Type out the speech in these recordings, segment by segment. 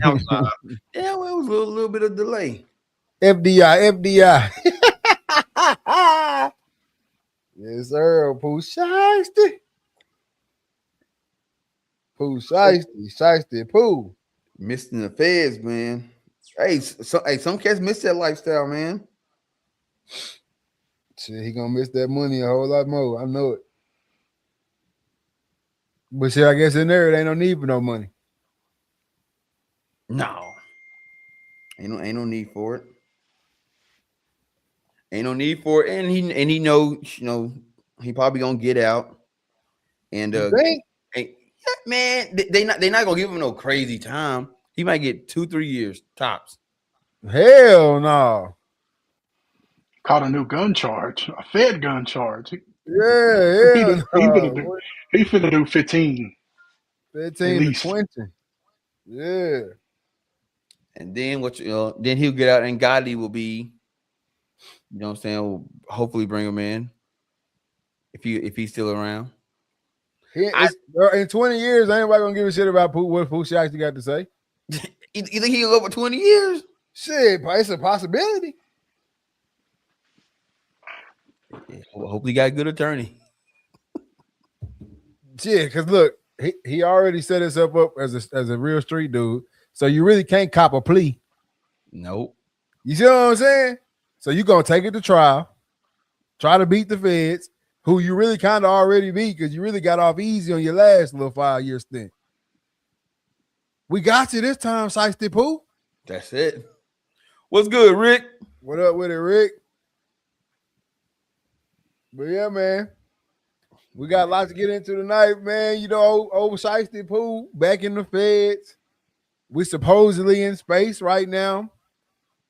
outside. Yeah, well, it was a little bit of delay. FDI. Yes, sir. Pooh Shiesty. Pooh Shiesty, Pooh. Missing the feds, man. Hey, some cats miss that lifestyle, man. Shit, he gonna miss that money a whole lot more. I know it. But shit, I guess in there, it ain't no need for no money. No, ain't no need for it. Ain't no need for it, and he know, he probably gonna get out. And You think? man, they not gonna give him no crazy time. He might get 2-3 years tops. Hell no. Caught a new gun charge, a Fed gun charge. Yeah, He, hell no. he finna do 15 at 15 to least. 20. Yeah. And then then he'll get out, and Gotti will be, you know what I'm saying, will hopefully bring him in if he's still around. In 20 years, ain't nobody gonna give a shit about what Pooh Shiesty got to say. You think he'll go for 20 years? Shit, it's a possibility. Yeah, hopefully, he got a good attorney. Yeah, because look, he already set himself up as a real street dude. So you really can't cop a plea. Nope. You see what I'm saying? So you're gonna take it to trial, try to beat the feds, who you really kind of already beat because you really got off easy on your last little 5-year stint. We got you this time, Shiesty Pooh. That's it. What's good, Rick? What up with it, Rick? But yeah, man, we got a lot to get into tonight, man. You know, old Shiesty Pooh back in the feds. We supposedly in space right now.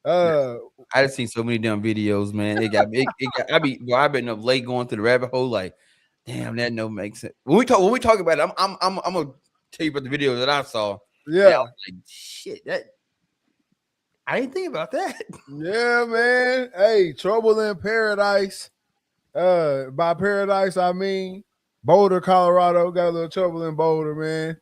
I just seen so many damn videos, man. I've been up late going through the rabbit hole. Like, damn, that no makes sense. When we talk about it, I'm gonna tell you about the video that I saw. Yeah, I was like, shit, that I didn't think about that. Yeah, man. Hey, trouble in paradise. By paradise, I mean Boulder, Colorado. Got a little trouble in Boulder, man.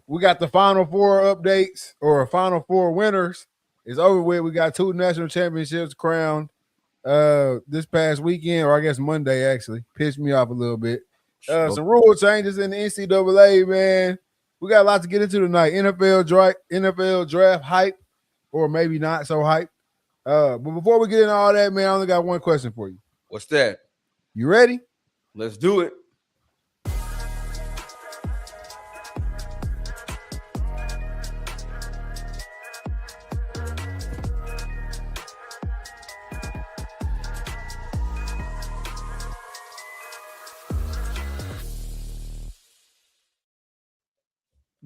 We got the Final Four updates or Final Four winners. It's over with. We got 2 national championships crowned this past weekend, or I guess Monday, actually. Pissed me off a little bit. Some rule changes in the NCAA, man. We got a lot to get into tonight. NFL draft hype, or maybe not so hype. But before we get into all that, man, I only got one question for you. What's that? You ready? Let's do it.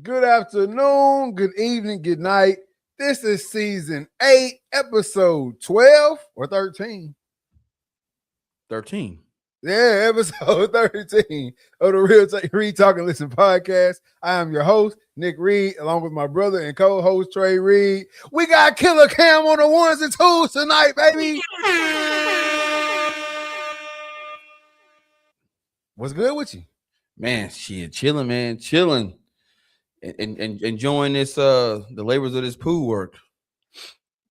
Good afternoon, good evening, good night. This is season 8, episode 12 or 13. 13. Yeah, episode 13 of the Read, Talk, and Listen podcast. I am your host, Nick Reed, along with my brother and co-host, Trey Reed. We got Killer Cam on the ones and twos tonight, baby. What's good with you? Man, shit, chilling, man, chilling. And enjoying this the labors of this pool work.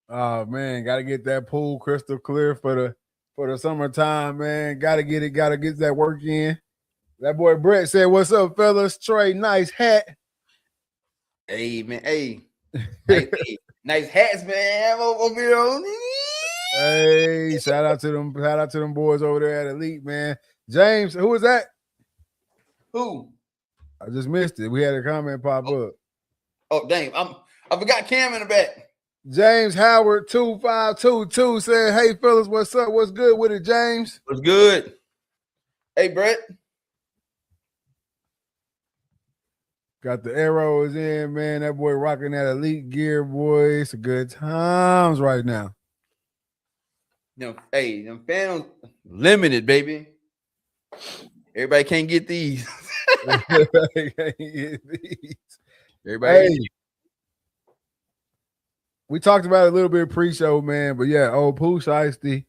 Oh man, gotta get that pool crystal clear for the summertime, man. Gotta get that work in. That boy Brett said, "What's up, fellas? Trey, nice hat." Hey man, hey, nice hats, man. Over here. Hey, shout out to them boys over there at Elite, man. James, who was that? Who? I just missed it. We had a comment pop up. Oh, dang. I forgot Cam in the back. James Howard 2522 said, "Hey fellas, what's up? What's good with it, James? What's good? Hey, Brett. Got the arrows in, man. That boy rocking that Elite gear, boy. It's a good times right now. Them fans limited, baby. Everybody can't get these. Everybody. Hey, we talked about it a little bit pre-show, man. But yeah, Pooh Shiesty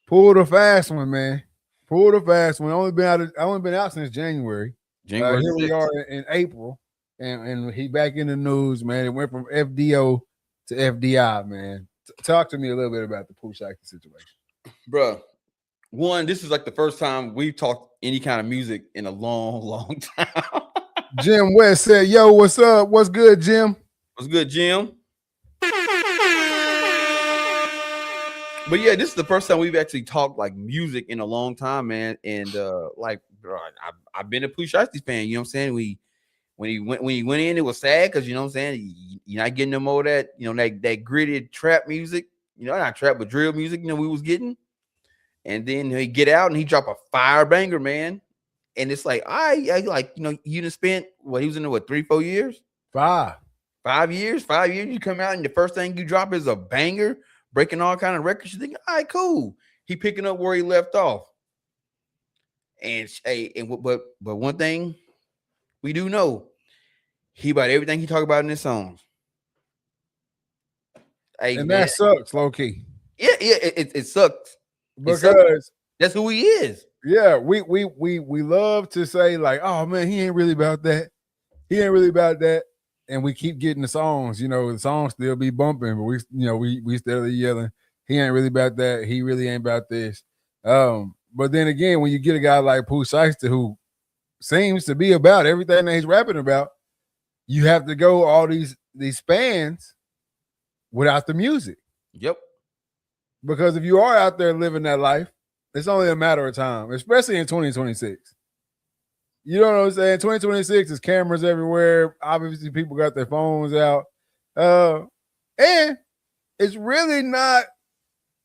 pulled a fast one, man. Pulled a fast one. Only been out since January. Here we are in April, and he back in the news, man. It went from FDO to FDI, man. Talk to me a little bit about the Pooh Shiesty situation, bro. One, this is like the first time we've talked any kind of music in a long time. Jim West said, "Yo, what's up? What's good, Jim? What's good, Jim?" But yeah, this is the first time we've actually talked like music in a long time, man. And like, bro, I've been a Pooh Shiesty fan. You know what I'm saying? When he went in, it was sad because you know what I'm saying. You're not getting no more of that, you know, that gritted trap music. You know, not trap, but drill music. You know, we was getting. And then he get out and he drop a fire banger, man. And it's like, I like, you know, you done spent he was in there, 3-4 years? 5 years. 5 years. You come out and the first thing you drop is a banger, breaking all kind of records. You think, all right, cool. He picking up where he left off. And but one thing we do know, he about everything he talk about in his songs. Hey, and man, that sucks, low key. Yeah, it sucks. Because that's who he is. Yeah, we love to say like, oh man, he ain't really about that. He ain't really about that. And we keep getting the songs, you know, the songs still be bumping, but we still yelling, he ain't really about that. He really ain't about this. But then again, when you get a guy like Pooh Shiesty who seems to be about everything that he's rapping about, you have to go all these spans without the music. Yep. Because if you are out there living that life, it's only a matter of time, especially in 2026. You know what I'm saying? 2026 is cameras everywhere. Obviously, people got their phones out. And it's really nothing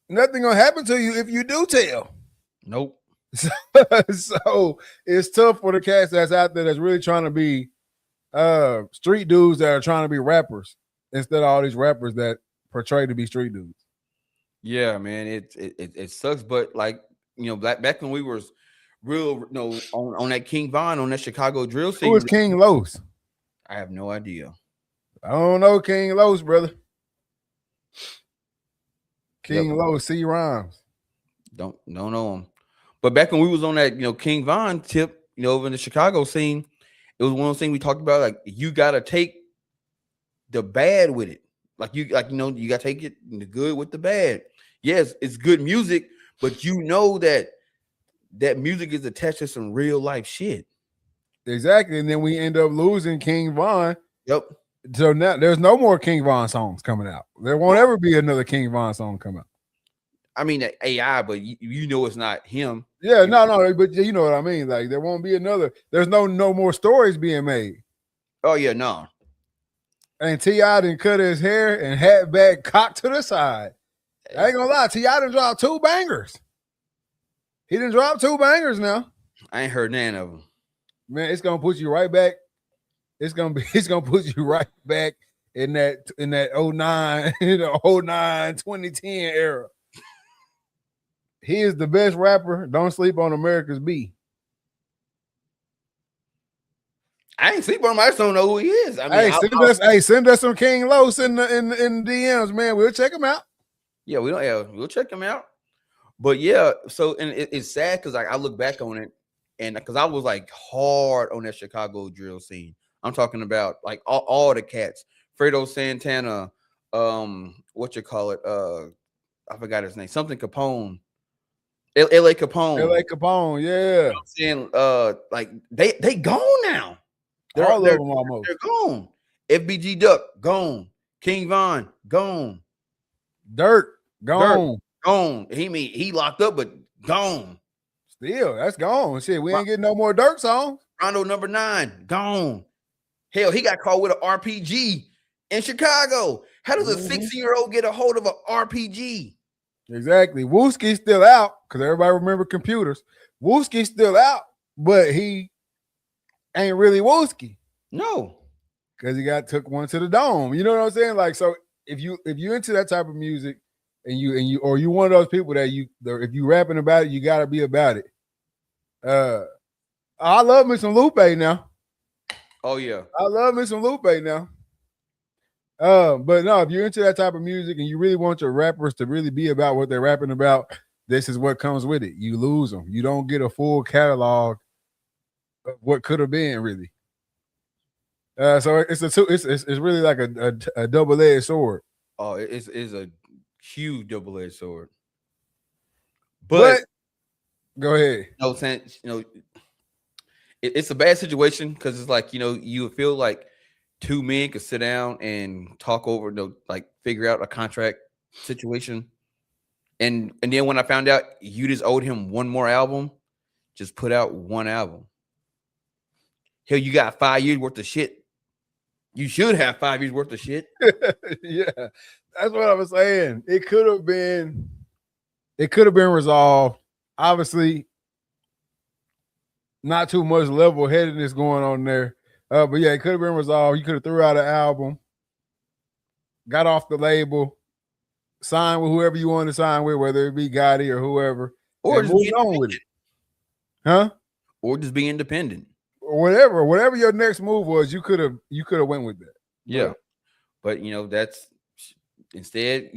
gonna happen to you if you do tell. Nope. So it's tough for the cats that's out there that's really trying to be street dudes that are trying to be rappers instead of all these rappers that portray to be street dudes. Yeah, man, it sucks, but like, you know, back when we were real, you know, on that King Von, on that Chicago drill scene. Who was King Los? I have no idea. I don't know King Los, brother. King Los, C Rhymes. Don't know him. But back when we was on that, you know, King Von tip, you know, over in the Chicago scene, it was one of those things we talked about. Like, you gotta take the bad with it. Like you know, you gotta take it the good with the bad. Yes, it's good music, but you know that music is attached to some real life shit. Exactly. And then we end up losing King Von. Yep. So now there's no more King Von songs coming out. There won't ever be another King Von song come out. I mean, AI, but you know it's not him. Yeah, no, but you know what I mean. Like, there won't be another. There's no more stories being made. Oh yeah, no. And T.I. didn't cut his hair and hat back, cocked to the side. I ain't gonna lie, T.I. done dropped 2 bangers. He done dropped 2 bangers now. I ain't heard none of them. Man, it's gonna put you right back. It's gonna put you right back in that 09, 2010 era. He is the best rapper. Don't sleep on America's B. I ain't sleep on him. I just don't know who he is. I mean, send us some King Los in the DMs, man. We'll check him out. Yeah, we'll check him out. But yeah, so and it's sad because I look back on it, and because I was like hard on that Chicago drill scene. I'm talking about like all the cats, Fredo Santana, what you call it? I forgot his name. Something Capone. LA Capone. LA Capone, yeah. You know what I'm saying, like they gone now. They're almost. They're gone. FBG Duck gone. King Von gone. Dirt gone. He locked up, but gone. Still, that's gone. Shit, we ain't getting no more Dirt songs. Rondo number 9 gone. Hell, he got caught with an RPG in Chicago. How does a 16-year-old get a hold of an RPG? Exactly. Wooski's still out because everybody remember computers. Wooski's still out, but he ain't really Wooski. No, because he took one to the dome. You know what I'm saying? Like, so if you into that type of music and you one of those people that if you rapping about it, you gotta be about it. I love me some Lupe now. Oh yeah, I love me some Lupe now. But no, if you're into that type of music and you really want your rappers to really be about what they're rapping about, this is what comes with it. You lose them. You don't get a full catalog of what could have been, really. So it's a two. It's really like a double-edged sword. Oh, it's a huge double-edged sword. But go ahead. No sense, it's a bad situation because it's like you feel like two men could sit down and talk over, like figure out a contract situation, and then when I found out you just owed him one more album, just put out one album. Hell, you got 5 years worth of shit. You should have 5 years worth of shit. Yeah, that's what I was saying. It could have been resolved. Obviously, not too much level-headedness going on there. But yeah, it could have been resolved. You could have threw out an album, got off the label, signed with whoever you wanted to sign with, whether it be Gotti or whoever, or just moved on with it. Huh? Or just be independent. Or whatever your next move was, you could have went with that. Yeah. But that's instead,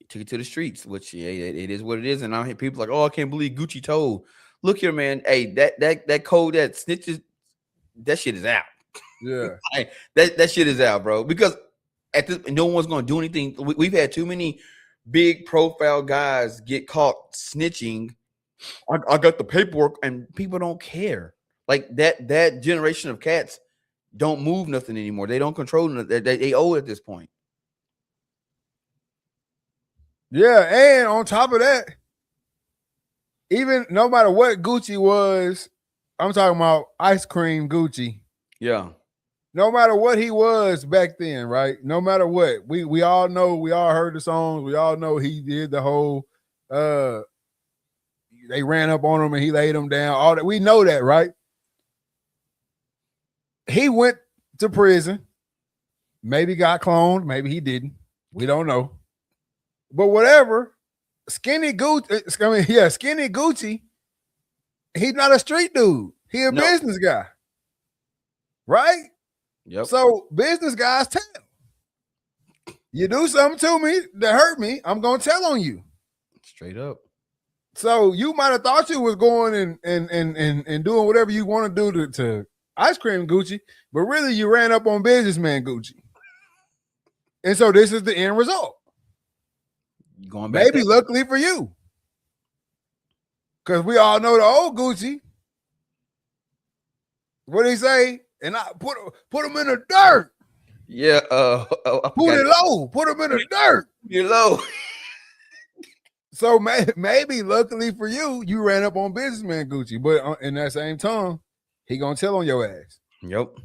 took it to the streets, which it is what it is. And I hear people like, oh, I can't believe Gucci told. Look here, man. Hey, that code that snitches, that shit is out. Yeah. that shit is out, bro. Because no one's gonna do anything. We've had too many big profile guys get caught snitching. I got the paperwork, and people don't care. Like that generation of cats don't move nothing anymore. They don't control nothing. They owe at this point. Yeah, and on top of that, even no matter what Gucci was, I'm talking about ice cream Gucci. Yeah. No matter what he was back then, right? No matter what, we all know, we all heard the songs. We all know he did the whole. They ran up on him and he laid him down. All that, we know that, right? He went to prison. Maybe got cloned. Maybe he didn't. We don't know. But whatever. Skinny Gucci. He's not a street dude. He a business guy. Right? Yep. So business guys tell. You do something to me that hurt me, I'm gonna tell on you. Straight up. So you might have thought you was going and doing whatever you want to do to ice cream Gucci, but really you ran up on businessman Gucci. And so this is the end result. You going back? Maybe luckily for you. Because we all know the old Gucci. What did he say? And I put him in the dirt. Yeah. Put it low. Put him in the dirt. You're low. So maybe luckily for you, you ran up on businessman Gucci. But in that same time, he gonna tell on your ass. Yep.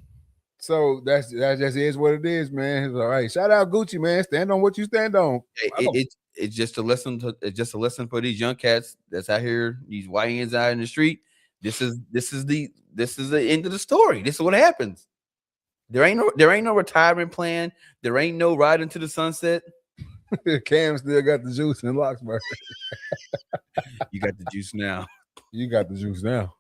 So that just is what it is, man. It's all right. Shout out Gucci, man. Stand on what you stand on. It's just a lesson. It's just a lesson for these young cats that's out here. These YNs out in the street. This is the end of the story. This is what happens. There ain't no retirement plan. There ain't no ride into the sunset. Cam still got the juice in Locksburg. You got the juice now. You got the juice now.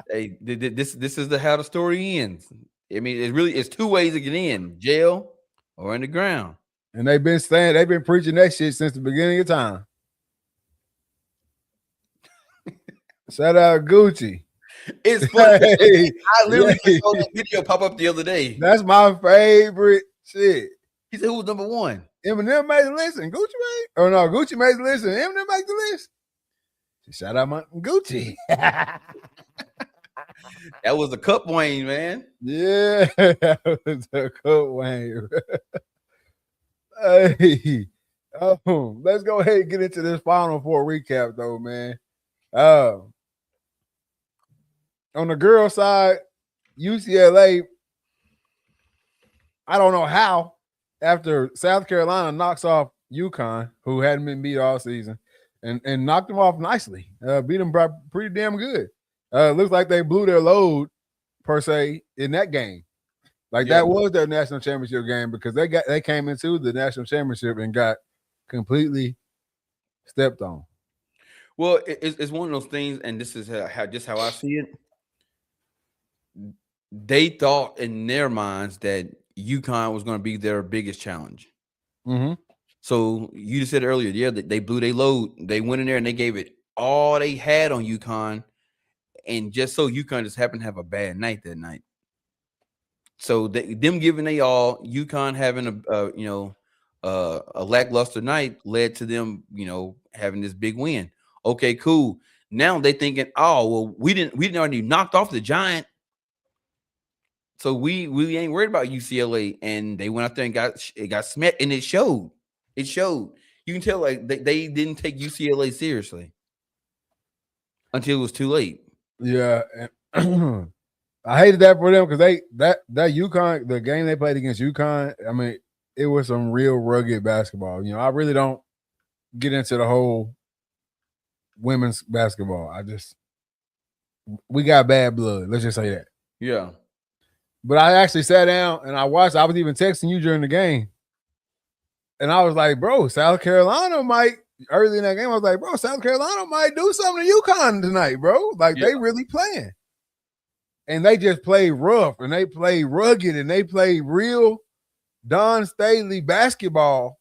Hey, this is how the story ends. I mean, it's two ways to get in: jail or in the ground. And they've been preaching that shit since the beginning of time. Shout out Gucci. It's funny. Hey, I literally saw that video pop up the other day. That's my favorite shit. He said, "Who was number one?" Eminem made the list, and Gucci made. Oh no, Gucci made the list, and Eminem made the list. Shout out my Gucci. That was a Cup Wayne, man. Yeah, that was a Cup Wayne. Hey, let's go ahead and get into this Final Four recap, though, man. On the girl side, UCLA, I don't know how, after South Carolina knocks off UConn, who hadn't been beat all season, and knocked them off nicely. Beat them pretty damn good. Looks like they blew their load, per se, in that game. Like that was their national championship game, because they came into the national championship and got completely stepped on. Well, it's one of those things, and this is how I see it. They thought in their minds that UConn was going to be their biggest challenge. Mm-hmm. So you just said earlier, that they blew their load. They went in there and they gave it all they had on UConn, and just so UConn just happened to have a bad night that night. So them giving they all, UConn having a lackluster night led to them, having this big win. Okay, cool. Now they thinking, oh well, we didn't already knocked off the Giant, so we ain't worried about UCLA. And they went out there and got smacked, and it showed. It showed. You can tell like they didn't take UCLA seriously until it was too late. Yeah. I hated that for them because that UConn, the game they played against UConn, I mean, it was some real rugged basketball. I really don't get into the whole women's basketball. We got bad blood. Let's just say that. Yeah. But I actually sat down and I watched. I was even texting you during the game. And I was like, bro, South Carolina might, early in that game, I was like, bro, South Carolina might do something to UConn tonight, bro. Like, they really playing. And they just play rough and they play rugged and they play real Don Staley basketball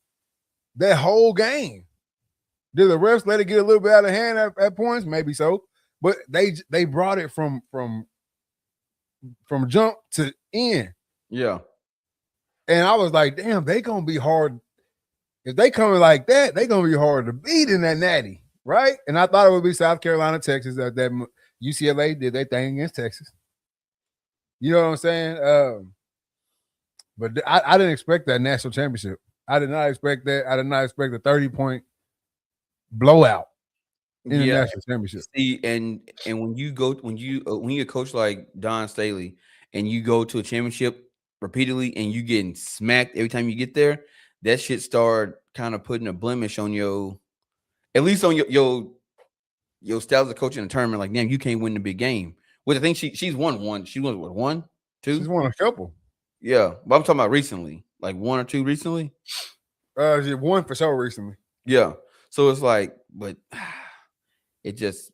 that whole game. Did the refs let it get a little bit out of hand at points? Maybe so. But they brought it from jump to end. Yeah. And I was like, damn, they going to be hard. If they coming like that, they going to be hard to beat in that natty, right? And I thought it would be South Carolina, Texas. That UCLA did their thing against Texas. You know what I'm saying? But I didn't expect that national championship. I did not expect that. I did not expect a 30-point blowout in the national championship. See, and when you're a coach like Don Staley and you go to a championship repeatedly and you getting smacked every time you get there, that shit start kind of putting a blemish on at least on your style as a coach in a tournament. Like, damn, you can't win the big game. Which I think she's won one. She won what, 1, 2? She's won a couple. Yeah, but I'm talking about recently, like 1 or 2 recently. She won for sure recently. Yeah, so it's like, but it just,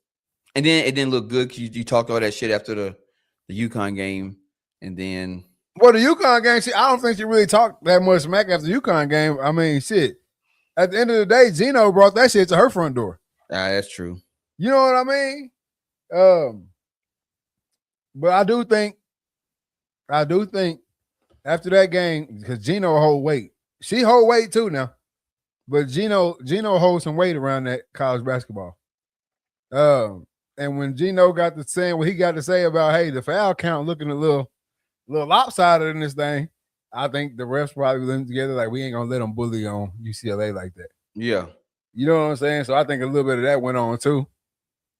and then it didn't look good because you talked all that shit after the UConn game, and then the UConn game, I don't think she really talked that much smack after the UConn game. I mean, shit. At the end of the day, Gino brought that shit to her front door. That's true. You know what I mean? But I do think after that game, because Gino hold weight. She hold weight too now. But Gino holds some weight around that college basketball. And when Gino got to saying what he got to say about, hey, the foul count looking a little lopsided in this thing, I think the refs probably linked together like we ain't gonna let them bully on UCLA like that. Yeah. You know what I'm saying? So I think a little bit of that went on too.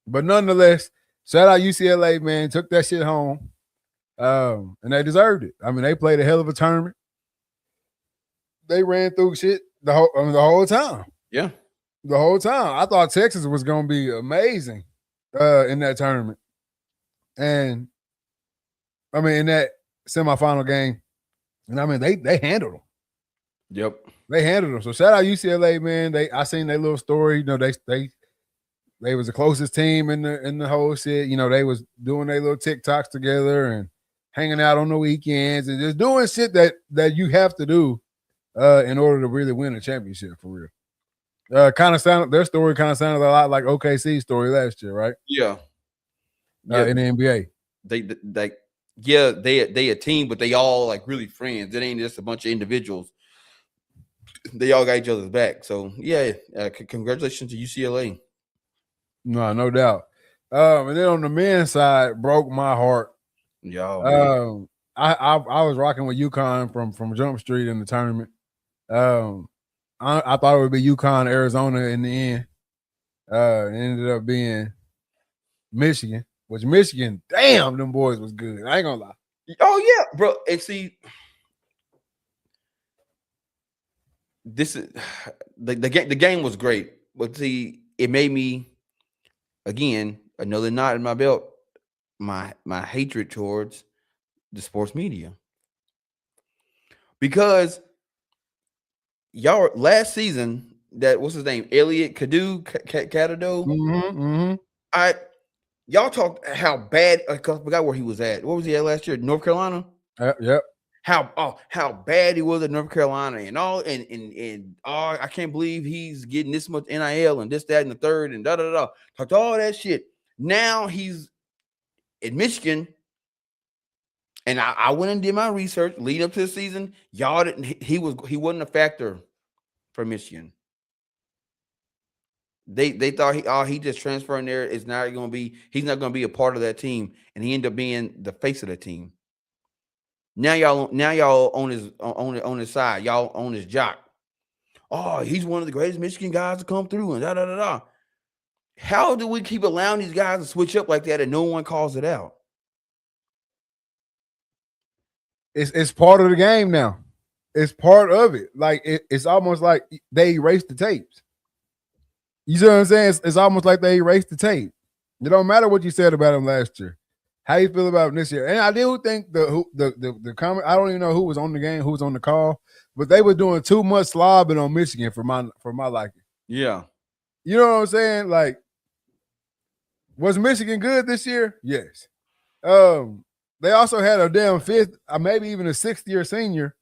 But nonetheless, shout out UCLA, man. Took that shit home. And they deserved it. I mean, they played a hell of a tournament. They ran through shit the whole time. Yeah. The whole time. I thought Texas was gonna be amazing in that tournament. And I mean, in that semifinal game, and I mean they handled them. Yep. They handled them. So shout out UCLA, man. I seen their little story. They was the closest team in the whole shit. They was doing their little TikToks together and hanging out on the weekends and just doing shit that you have to do in order to really win a championship for real. Their story kind of sounded a lot like OKC's story last year, right? Yeah. In the NBA. They a team, but they all like really friends. It ain't just a bunch of individuals. They all got each other's back. So yeah, congratulations to UCLA. No doubt. And then on the men's side, broke my heart. Yeah. I was rocking with UConn from Jump Street in the tournament. I thought it would be UConn, Arizona in the end. It ended up being Michigan, which Michigan, damn, them boys was good. I ain't gonna lie. Oh yeah, bro. And see, this is the game was great, but see, it made me again another knot in my belt. My hatred towards the sports media, because y'all last season that what's his name, Elliot Cado. Y'all talked how bad. I forgot where he was at. What was he at last year? North Carolina. Yep. How bad he was at North Carolina and all and I can't believe he's getting this much NIL and this, that, and the third and da da da. Talked all that shit. Now he's in Michigan, and I went and did my research leading up to the season. Y'all didn't. He wasn't a factor for Michigan. They thought he just transferring there is not going to be. He's not going to be a part of that team, and he ended up being the face of the team. Now y'all on his side. Y'all on his jock. Oh, he's one of the greatest Michigan guys to come through, and da da da da. How do we keep allowing these guys to switch up like that and no one calls it out? It's part of the game now. It's part of it. Like it's almost like they erased the tapes. You see what I'm saying? It's almost like they erased the tape. It don't matter what you said about him last year. How you feel about him this year? And I do think the comment. I don't even know who was on the game, who was on the call, but they were doing too much slobbing on Michigan for my liking. Yeah, you know what I'm saying? Like, was Michigan good this year? Yes. They also had a damn fifth, maybe even a sixth-year senior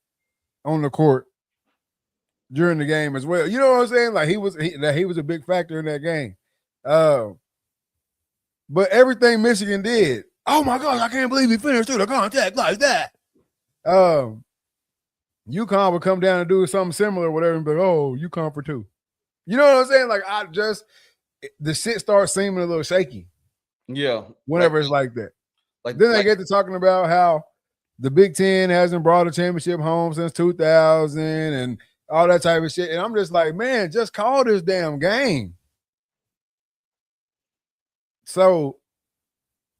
on the court during the game as well. You know what I'm saying? Like he was a big factor in that game. But everything Michigan did, oh my gosh, I can't believe he finished through the contact like that. UConn would come down and do something similar, whatever, and be like, oh, UConn for two. You know what I'm saying? Like the shit starts seeming a little shaky. Yeah. Whenever it's like that. Then they get to talking about how the Big Ten hasn't brought a championship home since 2000 and all that type of shit. And I'm just like, man, just call this damn game. So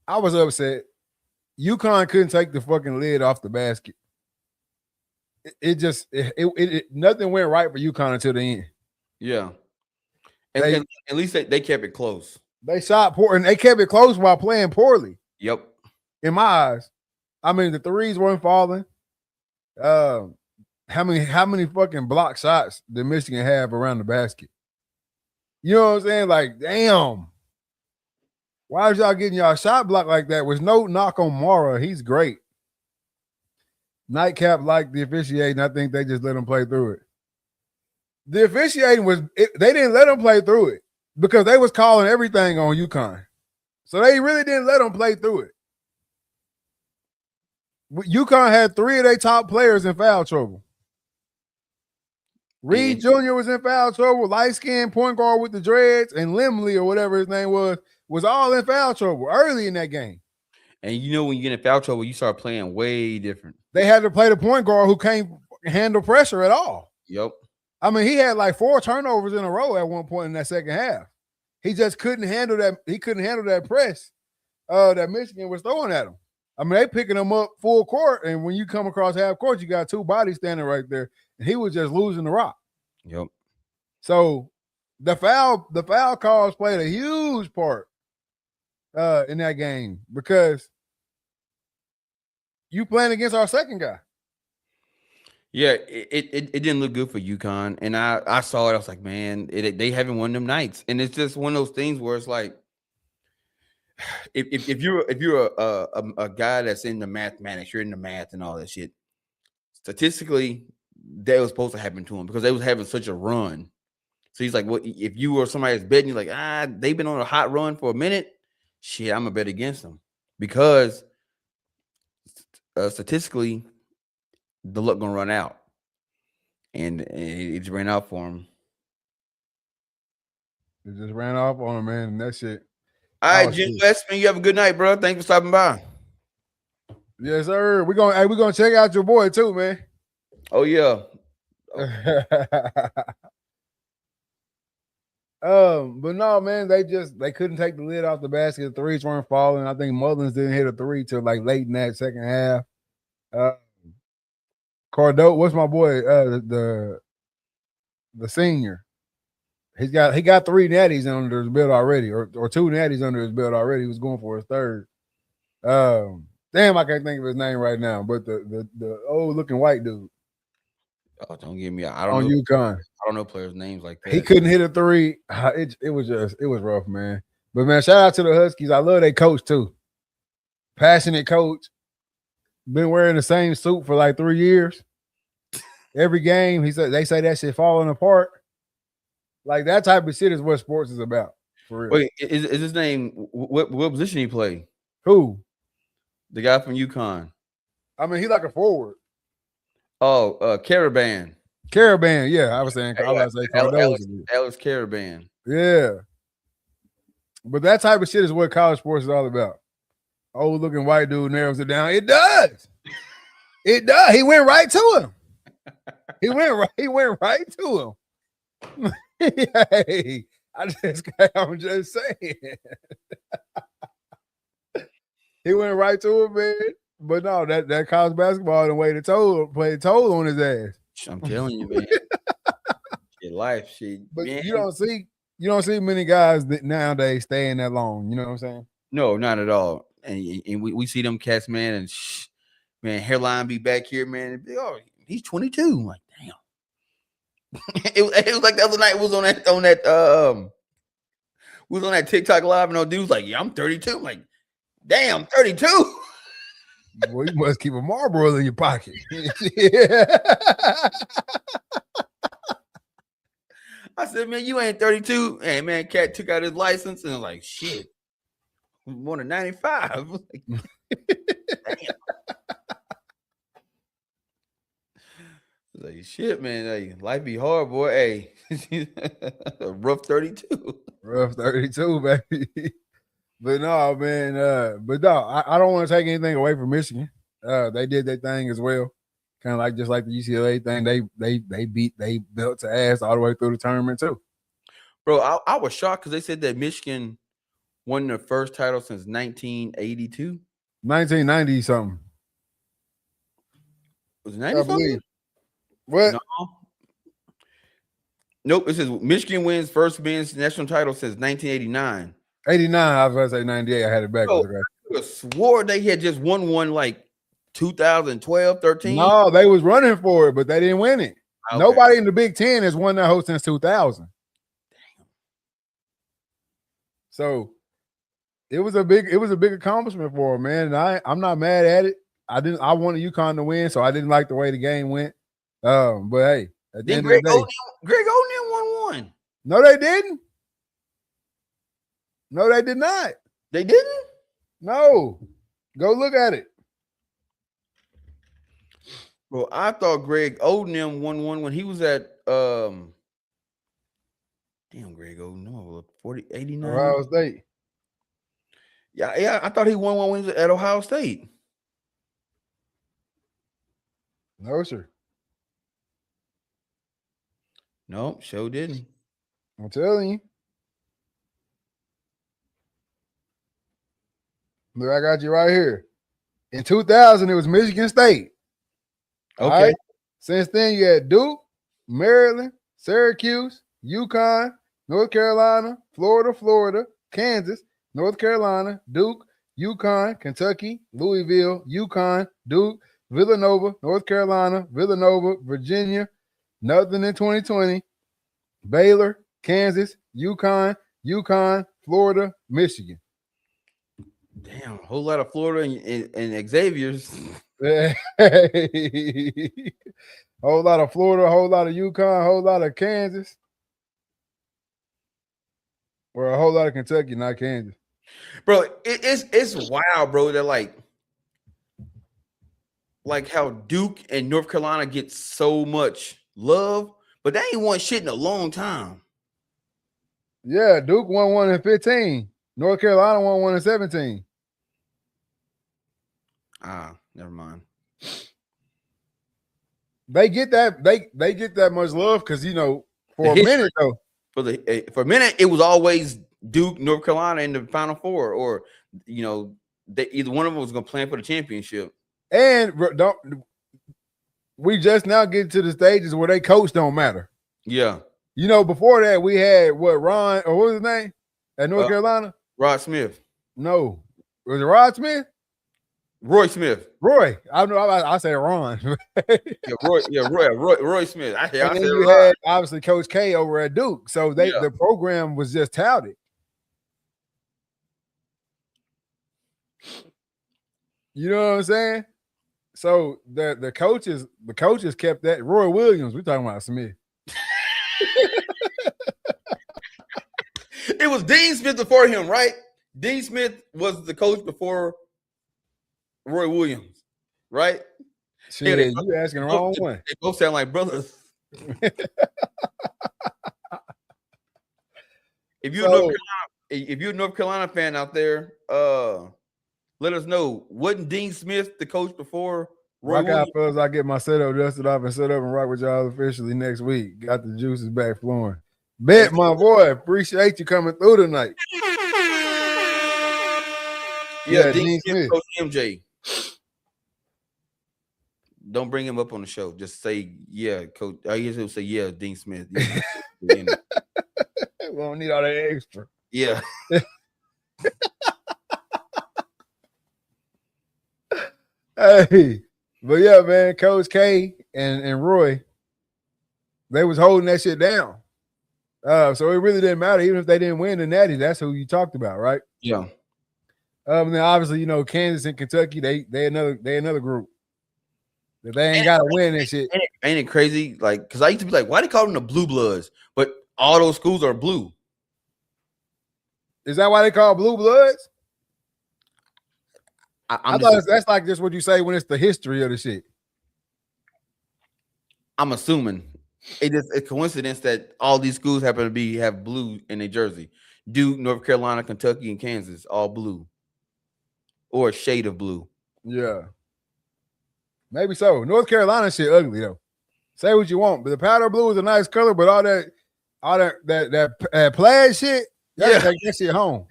I was upset. UConn couldn't take the fucking lid off the basket. It nothing went right for UConn until the end. Yeah. And at least they kept it close. They shot poor, and they kept it close while playing poorly. Yep. In my eyes. I mean, the threes weren't falling. How many fucking block shots did Michigan have around the basket? You know what I'm saying? Like, damn. Why is y'all getting y'all shot blocked like that? With no knock on Mara. He's great. Nightcap liked the officiating. I think they just let him play through it. The officiating they didn't let him play through it because they was calling everything on UConn. So they really didn't let him play through it. UConn had 3 of their top players in foul trouble. Reed Jr. was in foul trouble, light-skinned point guard with the dreads, and Limley or whatever his name was all in foul trouble early in that game. And you know when you get in foul trouble, you start playing way different. They had to play the point guard who can't handle pressure at all. Yep. I mean, he had like 4 turnovers in a row at one point in that second half. He just couldn't handle that. He couldn't handle that press that Michigan was throwing at him. I mean, they picking him up full court, and when you come across half court, you got 2 bodies standing right there, and he was just losing the rock. Yep. So the foul calls played a huge part in that game because you playing against our second guy. Yeah, it didn't look good for UConn, and I saw it. I was like, man, they haven't won them nights, and it's just one of those things where it's like, if you're a guy that's in the mathematics, you're in the math and all that shit. Statistically, that was supposed to happen to him because they was having such a run. So he's like, "What if you or somebody that's betting? You're like, they've been on a hot run for a minute. Shit, I'm gonna bet against them because statistically, the luck gonna run out, and it just ran out for him. It just ran off on him, man. And that shit. All right, Jim Westman, you have a good night, bro. Thanks for stopping by. Yes, sir. We're gonna check out your boy too, man. Oh yeah. But no, man, they couldn't take the lid off the basket. The threes weren't falling. I think Mullins didn't hit a 3 till like late in that second half. Cordova, what's my boy? The senior. He got 3 natties under his belt already, or 2 natties under his belt already. He was going for his third. Damn, I can't think of his name right now, but the old looking white dude. Oh, don't give me. I don't on know UConn. I don't know players' names like that. He couldn't hit a 3. It was rough, man. But man, shout out to the Huskies. I love their coach too. Passionate coach. Been wearing the same suit for like 3 years. Every game, they say that shit falling apart. Like that type of shit is what sports is about. For real. Wait, is his name? What position he play? Who? The guy from UConn. I mean, he like a forward. Oh, Caravan. Caravan, yeah. I was saying, I was say Alex Caravan. Yeah. But that type of shit is what college sports is all about. Old looking white dude narrows it down. It does. It does. He went right to him. He went right to him. Hey, I'm just saying. He went right to him, man. But no, that college basketball the way the played toll on his ass. I'm telling you, man. Your life, shit. But man. you don't see many guys that nowadays staying that long. You know what I'm saying? No, not at all. And we see them cats, man, and man, hairline be back here, man. Oh, he's 22. I'm like, damn. it was like the other night was on that TikTok live, and old dude was like, yeah, I'm 32. I'm like, damn, 32. Well, you must keep a Marlboro in your pocket. I said, man, you ain't 32. And man, cat took out his license and was like, shit. More than 95. Like, damn. Like, shit, man. Hey, life be hard, boy. Hey, rough 32. Rough 32, baby. But no, man. I don't want to take anything away from Michigan. They did their thing as well. Kind of like just like the UCLA thing. They built to ass all the way through the tournament too. Bro, I was shocked because they said that Michigan won their first title since 1982. 1990 something. Was it 90 something? What? No. Nope. It says Michigan wins first men's national title since 1989. 89. I was going to say 98. I had it back. Bro, I swore they had just won one like 2012, 13. No, they was running for it, but they didn't win it. Okay. Nobody in the Big Ten has won that host since 2000. Damn. So it was a big accomplishment for them, man. And I'm not mad at it. I wanted UConn to win, so I didn't like the way the game went. But hey, at the end of the day, Greg Oden won one. No, they didn't. No, they did not. They didn't? No. Go look at it. Well, I thought Greg Oden won one when he was at damn Greg Oden, no, 89. Ohio State. Yeah, I thought he won one when he was at Ohio State. No, sir. No, sure didn't. I'm telling you. Look, I got you right here. In 2000, it was Michigan State. Okay. Right? Since then, you had Duke, Maryland, Syracuse, UConn, North Carolina, Florida, Kansas, North Carolina, Duke, UConn, Kentucky, Louisville, UConn, Duke, Villanova, North Carolina, Villanova, Virginia, nothing in 2020, Baylor, Kansas, UConn, Florida, Michigan. Damn, a whole lot of Florida and Xavier's. Whole lot of Florida, whole lot of UConn, whole lot of Kansas. Or a whole lot of Kentucky, not Kansas. Bro, it's wild, bro. They're like how Duke and North Carolina get so much love, but they ain't won shit in a long time. Yeah, Duke won one in 15. North Carolina won one in 17. Never mind. They get that they get that much love because for a minute though. For a minute, it was always Duke, North Carolina in the Final Four, or either one of them was going to plan for the championship. And we just now get to the stages where they coach don't matter. Yeah. Before that we had Ron, or what was his name at North Carolina? Rod Smith. No, was it Rod Smith? Roy Smith. Roy. I know. I say Ron. Roy Smith. I said you had obviously Coach K over at Duke, so the program was just touted. You know what I'm saying? So the coaches kept that. Roy Williams. We're talking about Smith. It was Dean Smith before him, right? Dean Smith was the coach before. Roy Williams, right? Shit, you asking the wrong one. They both sound like brothers. If you're a North Carolina fan out there, let us know. Wasn't Dean Smith the coach before Roy Rock Williams? out, fellas. I get my setup dusted off and set up and rock with y'all officially next week. Got the juices back flowing. Bet, my boy. Appreciate you coming through tonight. Yeah, Dean Smith, Coach MJ. Don't bring him up on the show. Just say, yeah, Coach. I guess he'll say, yeah, Dean Smith. Yeah. We don't need all that extra. Yeah. Hey, but yeah, man, Coach K and Roy, they was holding that shit down. So it really didn't matter, even if they didn't win the Natty. That's who you talked about, right? Yeah. Then obviously, you know, Kansas and Kentucky, they another group that they ain't got to win that shit. Ain't it crazy? Like, because I used to be like, why they call them the Blue Bloods? But all those schools are blue. Is that why they call Blue Bloods? I thought that's like just what you say when it's the history of the shit. I'm assuming it's just a coincidence that all these schools happen to have blue in their jersey. Duke, North Carolina, Kentucky, and Kansas, all blue. Or a shade of blue. Yeah. Maybe so. North Carolina shit ugly though. Say what you want, but the powder blue is a nice color, but all that plaid shit, y'all can take that shit home.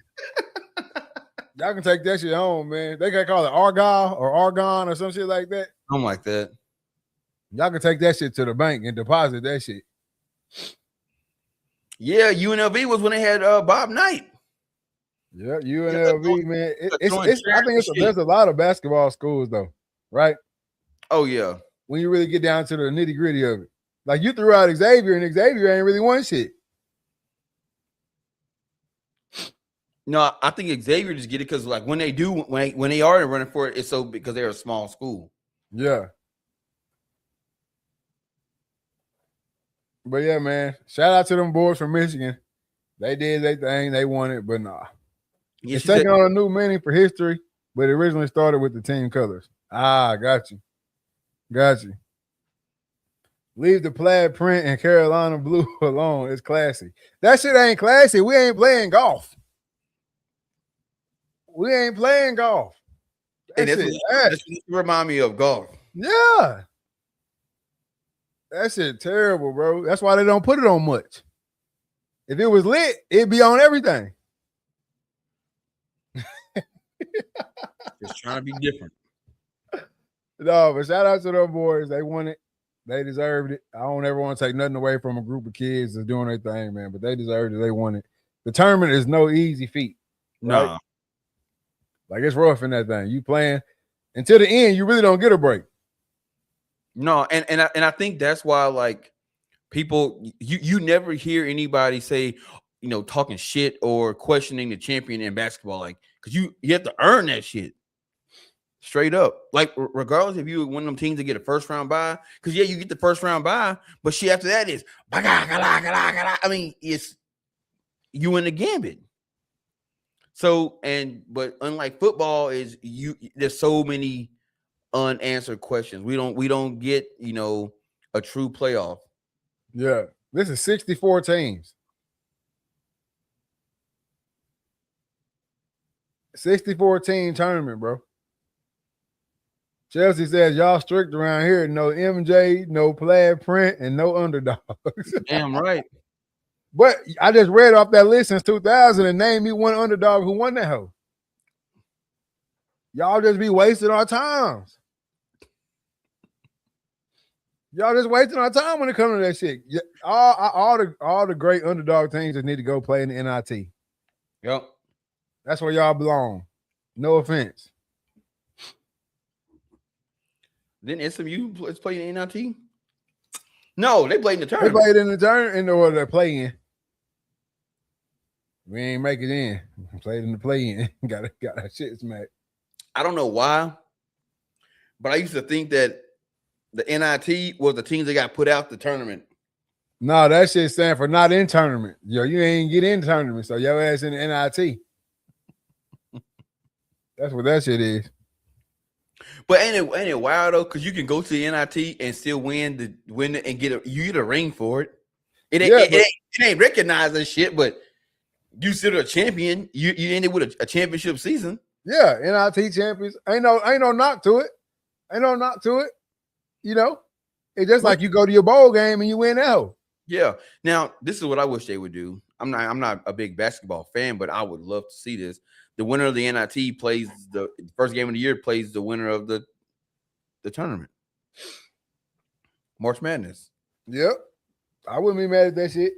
Y'all can take that shit home, man. They can call it Argyle or Argon or some shit like that. Something like that. Y'all can take that shit to the bank and deposit that shit. Yeah, UNLV was when they had Bob Knight. Yeah, UNLV, man. There's a lot of basketball schools though, right? Oh yeah. When you really get down to the nitty gritty of it, like you threw out Xavier, and Xavier ain't really won shit. No, I think Xavier just get it because like when they are running for it, it's so because they're a small school. Yeah. But yeah, man, shout out to them boys from Michigan. They did their thing, they won it, but nah. Yeah, it's taking on a new meaning for history, but it originally started with the team colors. Got you. Leave the plaid print and Carolina blue alone. It's classy. That shit ain't classy. We ain't playing golf. That's remind me of golf. Yeah. That shit terrible, bro. That's why they don't put it on much. If it was lit, it'd be on everything. Just trying to be different. No, but shout out to them boys. They won it. They deserved it. I don't ever want to take nothing away from a group of kids that's doing their thing, man. But they deserved it. They won it. The tournament is no easy feat. Right? No. Like it's rough in that thing. You playing until the end, you really don't get a break. No, and I think that's why like people you never hear anybody say, you know, talking shit or questioning the champion in basketball, like because you have to earn that shit. Straight up. Like regardless if you one of them teams that get a first round bye, because yeah, you get the first round bye, but shit after that is I mean, it's you in the gambit. So but unlike football, there's so many unanswered questions. We don't get, you know, a true playoff. Yeah. This is 64 teams. 64 team tournament, bro. Chelsea says y'all strict around here. No MJ, no plaid print, and no underdogs. Damn right. But I just read off that list since 2000 and named me one underdog who won that hoe. Y'all just be wasting our times. Y'all just wasting our time when it comes to that shit. All the great underdog teams just need to go play in the NIT. Yep. That's where y'all belong. No offense. Didn't SMU play in the NIT? No, they played in the tournament. They played in the tournament in the order they're playing. We ain't make it in. We played in the play-in. got our shit smacked. I don't know why, but I used to think that the NIT was the teams that got put out the tournament. No, that shit stand for not in tournament. Yo, you ain't get in tournament, so your ass in the NIT. That's what that shit is. But ain't it wild though? Because you can go to the NIT and still win and get a ring for it. It ain't recognized as shit, but you still a champion. You ended with a championship season. Yeah, NIT champions. Ain't no knock to it. Ain't no knock to it. You know, it's just like you go to your bowl game and you win out. Yeah. Now, this is what I wish they would do. I'm not a big basketball fan, but I would love to see this. The winner of the NIT plays the first game of the year, plays the winner of the tournament. March Madness. Yep. I wouldn't be mad at that shit.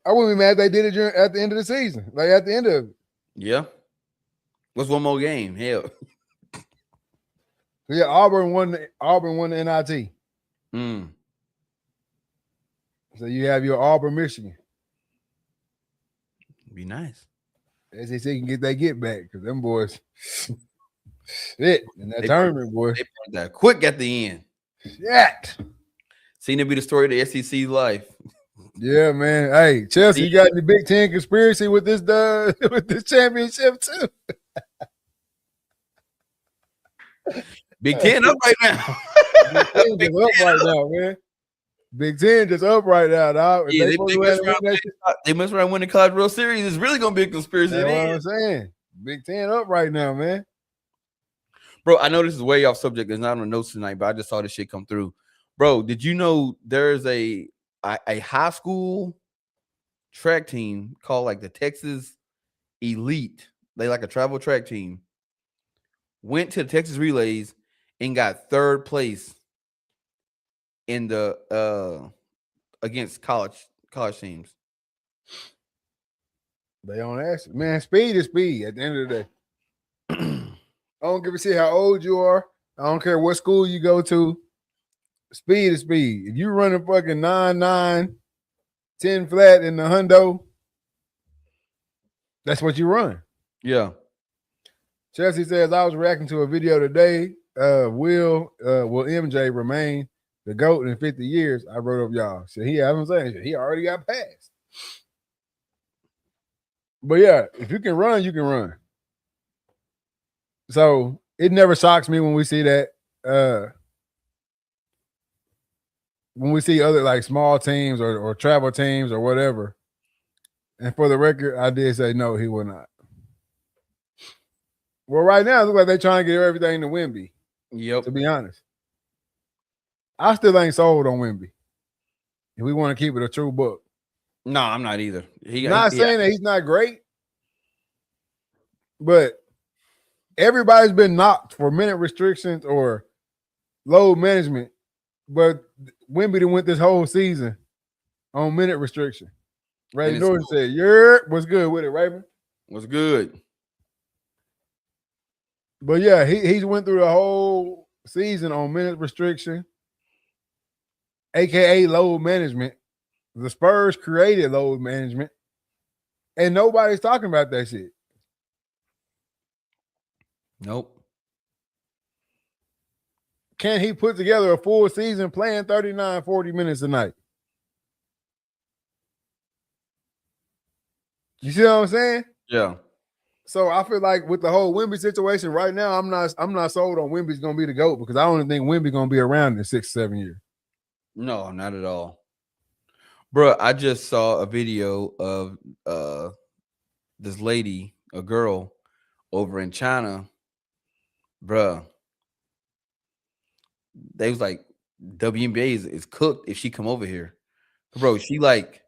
I wouldn't be mad if they did it at the end of the season. Like at the end of it. Yeah. What's one more game? Hell. Yeah, Auburn won the NIT. So you have your Auburn, Michigan. Be nice. SEC can get that get back because them boys shit in that tournament, boy. They brought that quick at the end. Shit. Seem to be the story of the SEC life. Yeah, man. Hey, Chelsea, you got any Big Ten conspiracy with this championship too? Big Ten up right now. Big Ten just up right now, man. Big Ten just up right now, dog. Yeah, they mess around winning College World Series. It's really gonna be a conspiracy. That's what I'm saying. Big Ten up right now, man. Bro, I know this is way off subject. It's not on the notes tonight, but I just saw this shit come through. Bro, did you know there's a high school track team called like the Texas Elite? They like a travel track team. Went to the Texas Relays and got third place in the against college teams. They don't ask, man. Speed is speed at the end of the day. I don't give a shit how old you are. I don't care what school you go to. Speed is speed. If you run a fucking 9.9, 10 flat in the hundo, that's what you run. Yeah. Chelsea says, I was reacting to a video today. Will MJ remain the GOAT in 50 years? I wrote up y'all. So I'm saying he already got passed. But yeah, if you can run, you can run. So it never shocks me when we see that. When we see other like small teams or travel teams or whatever. And for the record, I did say no, he will not. Well, right now, it looks like they're trying to get everything to Wemby. Yep. To be honest. I still ain't sold on Wemby. If we want to keep it a true book. No, I'm not either. Not saying that he's not great, but everybody's been knocked for minute restrictions or load management, but Wemby done went this whole season on minute restriction. Ray Norton said, what's good with it, Raven? What's good? But yeah, he's went through the whole season on minute restriction, aka load management. The Spurs created load management, and nobody's talking about that shit. Nope. Can he put together a full season playing 39, 40 minutes a night? You see what I'm saying? Yeah. So I feel like with the whole Wemby situation right now, I'm not sold on Wemby's gonna be the GOAT because I don't think Wemby gonna be around in 6-7 years. No, not at all. Bro, I just saw a video of this lady, a girl over in China. Bruh. They was like, WNBA is cooked if she come over here. Bro, she like,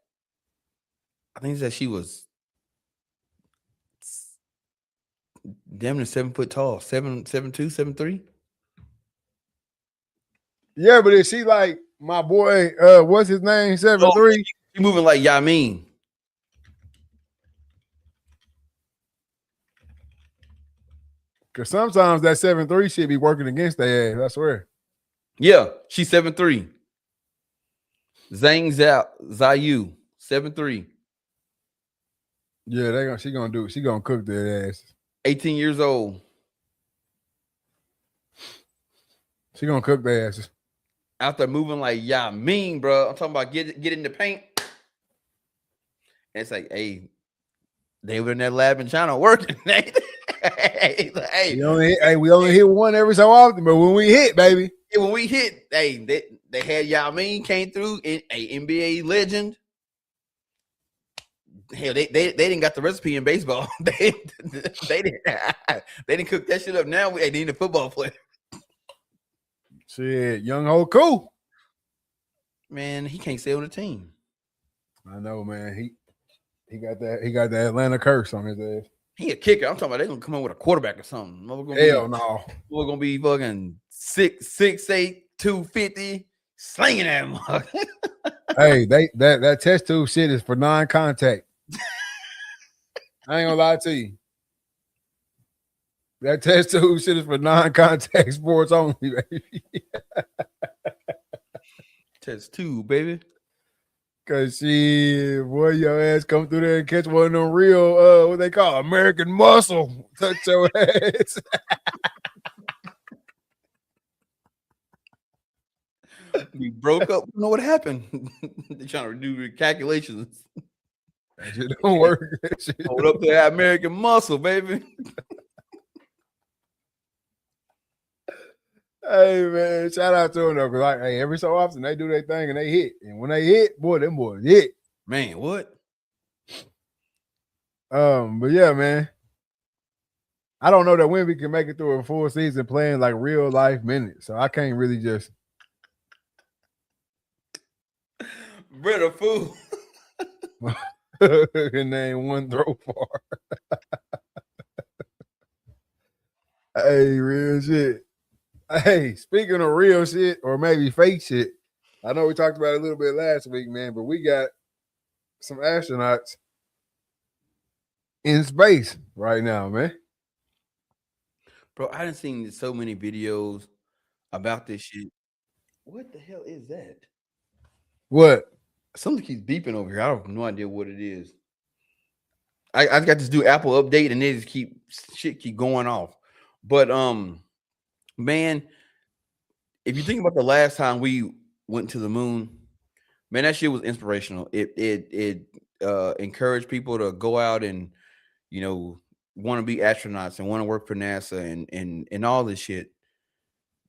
I think that she was damn near 7 foot tall, 7'2", 7'3". Yeah, but is she like my boy? What's his name? 7'3". She moving like Yamin. Because sometimes that 7'3" should be working against their ass. I swear. Yeah, she's 7'3". Zhang Zayu, 7'3". Yeah, she gonna cook their ass. 18 years old. She gonna cook their asses. After moving like Yamin, bro. I'm talking about get in the paint. And it's like, hey, they were in that lab in China working. Hey, we only hit one every so often, but when we hit, baby. When we hit, they had Yao Ming came through, a NBA legend. Hell, they didn't got the recipe in baseball. they didn't cook that shit up. Now they need a football player. Shit, young Ho cool. Man, he can't stay on the team. I know, man. He got that Atlanta curse on his ass. He a kicker. I'm talking about they're gonna come in with a quarterback or something. Hell no. We're gonna be fucking 6'8", 250, slinging that mug. Hey, that test tube shit is for non-contact. I ain't gonna lie to you. That test tube shit is for non-contact sports only, baby. Test tube, baby. Cause shit, boy, your ass come through there and catch one of them real, what they call American muscle. Touch your ass. We broke up. You know what happened? They're trying to do the calculations. That shit don't work. Hold up to that American muscle, baby. Hey man, shout out to them though, because hey, every so often they do their thing and they hit, and when they hit, boy, them boys hit. Man, what? But yeah, man, I don't know that Wemby can make it through a full season playing like real life minutes, so I can't really just. Brother Pooh. Can name one throw far. Hey, real shit. Hey, speaking of real shit or maybe fake shit, I know we talked about it a little bit last week, man, but we got some astronauts in space right now, man. Bro, I done seen so many videos about this shit. What the hell is that? What? Something keeps beeping over here. I have no idea what it is. I got this do Apple update and they just keep going off. But man, if you think about the last time we went to the moon, man, that shit was inspirational. It encouraged people to go out and, you know, want to be astronauts and want to work for NASA and all this shit.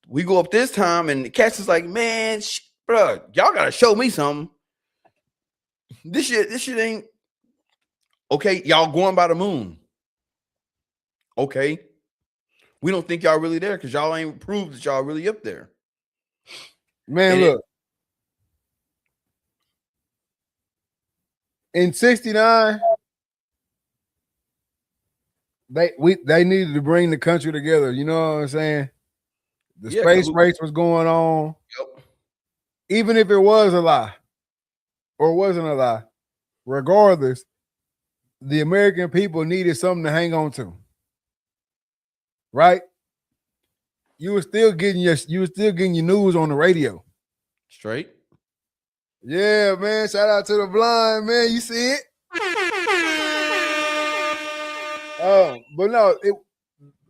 We go up this time and the cast is like, man, bro, y'all gotta show me something. This shit ain't okay. Y'all going by the moon. Okay. We don't think y'all really there because y'all ain't proved that y'all really up there. Man, and look. In 69, they needed to bring the country together. You know what I'm saying? The space race was going on. Yep. Even if it was a lie or wasn't a lie, regardless, the American people needed something to hang on to. Right? You were still getting your news on the radio. Straight. Yeah, man. Shout out to the blind, man. You see it? But no,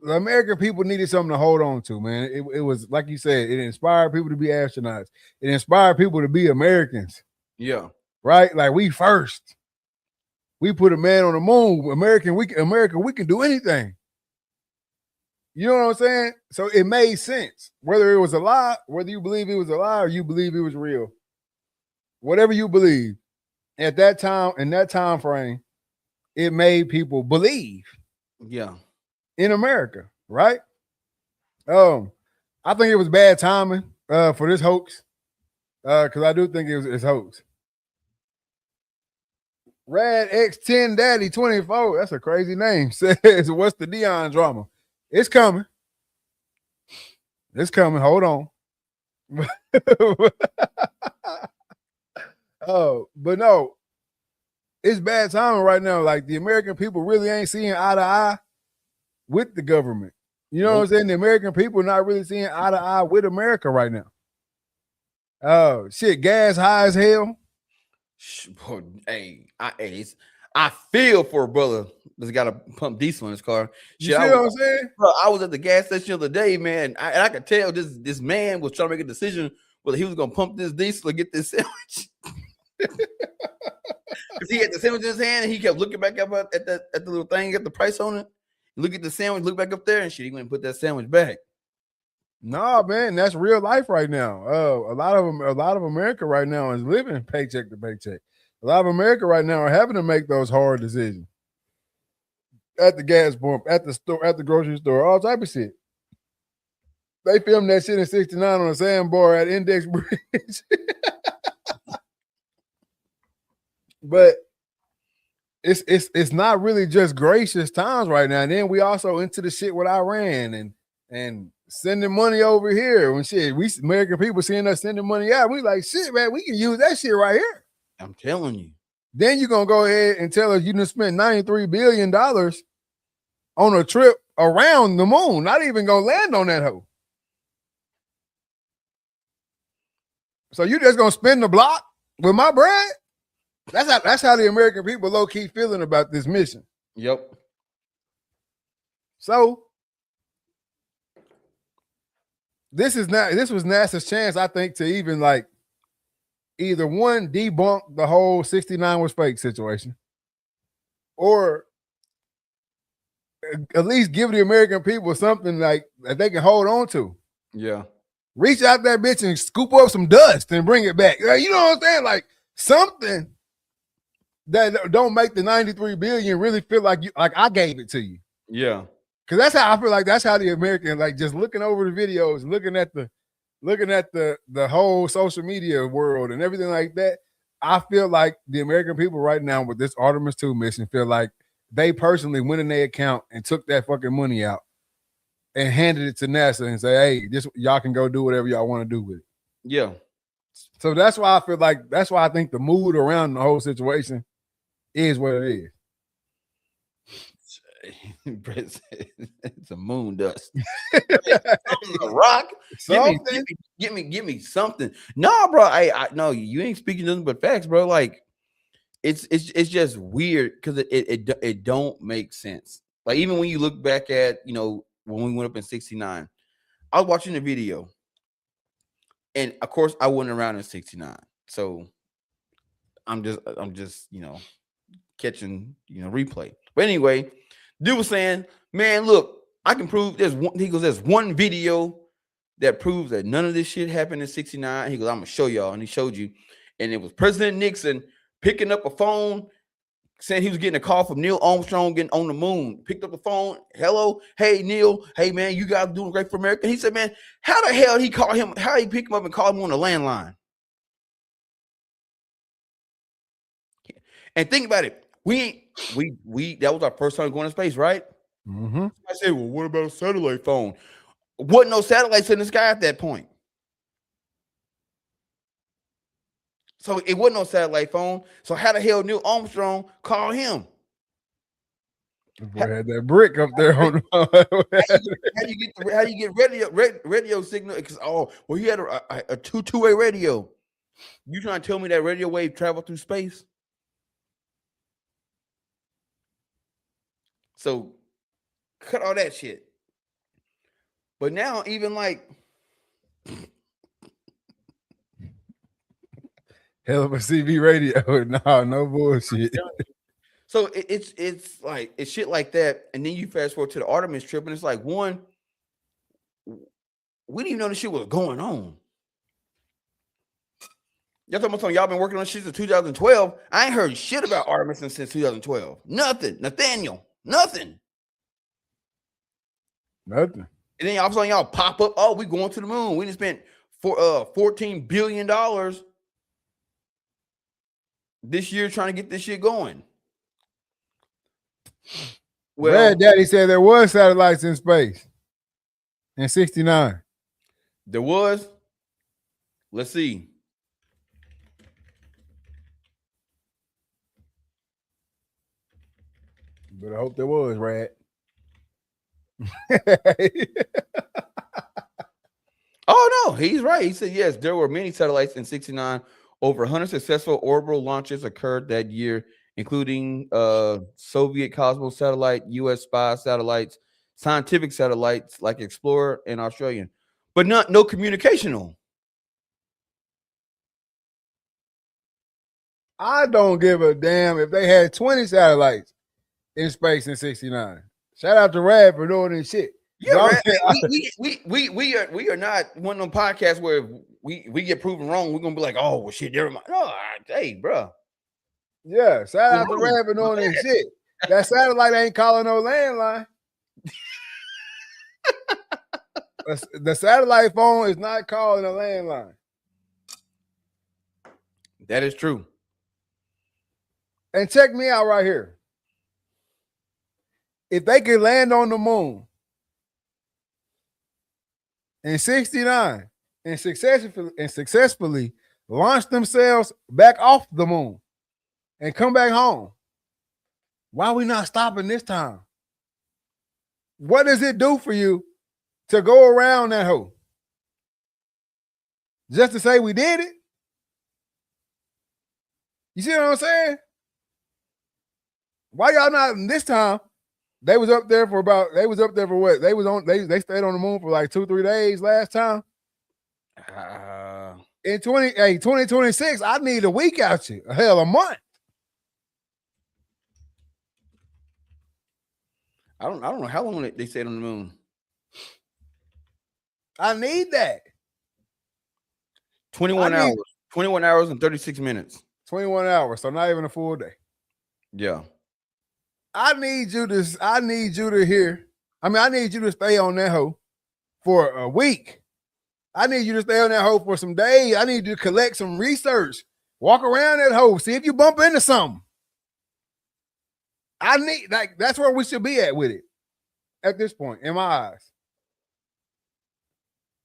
the American people needed something to hold on to, man. It was like you said, it inspired people to be astronauts. It inspired people to be Americans. Yeah. Right? Like we first. We put a man on the moon. America, we can do anything. You know what I'm saying? So it made sense. Whether it was a lie, whether you believe it was a lie or you believe it was real. Whatever you believe, at that time, in that time frame, it made people believe. Yeah. In America, right? I think it was bad timing for this hoax. Because I do think it's hoax. Rad X10 Daddy 24, that's a crazy name. Says, what's the Deion drama? It's coming. It's coming. Hold on. But no, it's bad timing right now. Like the American people really ain't seeing eye to eye with the government. You know what I'm saying? The American people are not really seeing eye to eye with America right now. Oh, shit, gas high as hell. Hey, I feel for a brother that's got to pump diesel in his car. You see what I'm saying? Bro, I was at the gas station the other day, man. I could tell this man was trying to make a decision whether he was going to pump this diesel or get this sandwich. Because he had the sandwich in his hand and he kept looking back up at the little thing, at the price on it. Look at the sandwich, look back up there and shit. He went and put that sandwich back. No, man, that's real life right now. A lot of America right now is living paycheck to paycheck. A lot of America right now are having to make those hard decisions at the gas pump, at the store, at the grocery store, all type of shit. They filmed that shit in '69 on a sandbar at Index Bridge. But it's not really just gracious times right now. And then we also into the shit with Iran and sending money over here. When shit, we American people seeing us sending money out, we like, shit, man, we can use that shit right here. I'm telling you. Then you're gonna go ahead and tell us you done spent $93 billion on a trip around the moon, not even gonna land on that hoe. So you just gonna spend the block with my bread? That's how the American people low key feeling about this mission. Yep. So this was NASA's chance, I think, to even like either one, debunk the whole 69 was fake situation, or at least give the American people something like that they can hold on to. Yeah. Reach out that bitch and scoop up some dust and bring it back. You know what I'm saying? Like something that don't make the 93 billion really feel like I gave it to you. Yeah. Cause that's how I feel like that's how the American, like just looking over the videos, looking at the whole social media world and everything like that. I feel like the American people right now with this Artemis 2 mission feel like they personally went in their account and took that fucking money out and handed it to NASA and say, hey, this y'all can go do whatever y'all want to do with it. Yeah. So that's why I think the mood around the whole situation is what it is. It's a moon dust. A rock. Give me something. No, bro. I no, you ain't speaking nothing but facts, bro. Like it's just weird because it don't make sense. Like even when you look back at, you know, when we went up in '69, I was watching the video, and of course I wasn't around in '69, so I'm just you know catching replay. But anyway, dude was saying, man, look, I can prove there's one video that proves that none of this shit happened in '69. He goes, I'm gonna show y'all, and he showed you, and it was President Nixon picking up a phone, saying he was getting a call from Neil Armstrong getting on the moon. Picked up the phone, hello, hey Neil, hey man, you guys doing great for America. He said, man, how the hell he call him? How he pick him up and call him on the landline? And think about it. We that was our first time going to space, right? Mm-hmm. I said, well, what about a satellite phone? Wasn't no satellites in the sky at that point. So it wasn't no satellite phone. So how the hell Neil Armstrong call him? Boy had that brick up there on how you get radio signal? Because he had a two-way radio. You trying to tell me that radio wave traveled through space? So cut all that shit. But now even like hell of a CB radio. No bullshit. So it's like it's shit like that. And then you fast forward to the Artemis trip, and it's like, one, we didn't even know this shit was going on. Y'all talking about y'all been working on shit since 2012. I ain't heard shit about Artemis since 2012. Nothing. Nathaniel. Nothing. And then all of a sudden y'all pop up. Oh, we going to the moon. We just spent $14 billion this year trying to get this shit going. Well, Red Daddy said there was satellites in space in '69. There was. Let's see. But I hope there was, Rad. Oh no, he's right. He said yes, there were many satellites in '69. Over 100 successful orbital launches occurred that year, including Soviet Cosmos satellite, U.S. spy satellites, scientific satellites like Explorer and Australian, but no communicational. I don't give a damn if they had 20 satellites in space in '69. Shout out to Rad for doing this shit. Yeah, we are not one of them podcasts where we get proven wrong. We're gonna be like, oh well, shit, never mind. No, hey, bro. Yeah, shout out to Rad for doing this shit. That satellite ain't calling no landline. The satellite phone is not calling a landline. That is true. And check me out right here. If they could land on the moon in 69 and successfully launch themselves back off the moon and come back home, why are we not stopping this time? What does it do for you to go around that hole? Just to say we did it? You see what I'm saying? Why y'all not this time? They was up there for what? They stayed on the moon for like 2-3 days last time. In 2026, I need a week out you. Hell, a month. I don't know how long they stayed on the moon. I need that. 21 hours. 21 hours and 36 minutes. 21 hours, so not even a full day. Yeah. I need you to stay on that hoe for a week. I need you to stay on that hoe for some days. I need you to collect some research. Walk around that hoe. See if you bump into something. That's where we should be at with it at this point, in my eyes.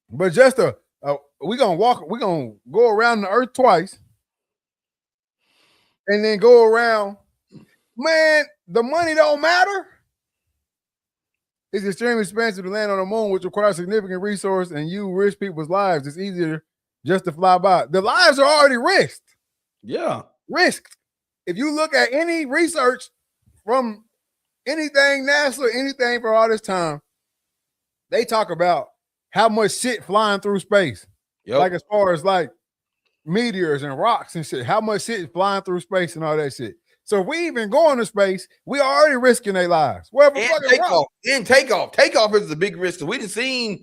But just we're gonna go around the earth twice and then go around. Man, the money don't matter. It's extremely expensive to land on the moon, which requires significant resource, and you risk people's lives. It's easier just to fly by. The lives are already risked. Yeah. Risked. If you look at any research from anything NASA, anything for all this time, they talk about how much shit flying through space. Yep. Like as far as like meteors and rocks and shit, how much shit is flying through space and all that shit. So if we even go into space, we are already risking their lives. And takeoff. Takeoff is the big risk. We done seen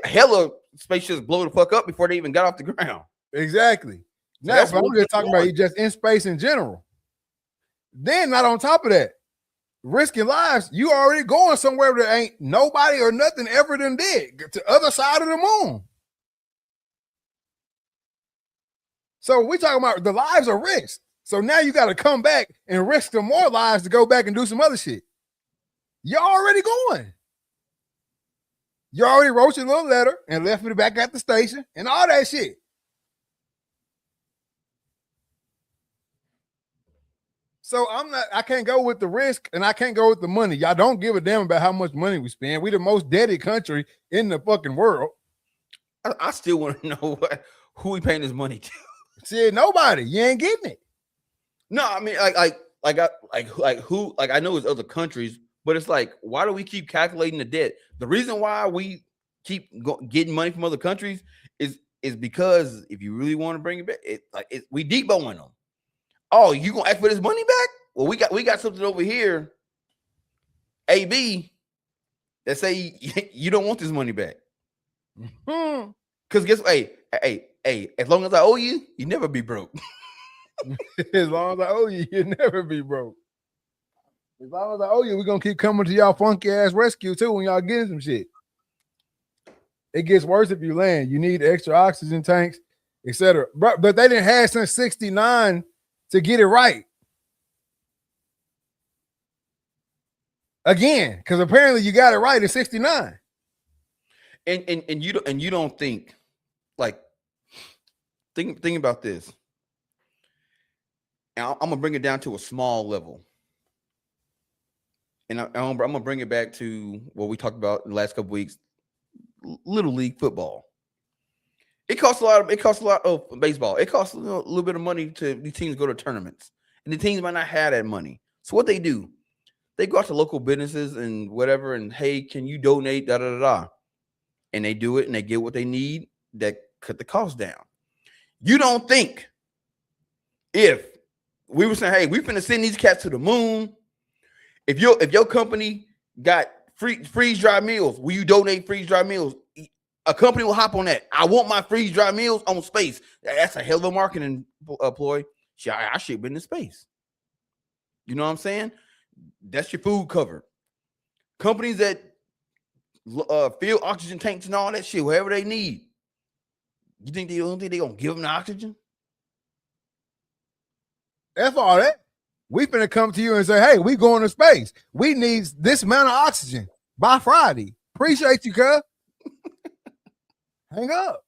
hella spaceships blow the fuck up before they even got off the ground. Exactly. So now, I'm just talking about you just in space in general. Then not on top of that, risking lives, you already going somewhere that ain't nobody or nothing ever done did, to the other side of the moon. So we talking about the lives are risked. So now you got to come back and risk some more lives to go back and do some other shit. You're already going. You already wrote your little letter and left me back at the station and all that shit. So I can't go with the risk and I can't go with the money. Y'all don't give a damn about how much money we spend. We the most indebted country in the fucking world. I still want to know who we paying this money to. See, nobody. You ain't getting it. No, I mean, who? Like, I know it's other countries, but it's like, why do we keep calculating the debt? The reason why we keep getting money from other countries is because if you really want to bring it back, we deboing them. Oh, you gonna ask for this money back? Well, we got something over here, AB, that say you don't want this money back. Because guess what? Hey, as long as I owe you, you never be broke. As long as I owe you, you'll never be broke. As long as I owe you, we're going to keep coming to y'all funky ass rescue too when y'all getting some shit. It gets worse if you land. You need extra oxygen tanks, etc. But they didn't have since 69 to get it right. Again, because apparently you got it right in 69. And you don't think, like, think about this. And I'm gonna bring it down to a small level, and I'm gonna bring it back to what we talked about in the last couple weeks: little league football. It costs a lot of baseball. It costs a little bit of money to these teams go to tournaments, and the teams might not have that money. So what they do, they go out to local businesses and whatever, and hey, can you donate? Da da da da, and they do it, and they get what they need. That cut the cost down. You don't think if we were saying, hey, we're finna send these cats to the moon. If your company got freeze dry meals. Will you donate freeze dry meals? A company will hop on that. I want my freeze dry meals on space. That's a hell of a marketing ploy. I should have been in space. You know what I'm saying? That's your food covered. Companies that fill oxygen tanks and all that shit, whatever they need. You think they don't think they're gonna give them the oxygen? That's all that. We finna come to you and say, hey, we going to space. We need this amount of oxygen by Friday. Appreciate you, cuz. Hang up.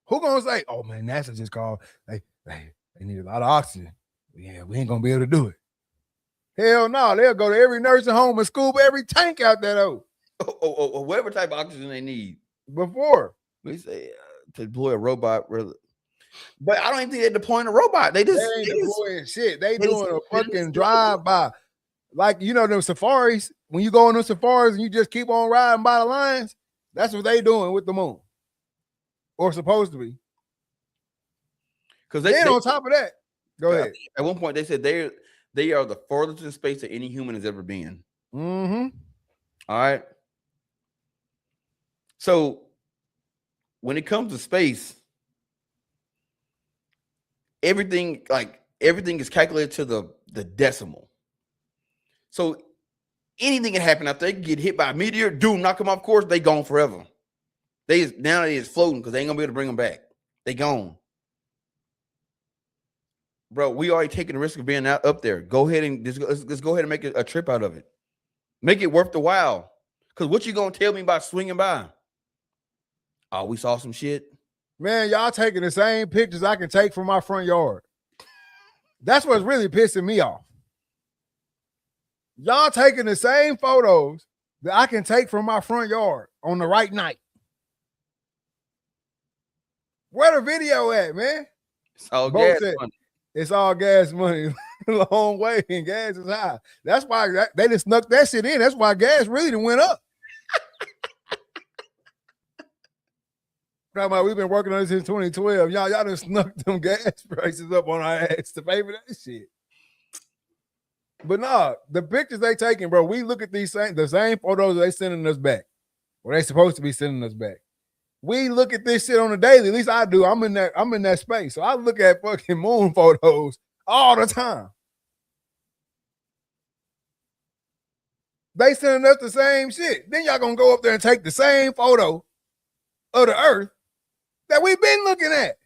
Who gonna say, oh man, NASA just called. They need a lot of oxygen. Yeah, we ain't gonna be able to do it. Hell no, they'll go to every nursing home and scoop every tank out there though. Whatever type of oxygen they need. Before we say to deploy a robot, but I don't even think they're deploying a robot. They ain't deploying shit. They doing a fucking drive-by. Like, you know, them safaris, when you go on those safaris and you just keep on riding by the lines, that's what they doing with the moon. Or supposed to be. Because they on top of that. Go ahead. At one point, they said they are the farthest in space that any human has ever been. Mm-hmm. All right. So when it comes to space, everything is calculated to the decimal. So anything can happen out there. They can get hit by a meteor, doom, knock them off course, they gone forever. Now they is floating because they ain't gonna be able to bring them back. They gone. Bro, we already taking the risk of being out up there. Go ahead and let's go ahead and make a trip out of it. Make it worth the while. Because what you gonna tell me about swinging by? Oh, we saw some shit. Man, y'all taking the same pictures I can take from my front yard. That's what's really pissing me off. Y'all taking the same photos that I can take from my front yard on the right night. Where the video at, man? It's all gas money. It's all gas money. Long way, and gas is high. That's why they just snuck that shit in. That's why gas really went up. We've been working on this since 2012. Y'all done snuck them gas prices up on our ass to pay for that shit. But nah, the pictures they taking, bro, we look at the same photos they sending us back. Or they supposed to be sending us back. We look at this shit on a daily. At least I do. I'm in that space. So I look at fucking moon photos all the time. They sending us the same shit. Then y'all gonna go up there and take the same photo of the earth that we've been looking at.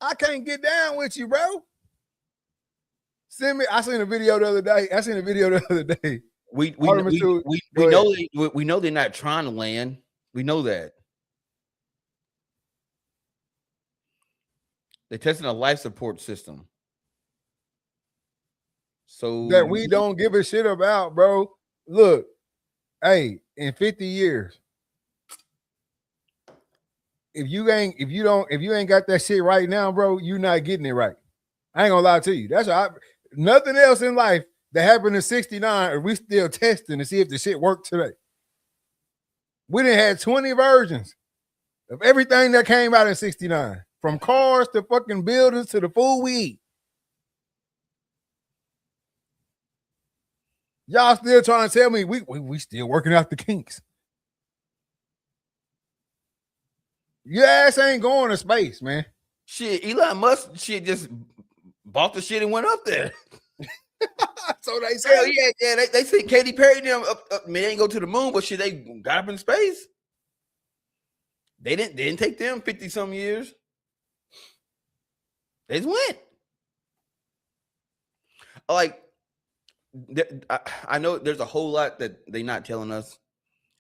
I can't get down with you, bro. Send me. I seen a video the other day. We know they're not trying to land. We know that. They're testing a life support system. So that we don't give a shit about, bro. Look, hey, in 50 years, if you ain't got that shit right now, bro, you're not getting it right. I ain't gonna lie to you. That's nothing else in life that happened in 69, or we still testing to see if the shit worked today. We done had 20 versions of everything that came out in 69, from cars to fucking buildings to the food we eat. Y'all still trying to tell me we still working out the kinks. Your ass ain't going to space, man. Shit, Elon Musk shit just bought the shit and went up there. So they said, yeah. They said Katy Perry them up. I mean, they didn't go to the moon, but shit, they got up in space. They didn't take them 50-some years. They just went. Like, I know there's a whole lot that they're not telling us,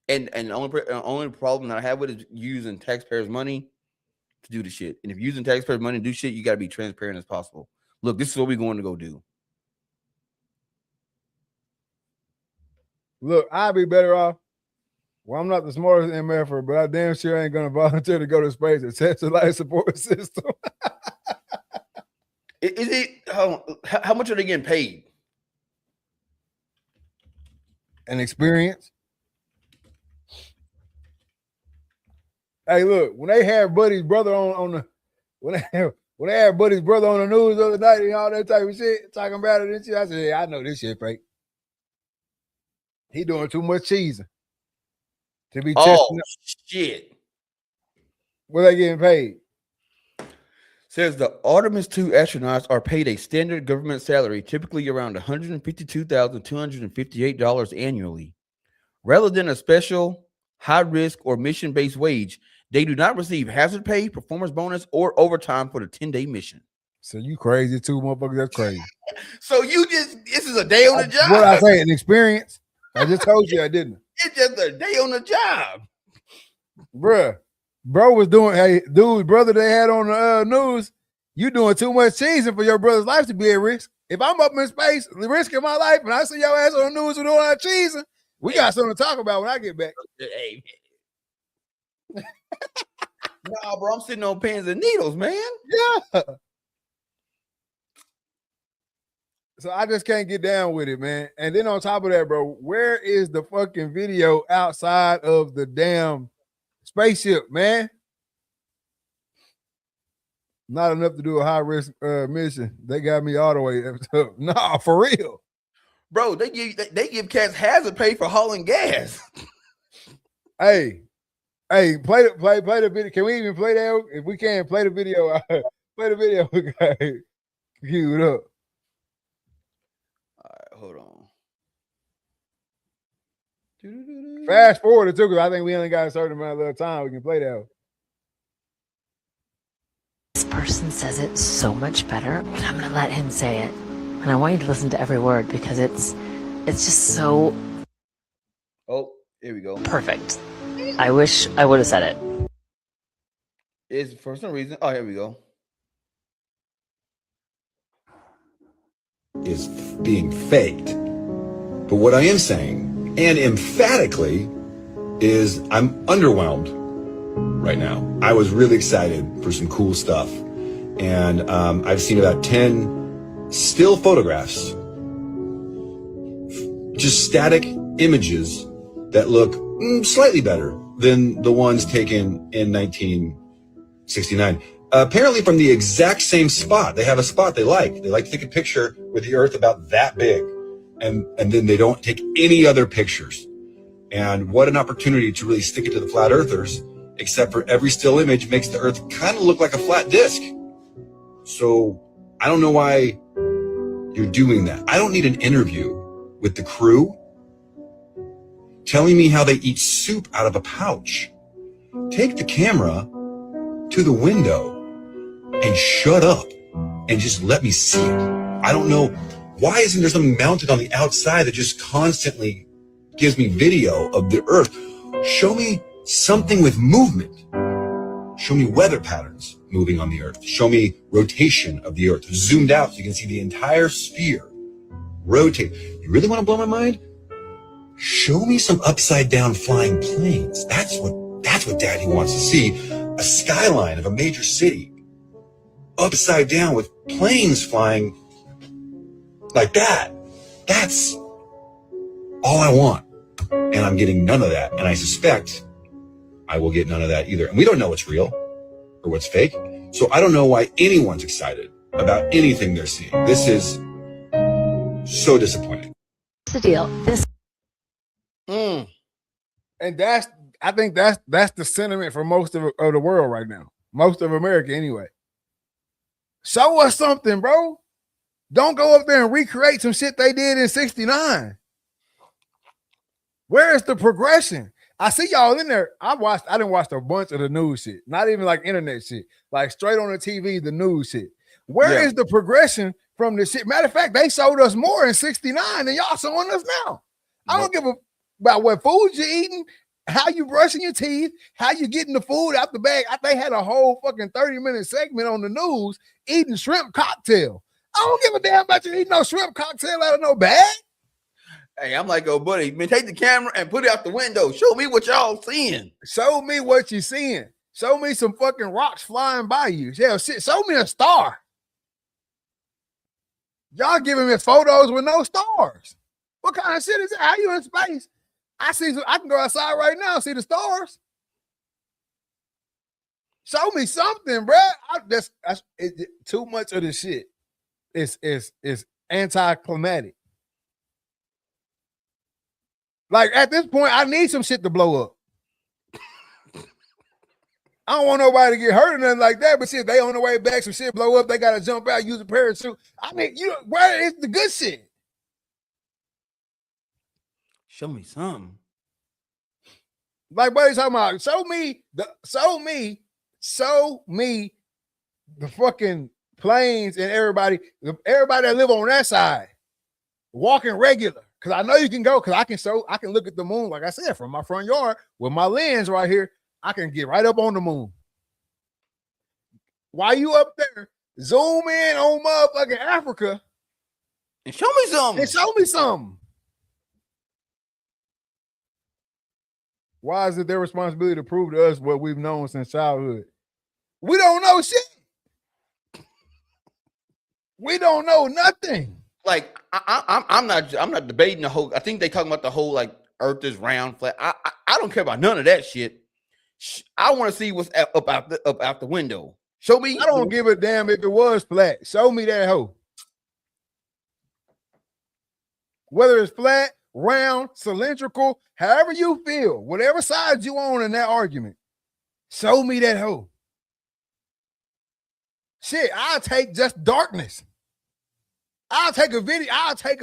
and the only problem that I have with it is using taxpayers' money to do the shit. And if you're using taxpayers' money to do shit, you got to be transparent as possible. Look, this is what we're going to go do. Look, I'd be better off. Well, I'm not the smartest MFer, but I damn sure ain't going to volunteer to go to space and test a life support system. Is it? How much are they getting paid? An experience. Hey, look, when they have Buddy's brother when When they had Buddy's brother on the news the other night and all that type of shit, talking about it and shit, I said, yeah, I know this shit fake. He doing too much cheesing to be testing. Shit. What they getting paid? Says the Artemis 2 astronauts are paid a standard government salary, typically around $152,258 annually. Rather than a special, high-risk, or mission-based wage, they do not receive hazard pay, performance bonus, or overtime for the 10-day mission. So you crazy too, motherfucker. That's crazy. So this is a day on the job. What I say, an experience? I just told you I didn't. It's just a day on the job. Bruh. Bro was doing, hey, dude, brother they had on the news, you doing too much cheesing for your brother's life to be at risk. If I'm up in space, risking my life, and I see your ass on the news doing that cheesing, we got something to talk about when I get back. Hey, nah, bro, I'm sitting on pins and needles, man. Yeah. So I just can't get down with it, man. And then on top of that, bro, where is the fucking video outside of the damn spaceship, man? Not enough to do a high risk mission. They got me all the way up. Nah, for real, bro. They give cats hazard pay for hauling gas. Hey, play the video. Can we even play that? If we can't play the video, play the video. Okay, cue it up. All right, hold on. Fast forward it too, because I think we only got a certain amount of time we can play that. This person says it so much better, but I'm gonna let him say it, and I want you to listen to every word because it's just so. Oh, here we go. Perfect. I wish I would have said it. Is for some reason. Oh, here we go. Is being faked. But what I am saying, and emphatically, is I'm underwhelmed right now. I was really excited for some cool stuff. And I've seen about 10 still photographs, just static images that look slightly better than the ones taken in 1969. Apparently from the exact same spot. They have a spot they like. They like to take a picture with the Earth about that big. And then they don't take any other pictures. And what an opportunity to really stick it to the flat earthers, except for every still image makes the Earth kind of look like a flat disc. So I don't know why you're doing that. I don't need an interview with the crew telling me how they eat soup out of a pouch. Take the camera to the window and shut up and just let me see it. I don't know. Why isn't there something mounted on the outside that just constantly gives me video of the Earth? Show me something with movement. Show me weather patterns moving on the Earth. Show me rotation of the Earth. Zoomed out so you can see the entire sphere rotate. You really want to blow my mind? Show me some upside down flying planes. That's what Daddy wants to see. A skyline of a major city upside down with planes flying like that. That's all I want. And I'm getting none of that. And I suspect I will get none of that either. And we don't know what's real or what's fake. So I don't know why anyone's excited about anything they're seeing. This is so disappointing. What's the deal? And I think that's the sentiment for most of the world right now. Most of America anyway. Show us something, bro. Don't go up there and recreate some shit they did in 69. Where is the progression? I see y'all in there. I didn't watch a bunch of the news shit. Not even like internet shit. Like straight on the TV, the news shit. Where is the progression from the shit? Matter of fact, they showed us more in 69 than y'all showing us now. I don't give a about what food you're eating, how you brushing your teeth, how you getting the food out the bag. They had a whole fucking 30-minute segment on the news eating shrimp cocktail. I don't give a damn about you eating no shrimp cocktail out of no bag. Hey, I'm like, oh, buddy, man, take the camera and put it out the window. Show me what y'all seeing. Show me what you seeing. Show me some fucking rocks flying by you. Yeah, shit. Show me a star. Y'all giving me photos with no stars. What kind of shit is that? How you in space? I can go outside right now and see the stars. Show me something, bro. Too much of this shit. It's anticlimactic. Like at this point, I need some shit to blow up. I don't want nobody to get hurt or nothing like that. But shit, they on the way back, some shit blow up. They gotta jump out, use a parachute. I mean, where is the good shit? Show me something. Like buddy's talking about, show me the fucking planes and everybody that live on that side walking regular. Cause I know you can go, cause I can look at the moon, like I said, from my front yard with my lens right here. I can get right up on the moon. While you up there, zoom in on motherfucking Africa and show me something. Why is it their responsibility to prove to us what we've known since childhood? We don't know shit. We don't know nothing. Like I'm not debating the whole. I think they talking about the whole like Earth is round, flat. I don't care about none of that shit. I want to see what's up out the window. Show me. I don't give a damn if it was flat. Show me that hoe. Whether it's flat, round, cylindrical, however you feel, whatever side you on in that argument, show me that hoe. Shit, I'll take just darkness. I'll take a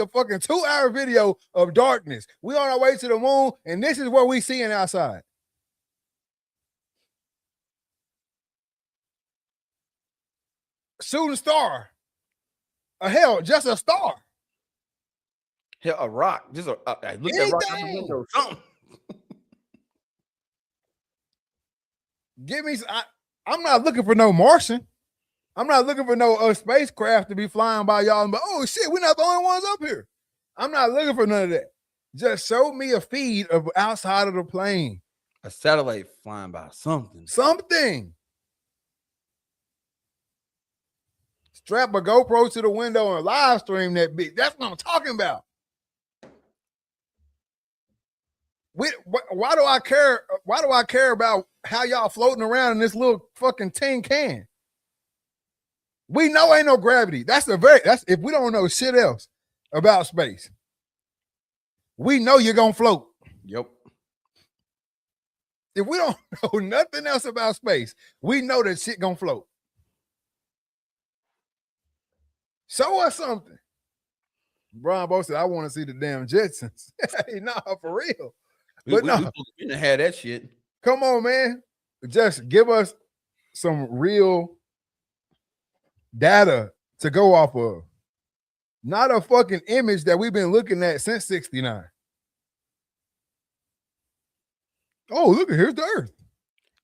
fucking 2-hour video of darkness. We on our way to the moon, and this is what we seeing outside. Shooting star. Hell, just a star. Hell, a rock. Just look at rock out the window. Something. Give me. I'm not looking for no Martian. I'm not looking for no spacecraft to be flying by y'all. But oh shit, we're not the only ones up here. I'm not looking for none of that. Just show me a feed of outside of the plane. A satellite flying by something. Something. Strap a GoPro to the window and live stream that bitch. That's what I'm talking about. Why do I care? Why do I care about how y'all floating around in this little fucking tin can? We know ain't no gravity. That's if we don't know shit else about space. We know you're gonna float. Yep. If we don't know nothing else about space, we know that shit gonna float. Show us something. Brian Bo said, I want to see the damn Jetsons. Hey, nah, for real. But no, we didn't have that shit. Come on, man. Just give us some real data to go off of. Not a fucking image that we've been looking at since 69. Oh, look, here's the Earth.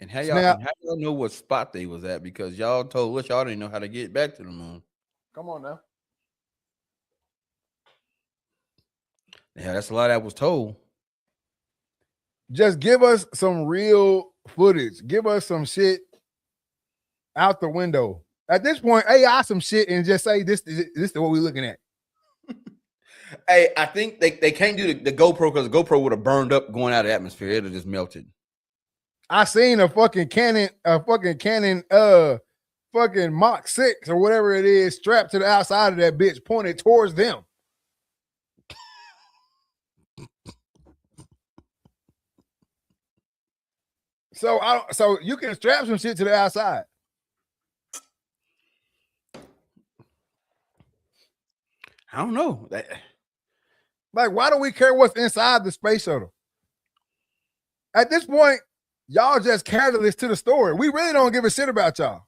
And how y'all know what spot they was at? Because y'all told us y'all didn't know how to get back to the moon. Come on now. Yeah, that's a lot that was told. Just give us some real footage. Give us some shit out the window. At this point, AI some shit and just say this is what we're looking at. Hey, I think they can't do the GoPro because the GoPro would have burned up going out of the atmosphere. It'd have just melted. I seen a fucking Canon, fucking Mach 6 or whatever it is strapped to the outside of that bitch, pointed towards them. So you can strap some shit to the outside. I don't know. Like, why do we care what's inside the space shuttle? At this point, y'all just catalyst to the story. We really don't give a shit about y'all.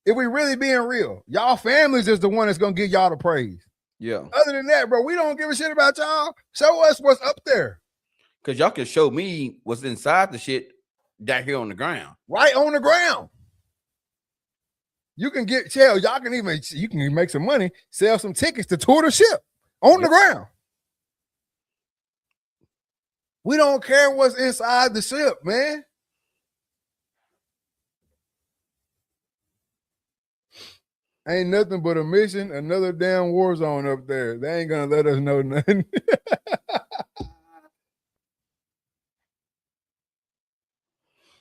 If we really being real, y'all families is the one that's gonna give y'all the praise. Yeah. Other than that, bro, we don't give a shit about y'all. Show us what's up there. Because y'all can show me what's inside the shit down here on the ground. Right on the ground. You can you can make some money, sell some tickets to tour the ship on the ground. We don't care what's inside the ship, man. Ain't nothing but a mission, another damn war zone up there. They ain't gonna let us know nothing.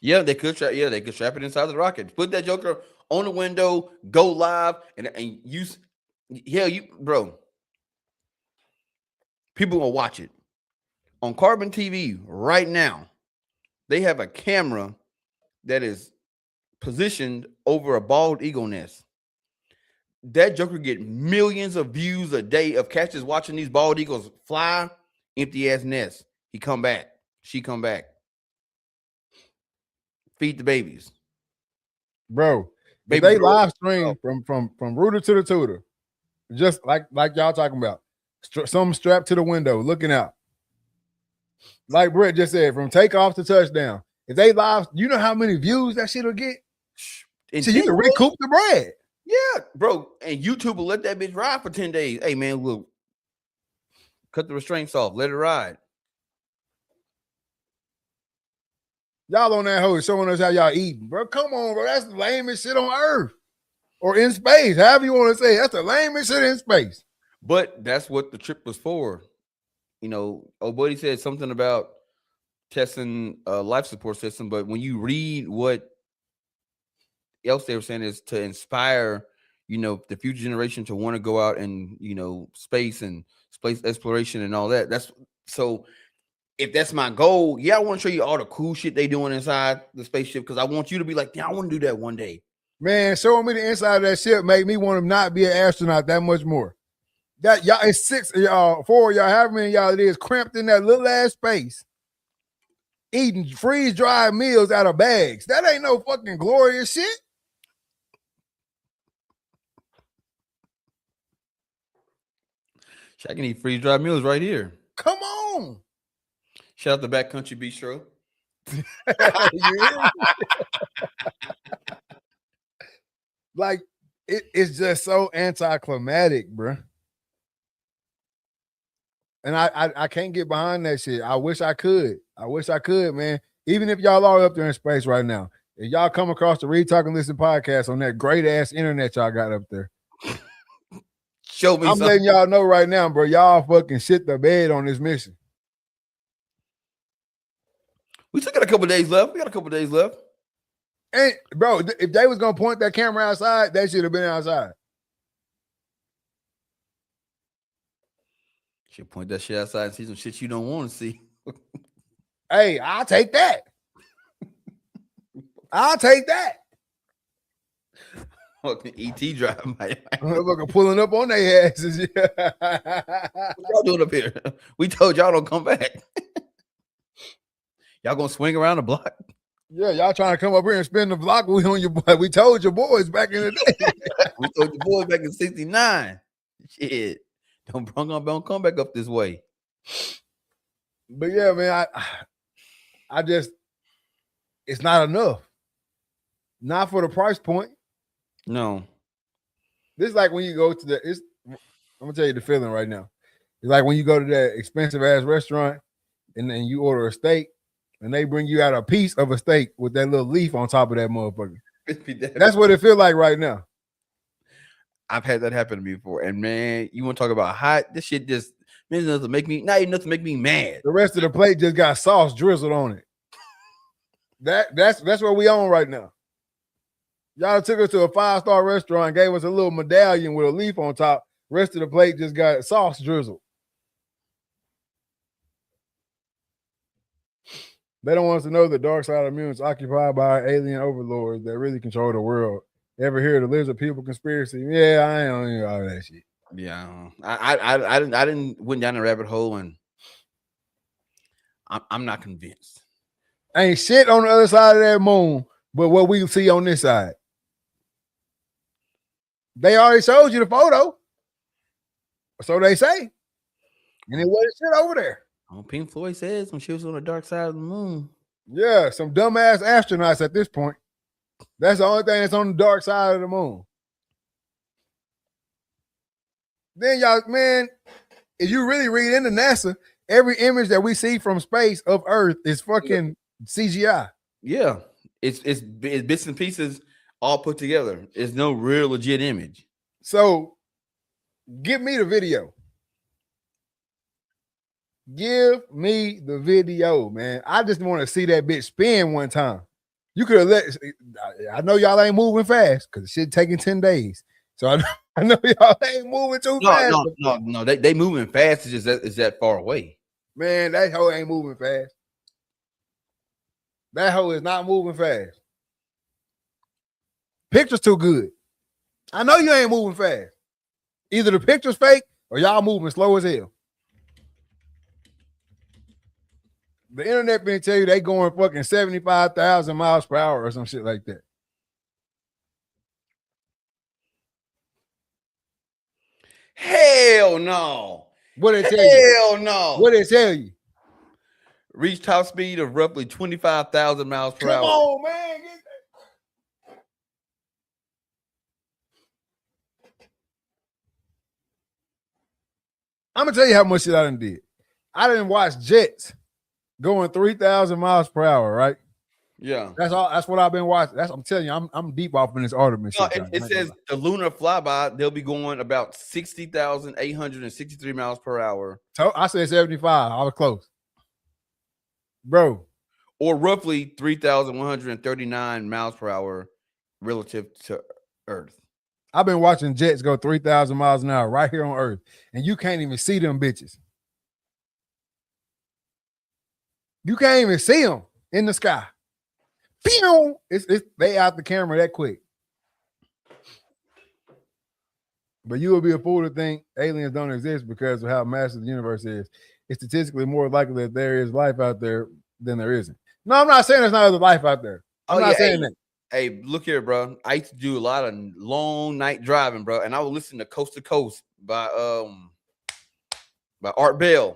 Yeah, they could strap. Yeah, they could strap it inside the rocket. Put that joker on the window, go live, and use. Yeah, bro. People will watch it on Carbon TV right now. They have a camera that is positioned over a bald eagle nest. That joker get millions of views a day of catches watching these bald eagles fly, empty ass nest. He come back. She come back. Feed the babies. Bro, Baby they girl. live stream from rooter to the tutor, just like y'all talking about. Some strapped to the window, looking out. Like Brett just said, from takeoff to touchdown. If they live, you know how many views that shit will get? So you can recoup the bread. Yeah, bro. And YouTube will let that bitch ride for 10 days. Hey, man, we'll cut the restraints off. Let it ride. Y'all on that hoe showing us how y'all eating, bro. Come on, bro. That's the lamest shit on earth. Or in space. However you want to say it. That's the lamest shit in space. But that's what the trip was for. You know, old buddy said something about testing a life support system, but when you read what else they were saying is to inspire, you know, the future generation to want to go out and, you know, space and space exploration and all that. That's so if that's my goal, yeah, I want to show you all the cool shit they doing inside the spaceship because I want you to be like, yeah, I want to do that one day. Man, showing me the inside of that ship make me want to not be an astronaut that much more. That y'all, it's 6 of y'all, 4 of y'all, however many y'all it is, cramped in that little ass space, eating freeze-dried meals out of bags. That ain't no fucking glorious shit. I can eat freeze-dried meals right here. Come on. Shout out to Backcountry Bistro. Like, it's just so anticlimactic, bro. And I can't get behind that shit. I wish I could. I wish I could, man. Even if y'all are up there in space right now, if y'all come across the Read, Talk, and Listen podcast on that great ass internet y'all got up there, show me. I'm letting y'all know right now, bro. Y'all fucking shit the bed on this mission. We still got a couple days left. We got a couple days left. And bro, if they was gonna point that camera outside, that should have been outside. Should point that shit outside and see some shit you don't want to see. Hey, I'll take that. I'll take that. Fucking ET driving by. Motherfucker pulling up on their asses. What y'all doing up here? We told y'all don't come back. Y'all gonna swing around the block? Yeah, y'all trying to come up here and spin the block wheel on your boy. We told your boys back in the day. We told your boys back in 69. Shit. Don't come back up this way. But yeah, man, I just, it's not enough. Not for the price point. No. This is like when you go to I'm gonna tell you the feeling right now. It's like when you go to that expensive ass restaurant and then you order a steak and they bring you out a piece of a steak with that little leaf on top of that motherfucker. That's what it feels like right now. I've had that happen to me before. And man, you want to talk about hot? This shit just not even enough to make me mad. The rest of the plate just got sauce drizzled on it. That's what we on right now. Y'all took us to a 5-star restaurant, gave us a little medallion with a leaf on top. Rest of the plate just got sauce drizzled. They don't want us to know the dark side of the moon is occupied by alien overlords that really control the world. Ever hear the lizard people conspiracy? Yeah, I ain't on all that shit. Yeah, I didn't went down the rabbit hole, and I'm not convinced. Ain't shit on the other side of that moon, but what we see on this side. They already showed you the photo, so they say, and it wasn't shit over there. Oh, Pink Floyd says when she was on the dark side of the moon. Yeah, some dumbass astronauts at this point. That's the only thing that's on the dark side of the moon. Then y'all, man, if you really read into NASA, every image that we see from space of Earth is fucking CGI. Yeah, it's bits and pieces all put together. It's no real legit image. So, give me the video. Give me the video, man. I just want to see that bitch spin one time. You could have let. I know y'all ain't moving fast because shit taking 10 days. So I know y'all ain't moving too fast. No. They moving fast. It's just that far away. Man, that hoe ain't moving fast. That hoe is not moving fast. Picture's too good. I know you ain't moving fast. Either the picture's fake or y'all moving slow as hell. The internet been tell you they going fucking 75,000 miles per hour or some shit like that. Hell no. What they tell you? Hell no. What they tell you? Reach top speed of roughly 25,000 miles per hour. Come on, man. I'm gonna tell you how much shit I done did. I didn't watch jets going 3,000 miles per hour, right? Yeah, that's all. That's what I've been watching. I'm telling you, I'm deep off in this Artemis. No, it says the lunar flyby, they'll be going about 60,863 miles per hour. So I said 75. I was close, bro. Or roughly 3,139 miles per hour relative to Earth. I've been watching jets go 3,000 miles an hour right here on Earth, and you can't even see them bitches. You can't even see them in the sky. It's they out the camera that quick. But you would be a fool to think aliens don't exist because of how massive the universe is. It's statistically more likely that there is life out there than there isn't. No, I'm not saying there's not other life out there. I'm not saying that. Hey, look here, bro. I used to do a lot of long night driving, bro, and I would listen to Coast by Art Bell.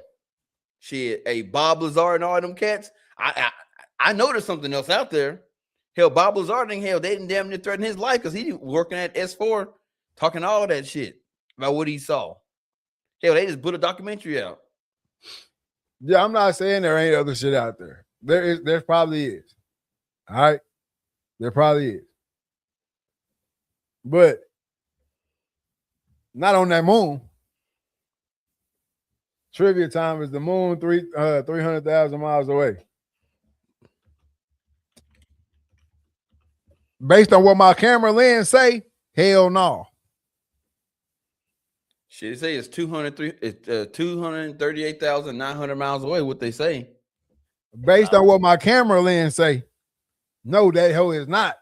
Shit, Bob Lazar and all them cats. I know there's something else out there. Hell, Bob Lazar they didn't damn near threaten his life because he working at S4, talking all that shit about what he saw. Hell, they just put a documentary out. Yeah, I'm not saying there ain't other shit out there. There probably is. All right. There probably is. But not on that moon. Trivia time is the moon 300,000 miles away. Based on what my camera lens say, hell no. Shit, they say it's 238,900 miles away, what they say. Based on what my camera lens say, no, that hoe is not.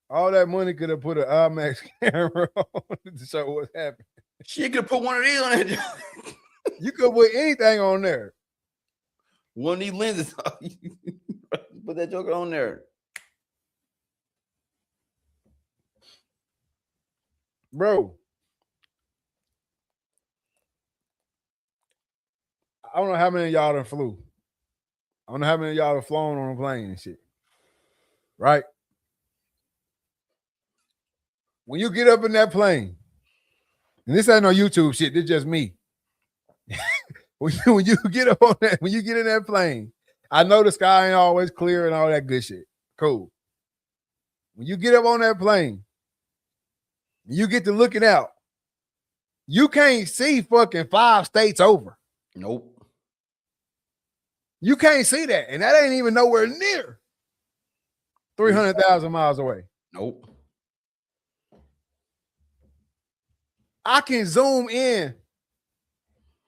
All that money could have put an IMAX camera on to show what's happening. She could put one of these on it. You could put anything on there. One of these lenses. Put that joker on there. Bro. I don't know how many of y'all done flew. I don't know how many of y'all have flown on a plane and shit. Right? When you get up in that plane, and this ain't no YouTube shit, this just me. when you get up on that, when you get in that plane, I know the sky ain't always clear and all that good shit. Cool. When you get up on that plane, you get to looking out, you can't see fucking 5 states over. Nope. You can't see that. And that ain't even nowhere near 300,000 miles away. Nope. I can zoom in,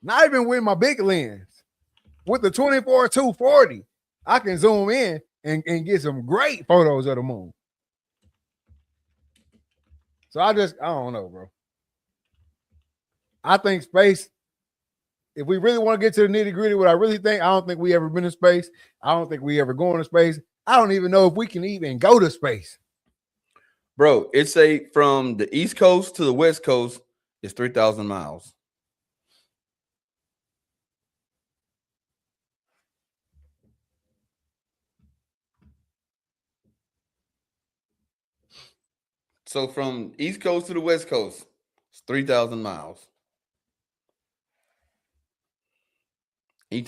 not even with my big lens, with the 24-240, I can zoom in and get some great photos of the moon. So I don't know, bro. I think space, if we really want to get to the nitty gritty, what I really think, I don't think we ever been in space. I don't think we ever going to space. I don't even know if we can even go to space. Bro, it's from the East Coast to the West Coast is 3,000 miles. So from East Coast to the West Coast, it's 3,000 miles. And you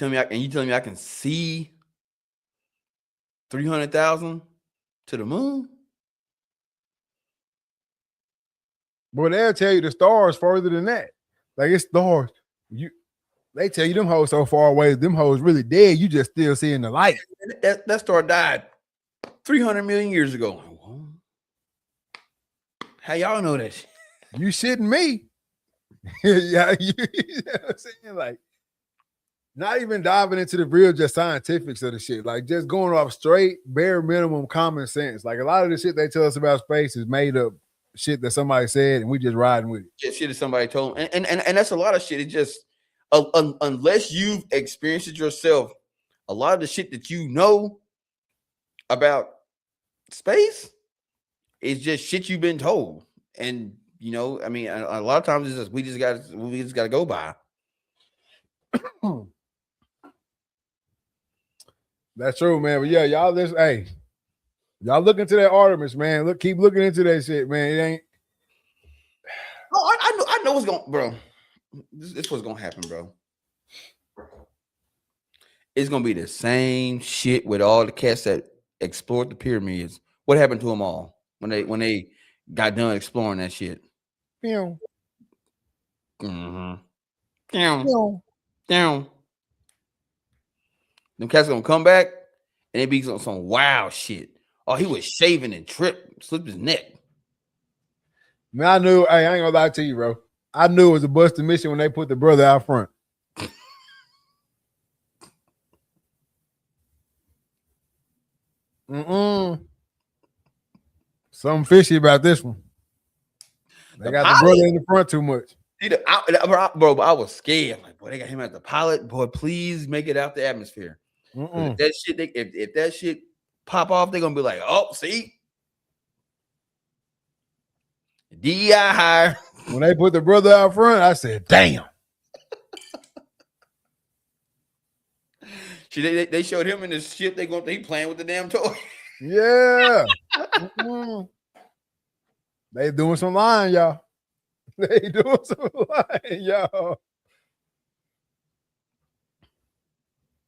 tell me I can see 300,000 to the moon? But they'll tell you the stars further than that. Like it's stars. They tell you them hoes so far away, them hoes really dead. You just still seeing the light. That star died 300 million years ago. How y'all know that? You shitting me? Yeah, you know what I'm saying? Like, not even diving into the real just scientifics of the shit. Like, just going off straight, bare minimum common sense. Like, a lot of the shit they tell us about space is made up shit that somebody said, and we just riding with it. Yeah, shit that somebody told them. And that's a lot of shit. It just, unless you've experienced it yourself, a lot of the shit that you know about space is just shit you've been told. And, you know, I mean, a lot of times it's just, we just got to go by. That's true, man. But yeah, y'all listen. Hey, y'all look into that Artemis, man. Keep looking into that shit, man. It ain't. Oh, I know what's going, bro. This what's gonna happen, bro. It's gonna be the same shit with all the cats that explored the pyramids. What happened to them all when they got done exploring that shit? Down. Them cats gonna come back and it be some wild shit. Oh, he was shaving and tripped, slipped his neck. Man, I knew. Hey, I ain't gonna lie to you, bro. I knew it was a busted mission when they put the brother out front. Something fishy about this one. They got the brother in the front too much. Bro, I was scared. Like, boy, they got him at the pilot. Boy, please make it out the atmosphere. If that shit, if that shit pop off, they're gonna be like, oh, see, DEI hire. When they put the brother out front, I said, damn. See, they showed him in this shit. He playing with the damn toy. Yeah. They doing some lying, y'all. They doing some lying, y'all.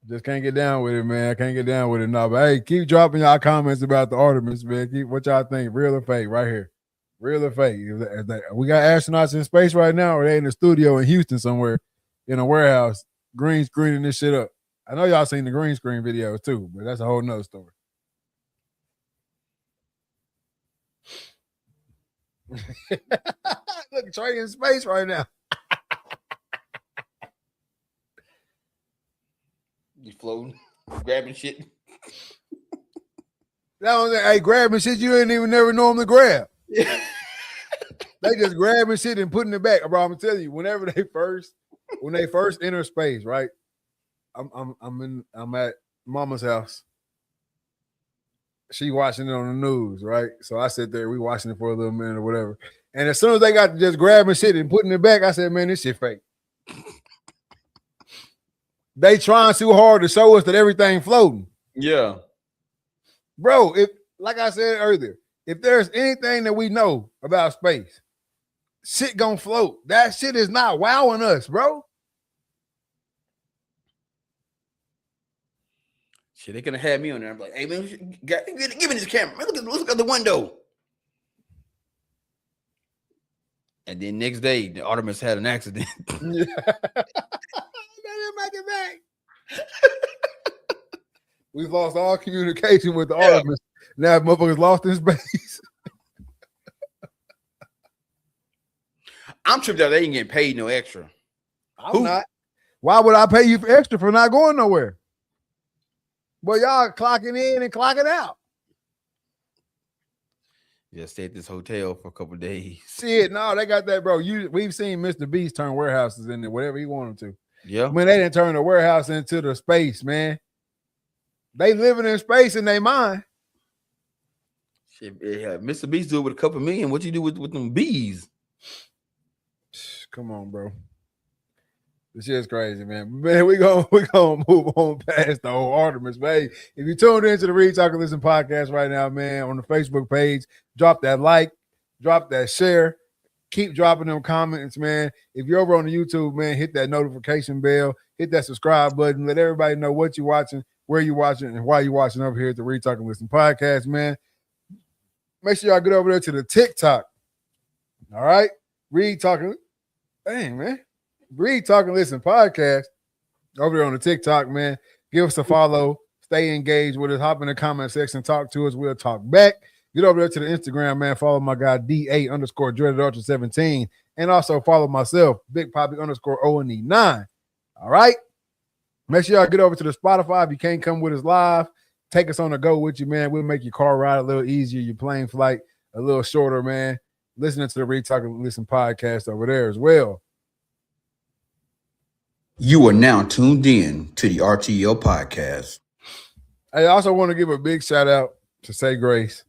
Just can't get down with it, man. I can't get down with it now. But hey, keep dropping y'all comments about the Artemis, man. Keep what y'all think, real or fake, right here. Real or fake. We got astronauts in space right now, or they in the studio in Houston somewhere in a warehouse, green screening this shit up. I know y'all seen the green screen videos too, but that's a whole nother story. Look, Trey in space right now. You floating, grabbing shit. That was hey, grabbing shit you ain't even never normally grab. Yeah. They just grabbing shit and putting it back. Bro, I'm telling you, when they first enter space, right? I'm at mama's house. She watching it on the news, right? So I sit there, we watching it for a little minute or whatever. And as soon as they got to just grabbing shit and putting it back, I said, man, this shit fake. They trying too hard to show us that everything floating. Yeah. Bro, if like I said earlier, if there's anything that we know about space, shit gonna float. That shit is not wowing us, bro. Shit, they could have had me on there. I'm like, hey man, give me this camera. Man, look at the window. And then next day, the Artemis had an accident. Yeah. Make it back. We've lost all communication with the Artemis. Now motherfuckers lost in space. I'm tripped out. They ain't getting paid no extra. I'm not. Why would I pay you for extra for not going nowhere? Well, y'all clocking in and clocking out. Just stay at this hotel for a couple of days. Shit, no, they got that, bro. We've seen Mr. Beast turn warehouses into whatever he wanted to. Yeah. I mean, they didn't turn the warehouse into the space, man. They living in space in their mind. Shit, yeah, Mr. Beast do it with a couple million. What you do with them bees? Come on, bro. This shit's crazy, man. Man, we gonna move on past the whole Artemis, man. If you tuned into the Read, Talk, and Listen podcast right now, man, on the Facebook page, drop that like, drop that share, keep dropping them comments, man. If you're over on the YouTube, man, hit that notification bell, hit that subscribe button, let everybody know what you're watching, where you're watching, and why you're watching over here at the Read, Talk, and Listen podcast, man. Make sure y'all get over there to the TikTok. All right? Read, Talk, and Dang, man. Read, Talk, and Listen podcast. over there on the TikTok, man. Give us a follow. Stay engaged with us. Hop in the comment section. Talk to us. We'll talk back. Get over there to the Instagram, man. Follow my guy, DA_Dreaded17. And also follow myself, Big Poppy _O&E9. All right? Make sure y'all get over to the Spotify. If you can't come with us live, take us on the go with you, man. We'll make your car ride a little easier, your plane flight a little shorter, man. Listening to the Retalk and Listen podcast over there as well. You are now tuned in to the RTL podcast. I also want to give a big shout out to Say Grace,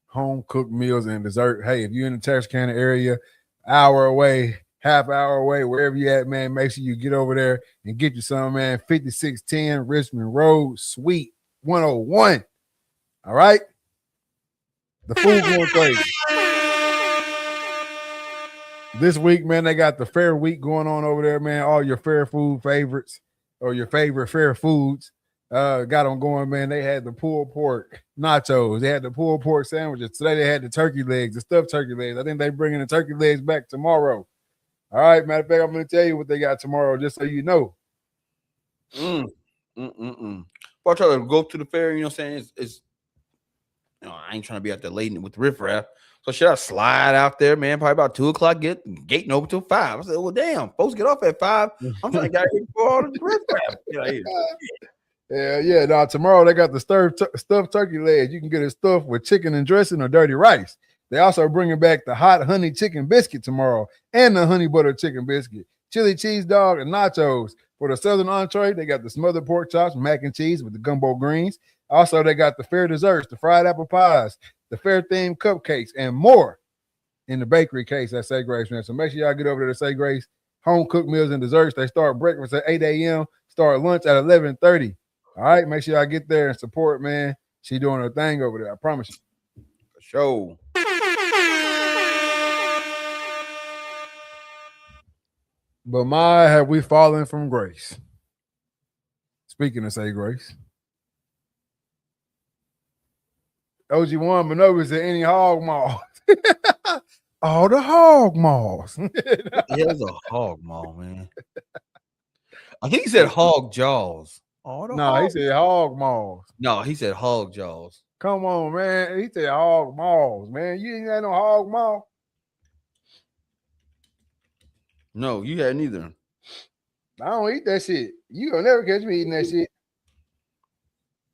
home cooked meals and dessert. Hey, if you're in the Texarkana area, hour away, half hour away, wherever you at, man, make sure you get over there and get you some, man. 5610 Richmond Road, Suite 101. All right? The food going crazy. This week, man, they got the fair week going on over there, man. All your fair food favorites or your favorite fair foods got them going, man. They had the pulled pork nachos. They had the pulled pork sandwiches. Today they had the turkey legs, the stuffed turkey legs. I think they're bringing the turkey legs back tomorrow. All right, matter of fact, I'm going to tell you what they got tomorrow just so you know. If I try to go to the fair, you know what I'm saying? It's I ain't trying to be out there late with the riffraff. So should I slide out there, man? Probably about 2 o'clock, get gating open till 5. I said, well, damn, folks get off at 5. I'm trying to get here for all the riffraff. Yeah. Now tomorrow they got the stuffed turkey legs. You can get it stuffed with chicken and dressing or dirty rice. They also bringing back the hot honey chicken biscuit tomorrow and the honey butter chicken biscuit, chili cheese dog, and nachos. For the southern entree, they got the smothered pork chops, mac and cheese with the gumbo greens. Also, they got the fair desserts, the fried apple pies, the fair themed cupcakes, and more in the bakery case at Say Grace, man. So make sure y'all get over there to Say Grace. Home cooked meals and desserts. They start breakfast at 8 a.m., start lunch at 11:30. All right, make sure y'all get there and support, man. She doing her thing over there. I promise you. For sure. But my, have we fallen from grace? Speaking of Say Grace. OG1 maneuvers at any hog mall. All the hog malls. What the hell's a hog mall, man? I think he said hog jaws. He said hog malls. No, he said hog jaws. Come on, man. He said hog malls, man. You ain't got no hog mall. No, you had neither. I don't eat that shit. You gonna never catch me eating that shit.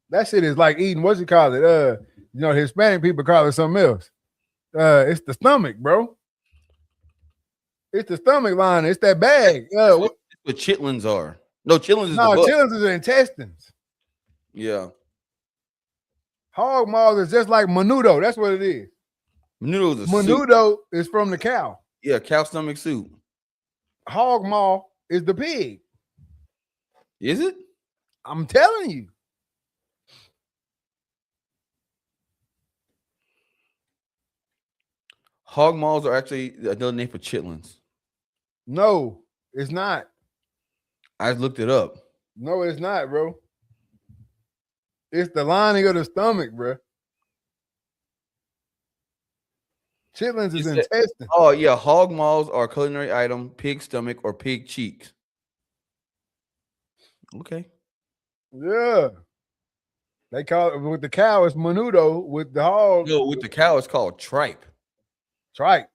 That shit is like eating, what you call it? Hispanic people call it something else. It's the stomach, bro. It's the stomach line. It's that bag. What chitlins are. No, chitlins is chitlins is the intestines. Yeah. Hog maw is just like menudo. That's what it is. Menudo is from the cow. Yeah, cow stomach soup. Hog maw is the pig. Is it? I'm telling you. Hog maws are actually another name for chitlins. No, it's not. I just looked it up. No, it's not, bro. It's the lining of the stomach, bro. Chitlins is intestine. Oh, yeah. Hog maws are a culinary item, pig stomach or pig cheeks. Okay. Yeah. They call it, with the cow, it's menudo. With the hog. No, with the cow, it's called tripe. Tripe.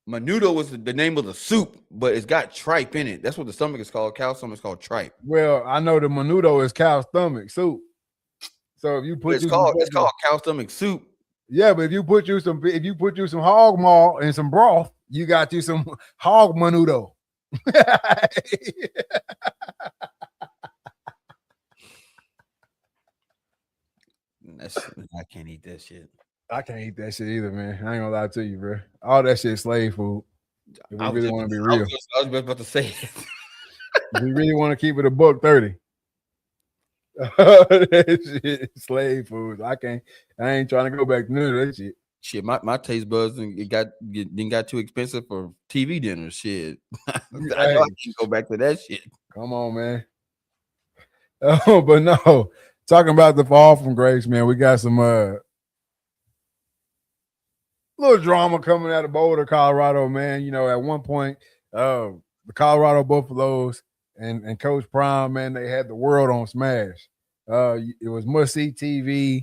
Menudo was the name of the soup, but it's got tripe in it. That's what the stomach is called. Cow stomach is called tripe. Well, I know the menudo is cow stomach soup. So if you put it's called cow stomach soup. Yeah, but if you put you some hog maw and some broth, you got you some hog menudo. I can't eat that shit. I can't eat that shit either, man. I ain't gonna lie to you, bro. All that shit is slave food. If we really want to be real. I was about to say it. If we really want to keep it $1.30. That shit is slave food. I ain't trying to go back to none of that shit. Shit, my taste buds didn't got too expensive for TV dinners. Shit. I know I can't go back to that shit. Come on, man. Oh, but no. Talking about the fall from grace, man. We got some little drama coming out of Boulder, Colorado, man. You know, at one point, the Colorado Buffaloes and Coach Prime, man, they had the world on smash. It was must-see TV.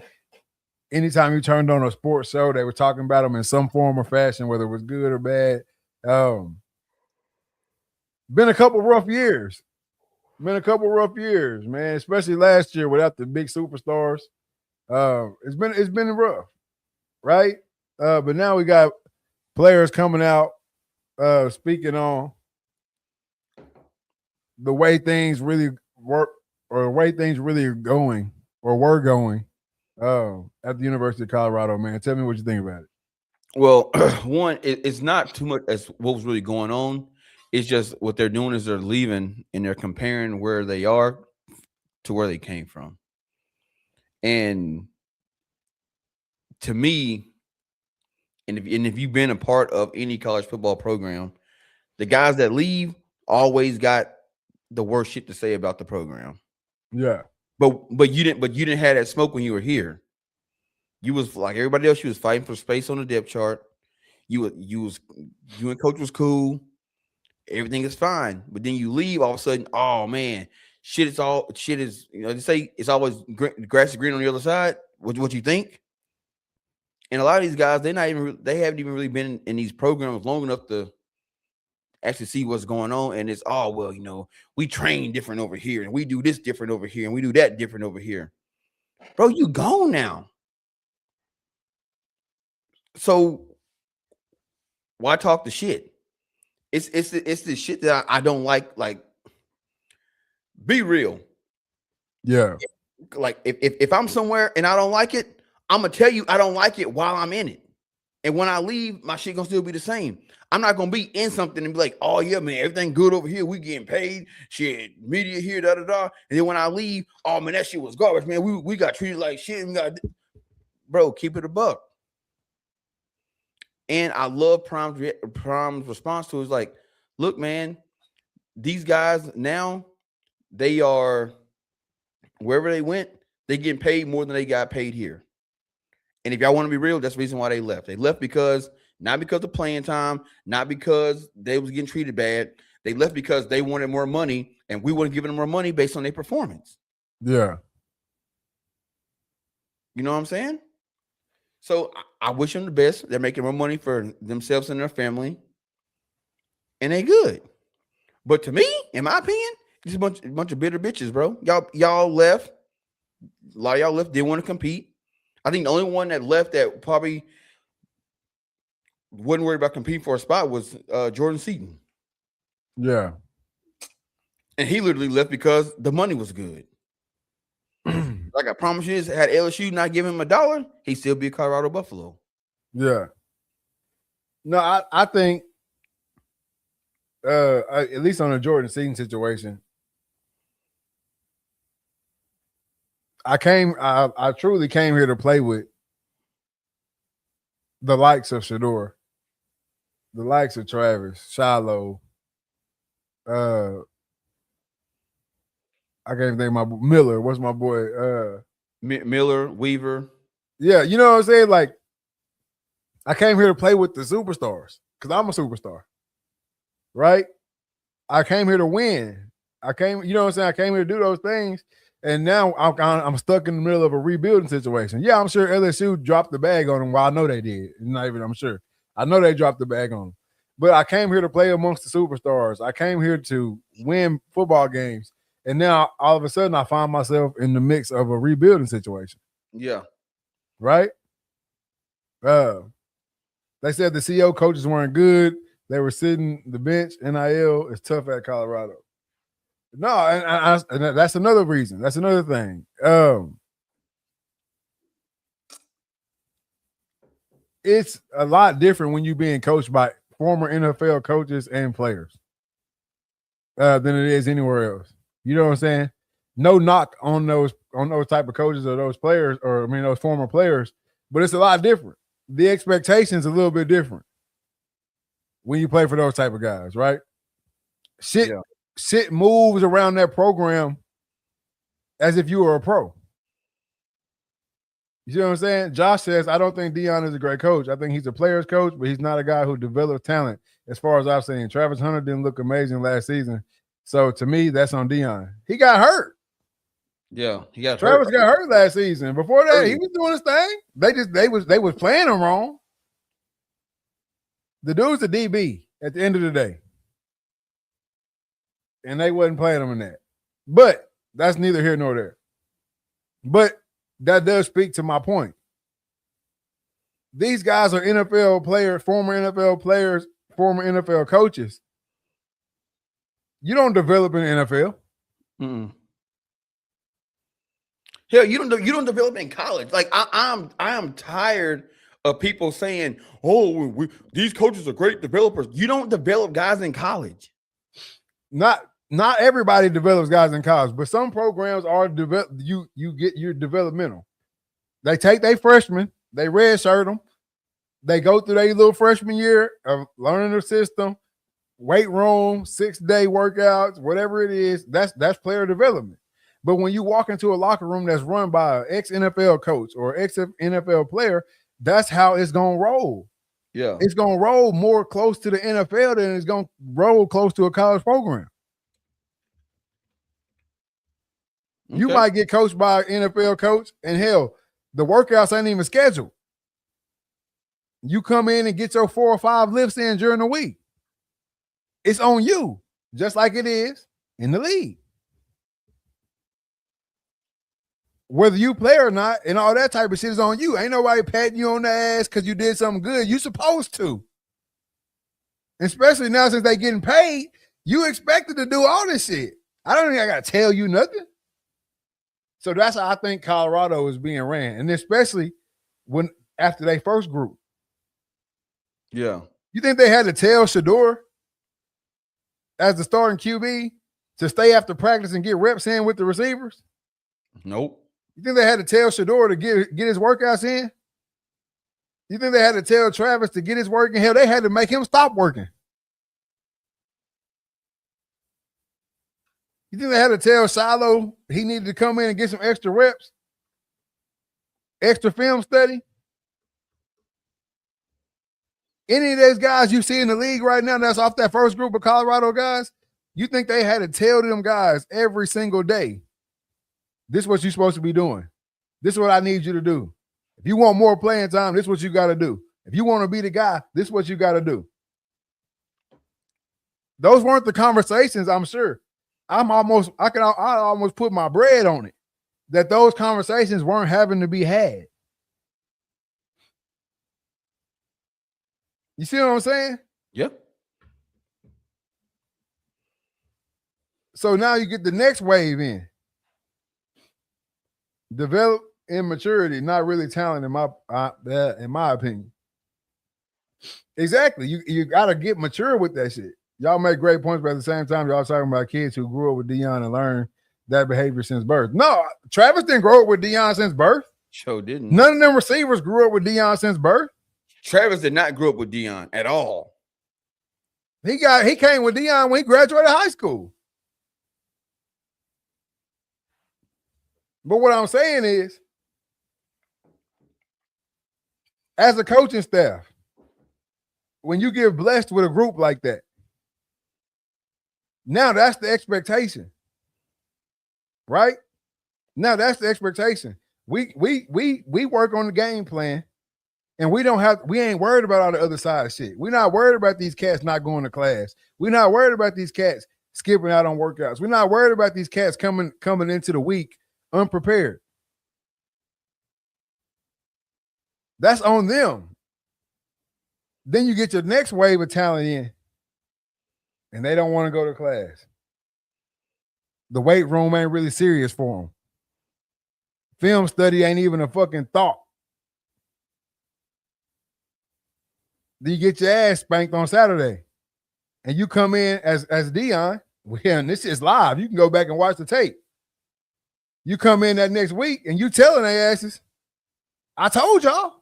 Anytime you turned on a sports show, they were talking about them in some form or fashion, whether it was good or bad. Been a couple rough years. Man, especially last year without the big superstars. It's been rough, right? But now we got players coming out speaking on the way things really work, or the way things really are going or were going at the University of Colorado, man. Tell me what you think about it. Well, one, it's not too much as what was really going on. It's just what they're doing is they're leaving and they're comparing where they are to where they came from. And to me, and if you've been a part of any college football program, the guys that leave always got the worst shit to say about the program. Yeah. But you didn't have that smoke when you were here. You was like everybody else. You was fighting for space on the depth chart. You and coach was cool. Everything is fine. But then you leave, all of a sudden, oh man, shit is they say it's always grass is green on the other side. What you think? And a lot of these guys, they haven't even really been in these programs long enough to actually see what's going on. And it's we train different over here, and we do this different over here, and we do that different over here. Bro, you gone now. So why talk the shit? It's the shit that I don't like. Like, be real. Yeah. Like if I'm somewhere and I don't like it, I'm gonna tell you I don't like it while I'm in it. And when I leave, my shit gonna still be the same. I'm not gonna be in something and be like, oh yeah, man, everything good over here. We getting paid. Shit, media here, da da da. And then when I leave, oh man, that shit was garbage, man. We got treated like shit. Bro, keep it a buck. And I love Prime's response to it. Is like, look, man, these guys now, they are wherever they went, they getting paid more than they got paid here. And if y'all want to be real, that's the reason why they left. They left not because of playing time, not because they was getting treated bad. They left because they wanted more money, and we weren't giving them more money based on their performance. Yeah. You know what I'm saying? So I wish them the best. They're making more money for themselves and their family, and they good. But to me, in my opinion, it's a bunch of bitter bitches, bro. Y'all left. A lot of y'all left. Didn't want to compete. I think the only one that left that probably wasn't worried about competing for a spot was Jordan Seaton. Yeah. And he literally left because the money was good. Like I promise you, had LSU not given him $1, he'd still be a Colorado Buffalo. Yeah. No, I think at least on the Jordan Seaton situation, I truly came here to play with the likes of Shador, the likes of Travis, Shiloh, I can't think my Miller. What's my boy? Miller, Weaver. Yeah, you know what I'm saying? Like, I came here to play with the superstars because I'm a superstar, right? I came here to win. You know what I'm saying? I came here to do those things, and now I'm stuck in the middle of a rebuilding situation. Yeah, I'm sure LSU dropped the bag on them. Well, I know they did. Not even I'm sure. I know they dropped the bag on them. But I came here to play amongst the superstars. I came here to win football games. And now all of a sudden I find myself in the mix of a rebuilding situation. Yeah. Right? They said the CO coaches weren't good. They were sitting the bench. NIL is tough at Colorado. No, and that's another reason. That's another thing. It's a lot different when you're being coached by former NFL coaches and players than it is anywhere else. You know what I'm saying? No knock on those type of coaches or those players, or I mean those former players, but it's a lot different. The expectation's a little bit different when you play for those type of guys, right? Shit moves around that program as if you were a pro. You know what I'm saying? Josh says, I don't think Deion is a great coach. I think he's a player's coach, but he's not a guy who develops talent as far as I've seen. Travis Hunter didn't look amazing last season. So to me, that's on Deion. He got hurt. Yeah, he got Travis hurt. got hurt last season. Before that, he was doing his thing. They was playing him wrong. The dude's a DB at the end of the day. And they wasn't playing him in that. But that's neither here nor there. But that does speak to my point. These guys are NFL players, former NFL players, former NFL coaches. You don't develop in the NFL. Mm-mm. Hell, you don't develop in college. Like I am tired of people saying, "Oh, these coaches are great developers." You don't develop guys in college. Not everybody develops guys in college, but some programs are you're developmental. They take their freshmen, they redshirt them, they go through their little freshman year of learning the system, weight room, 6-day workouts, whatever it is. That's player development. But when you walk into a locker room that's run by an ex-NFL coach or ex-NFL player, that's how it's gonna roll. Yeah, it's gonna roll more close to the NFL than it's gonna roll close to a college program. Okay. You might get coached by an NFL coach, and hell, the workouts ain't even scheduled. You come in and get your 4 or 5 lifts in during the week. It's on you, just like it is in the league. Whether you play or not, and all that type of shit is on you. Ain't nobody patting you on the ass because you did something good. You supposed to. Especially now since they getting paid, you expected to do all this shit. I don't think I got to tell you nothing. So that's how I think Colorado is being ran. And especially after they first group. Yeah. You think they had to tell Shador as the starting QB to stay after practice and get reps in with the receivers? Nope. You think they had to tell Shador to get his workouts in? You think they had to tell Travis to get his work in? Hell, they had to make him stop working. You think they had to tell Shiloh he needed to come in and get some extra reps? Extra film study? Any of those guys you see in the league right now that's off that first group of Colorado guys, you think they had to tell them guys every single day, this is what you're supposed to be doing. This is what I need you to do. If you want more playing time, this is what you got to do. If you want to be the guy, this is what you got to do. Those weren't the conversations, I'm sure. I almost put my bread on it that those conversations weren't having to be had. You see what I'm saying? Yep. So now you get the next wave in. Develop immaturity, not really talent, in my opinion. Exactly. You got to get mature with that shit. Y'all make great points, but at the same time, y'all talking about kids who grew up with Deion and learned that behavior since birth. No, Travis didn't grow up with Deion since birth. Sure didn't. None of them receivers grew up with Deion since birth. Travis did not grow up with Deion at all. He came with Deion when he graduated high school. But what I'm saying is, as a coaching staff, when you get blessed with a group like that, now that's the expectation, right? Now that's the expectation. We work on the game plan, and we ain't worried about all the other side of shit. We're not worried about these cats not going to class. We're not worried about these cats skipping out on workouts. We're not worried about these cats coming into the week unprepared. That's on them. Then you get your next wave of talent in, and they don't want to go to class. The weight room ain't really serious for them. Film study ain't even a fucking thought. Then you get your ass spanked on Saturday, and you come in as Deion. Well, and this is live. You can go back and watch the tape. You come in that next week, and you telling their asses, I told y'all.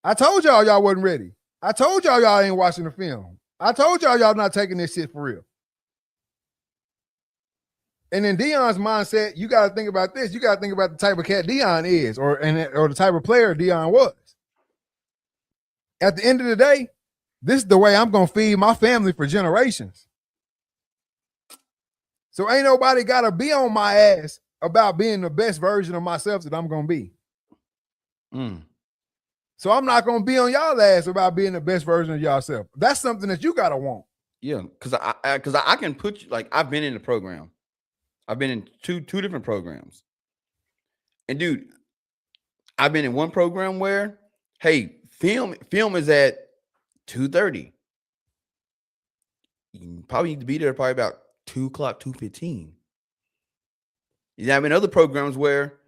I told y'all wasn't ready. I told y'all ain't watching the film. I told y'all not taking this shit for real. And in Deion's mindset, you got to think about this. You got to think about the type of cat Deion is, or the type of player Deion was. At the end of the day, This is the way I'm gonna feed my family for generations. So ain't nobody gotta be on my ass about being the best version of myself that I'm gonna be. So I'm not gonna be on y'all ass about being the best version of yourself. That's something that you gotta want. Yeah, because I can put you, like, I've been in the program. I've been in two different programs. And dude, I've been in one program where, hey, film is at 2:30. You probably need to be there probably about 2 o'clock, 2:15. You have in other programs where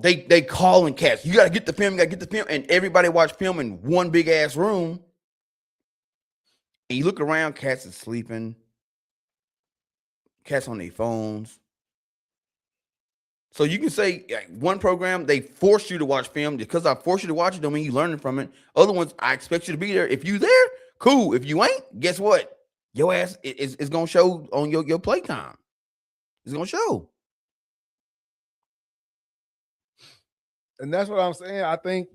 they call and cats. You gotta get the film, and everybody watch film in one big ass room. And you look around, cats are sleeping, cats on their phones. So you can say, like, one program, they force you to watch film. Because I force you to watch it, don't mean you learning from it. Other ones, I expect you to be there. If you there, cool. If you ain't, guess what? Your ass is gonna show on your playtime. It's gonna show. And that's what I'm saying. I think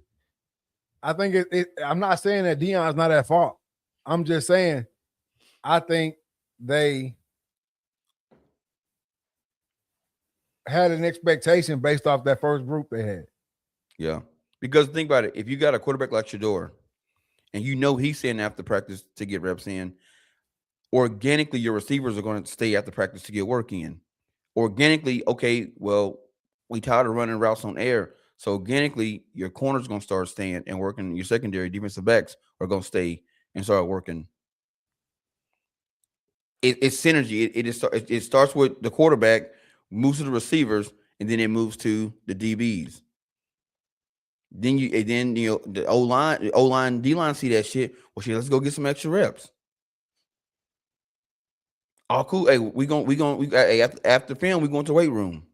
I'm not saying that Deion's not at fault. I'm just saying I think they had an expectation based off that first group they had. Yeah. Because think about it. If you got a quarterback like Shador and you know he's staying after practice to get reps in, organically your receivers are going to stay after practice to get work in. Organically, okay, well, we tired of running routes on air. So organically, your corner's going to start staying and working. Your secondary defensive backs are going to stay and start working. It's synergy. It starts with the quarterback, moves to the receivers, and then it moves to the DBs. Then the O-line, D-line see that shit. Well, shit, let's go get some extra reps. Oh, cool. Hey, after film, we going to the weight room.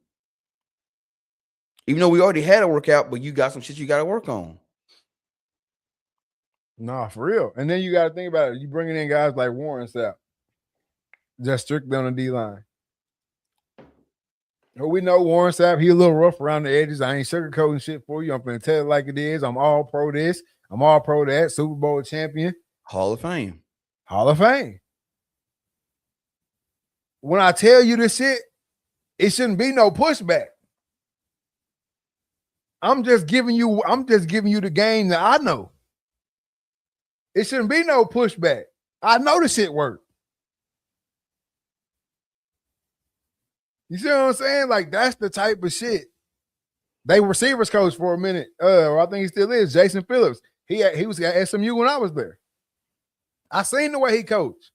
Even though we already had a workout, but you got some shit you got to work on. Nah, for real. And then you got to think about it. You bringing in guys like Warren Sapp, just strictly on the D-line. We know Warren Sapp, he a little rough around the edges. I ain't sugarcoating shit for you. I'm going to tell it like it is. I'm all pro this. I'm all pro that. Super Bowl champion. Hall of Fame. Hall of Fame. When I tell you this shit, it shouldn't be no pushback. I'm just giving you the game that I know. It shouldn't be no pushback. I know the shit work. You see what I'm saying? Like, that's the type of shit. They receivers coach for a minute. I think he still is. Jason Phillips. He was at SMU when I was there. I seen the way he coached.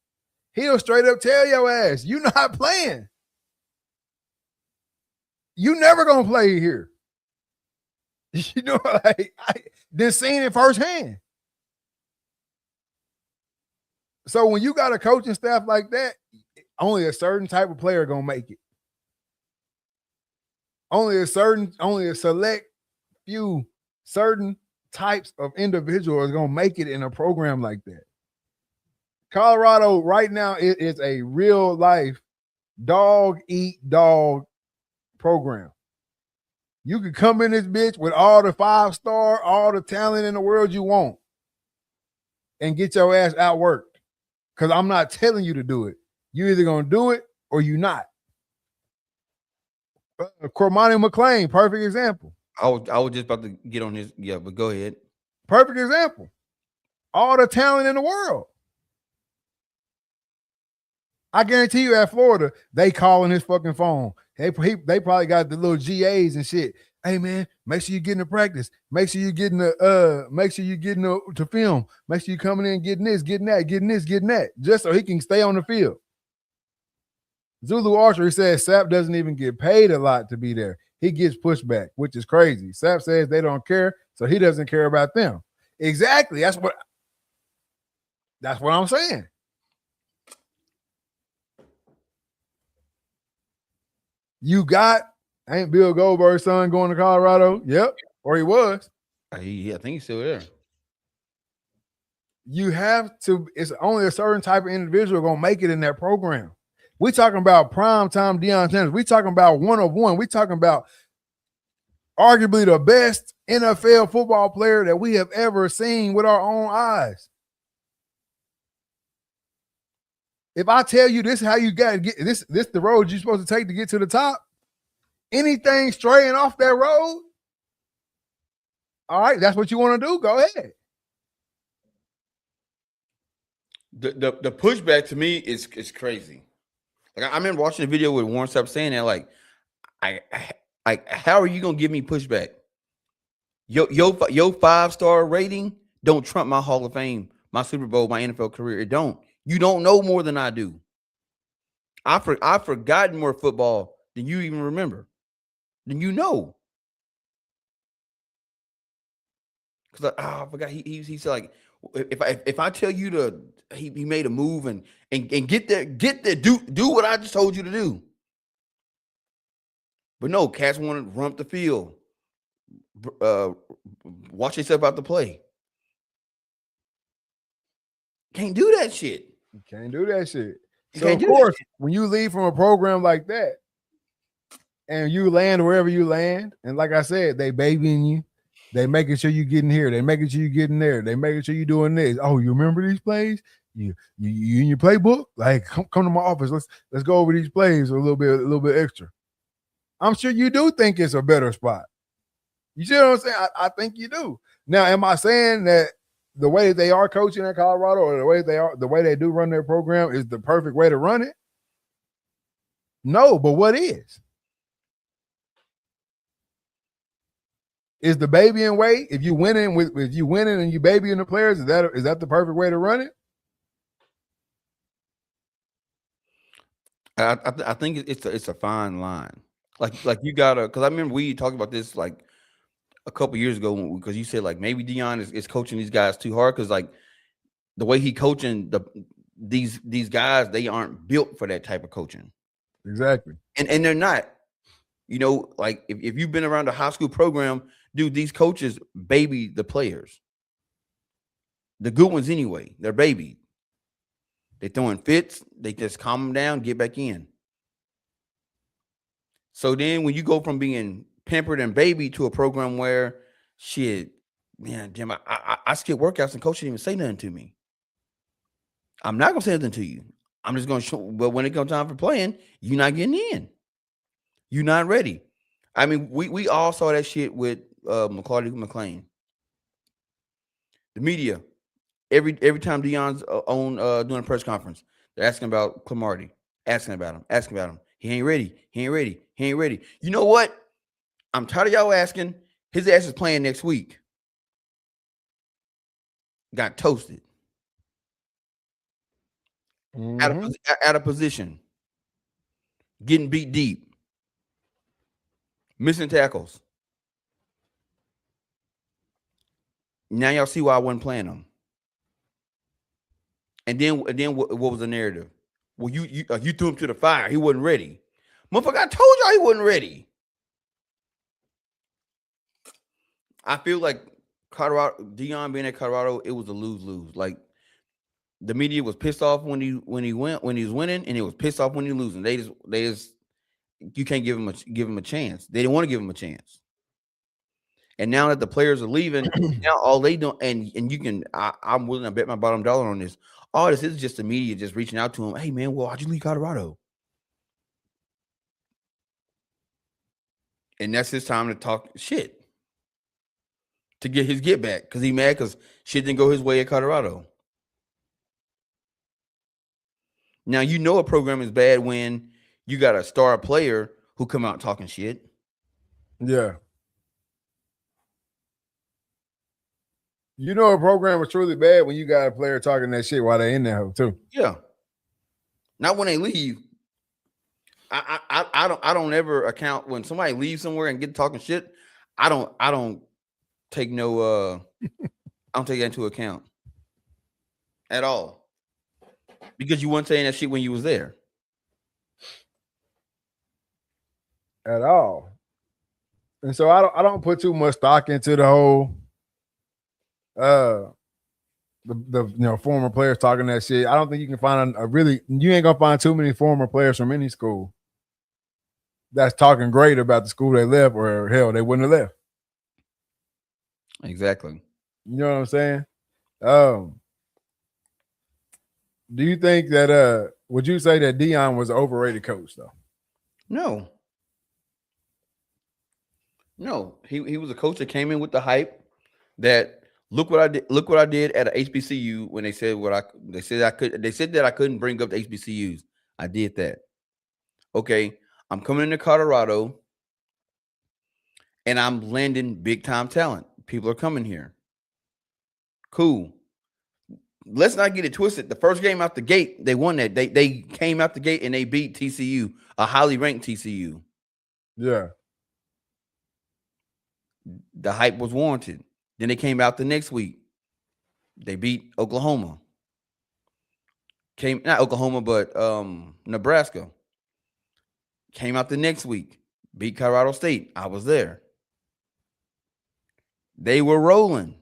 He'll straight up tell your ass, you not playing. You never gonna play here. You know, like, I done seen it firsthand. So when you got a coaching staff like that, only a certain type of player gonna make it. Only a select few certain types of individuals gonna make it in a program like that. Colorado right now is a real life dog eat dog program. You can come in this bitch with all the 5-star, all the talent in the world you want and get your ass outworked. Because I'm not telling you to do it. You either going to do it or you not. Cormani McClain, perfect example. I was just about to get on his, yeah, but go ahead. Perfect example. All the talent in the world. I guarantee you at Florida, they calling his fucking phone. They probably got the little GAs and shit. Hey man, make sure you get into practice. Make sure you get to film. Make sure you coming in getting this, getting that, just so he can stay on the field. Zulu Archery says Sapp doesn't even get paid a lot to be there. He gets pushback, which is crazy. Sapp says they don't care, so he doesn't care about them. Exactly. That's what I'm saying. You got, ain't Bill Goldberg's son going to Colorado? Yep. Or he was. Yeah, I think he's still there. You have to, it's only a certain type of individual going to make it in that program. We talking about prime time Deion Sanders. We talking about one of one. We talking about arguably the best NFL football player that we have ever seen with our own eyes. If I tell you this is how you got to get this the road you're supposed to take to get to the top, anything straying off that road, all right, that's what you want to do. Go ahead. The pushback to me is crazy. Like I remember watching a video with Warren Sapp saying that, like, how are you gonna give me pushback? Your 5-star rating don't trump my Hall of Fame, my Super Bowl, my NFL career. It don't. You don't know more than I do. I've forgotten more football than you even remember, than you know. Because I forgot he said, like, if I tell you to he made a move and get there do what I just told you to do. But no, cats want to run up the field, watch yourself out the play. Can't do that shit. You can't do that shit. So of course, when you leave from a program like that, and you land wherever you land, and like I said, they babying you. They making sure you getting here. They making sure you getting there. They making sure you doing this. Oh, you remember these plays? You in your playbook? Like, come to my office. Let's go over these plays a little bit extra. I'm sure you do think it's a better spot. You see what I'm saying? I think you do. Now, am I saying that the way they are coaching at Colorado, or the way they do run their program is the perfect way to run it? No, but what is? Is the babying way? If you winning and you babying the players, is that the perfect way to run it? I think it's a fine line. Like you gotta, because I remember we talked about this like a couple years ago, because you said like maybe Deion is coaching these guys too hard, because like the way he coaching these guys, they aren't built for that type of coaching. Exactly. And they're not. You know, like if you've been around a high school program, dude, these coaches baby the players. The good ones anyway, they're babied. They throwing fits, they just calm them down, get back in. So then when you go from being pampered and baby to a program where, shit, man, Jim, I skip workouts and coach didn't even say nothing to me. I'm not gonna say nothing to you. I'm just gonna show, but when it comes time for playing, you're not getting in. You're not ready. I mean, we all saw that shit with McClain. The media, every time Deion's doing a press conference, they're asking about Clammarty, asking about him. He ain't ready. You know what? I'm tired of y'all asking. His ass is playing next week. Got toasted. Mm-hmm. Out of position. Getting beat deep. Missing tackles. Now y'all see why I wasn't playing him. And then what was the narrative? Well, you threw him to the fire. He wasn't ready. Motherfucker, I told y'all he wasn't ready. I feel like Deion being at Colorado, it was a lose-lose. Like the media was pissed off when he was winning, and it was pissed off when he was losing. They just you can't give him a chance. They didn't want to give him a chance. And now that the players are leaving, now all they do, and you can, I'm willing to bet my bottom dollar on this. All this is just the media just reaching out to him. Hey man, well, how'd you leave Colorado? And that's his time to talk shit, to get his get back, because he mad because shit didn't go his way at Colorado. Now you know a program is bad when you got a star player who come out talking shit. Yeah. You know a program is truly bad when you got a player talking that shit while they're in there too. Yeah. Not when they leave. I don't ever account when somebody leaves somewhere and get talking shit. I don't take no I don't take that into account at all, because you weren't saying that shit when you was there at all. And so I don't put too much stock into the whole the former players talking that shit. I don't think you can find you ain't gonna find too many former players from any school that's talking great about the school they left, or hell, they wouldn't have left. Exactly. You know what I'm saying? Do you think that Would you say that Deion was an overrated coach, though? No. No, he was a coach that came in with the hype that look what I did at a HBCU when they said that I couldn't bring up the HBCUs. I did that. Okay, I'm coming into Colorado and I'm landing big time talent. People are coming here. Cool. Let's not get it twisted. The first game out the gate, they won that. They came out the gate and they beat TCU, a highly ranked TCU. Yeah. The hype was warranted. Then they came out the next week. They beat Oklahoma. Not Oklahoma, but Nebraska. Came out the next week. Beat Colorado State. I was there. They were rolling.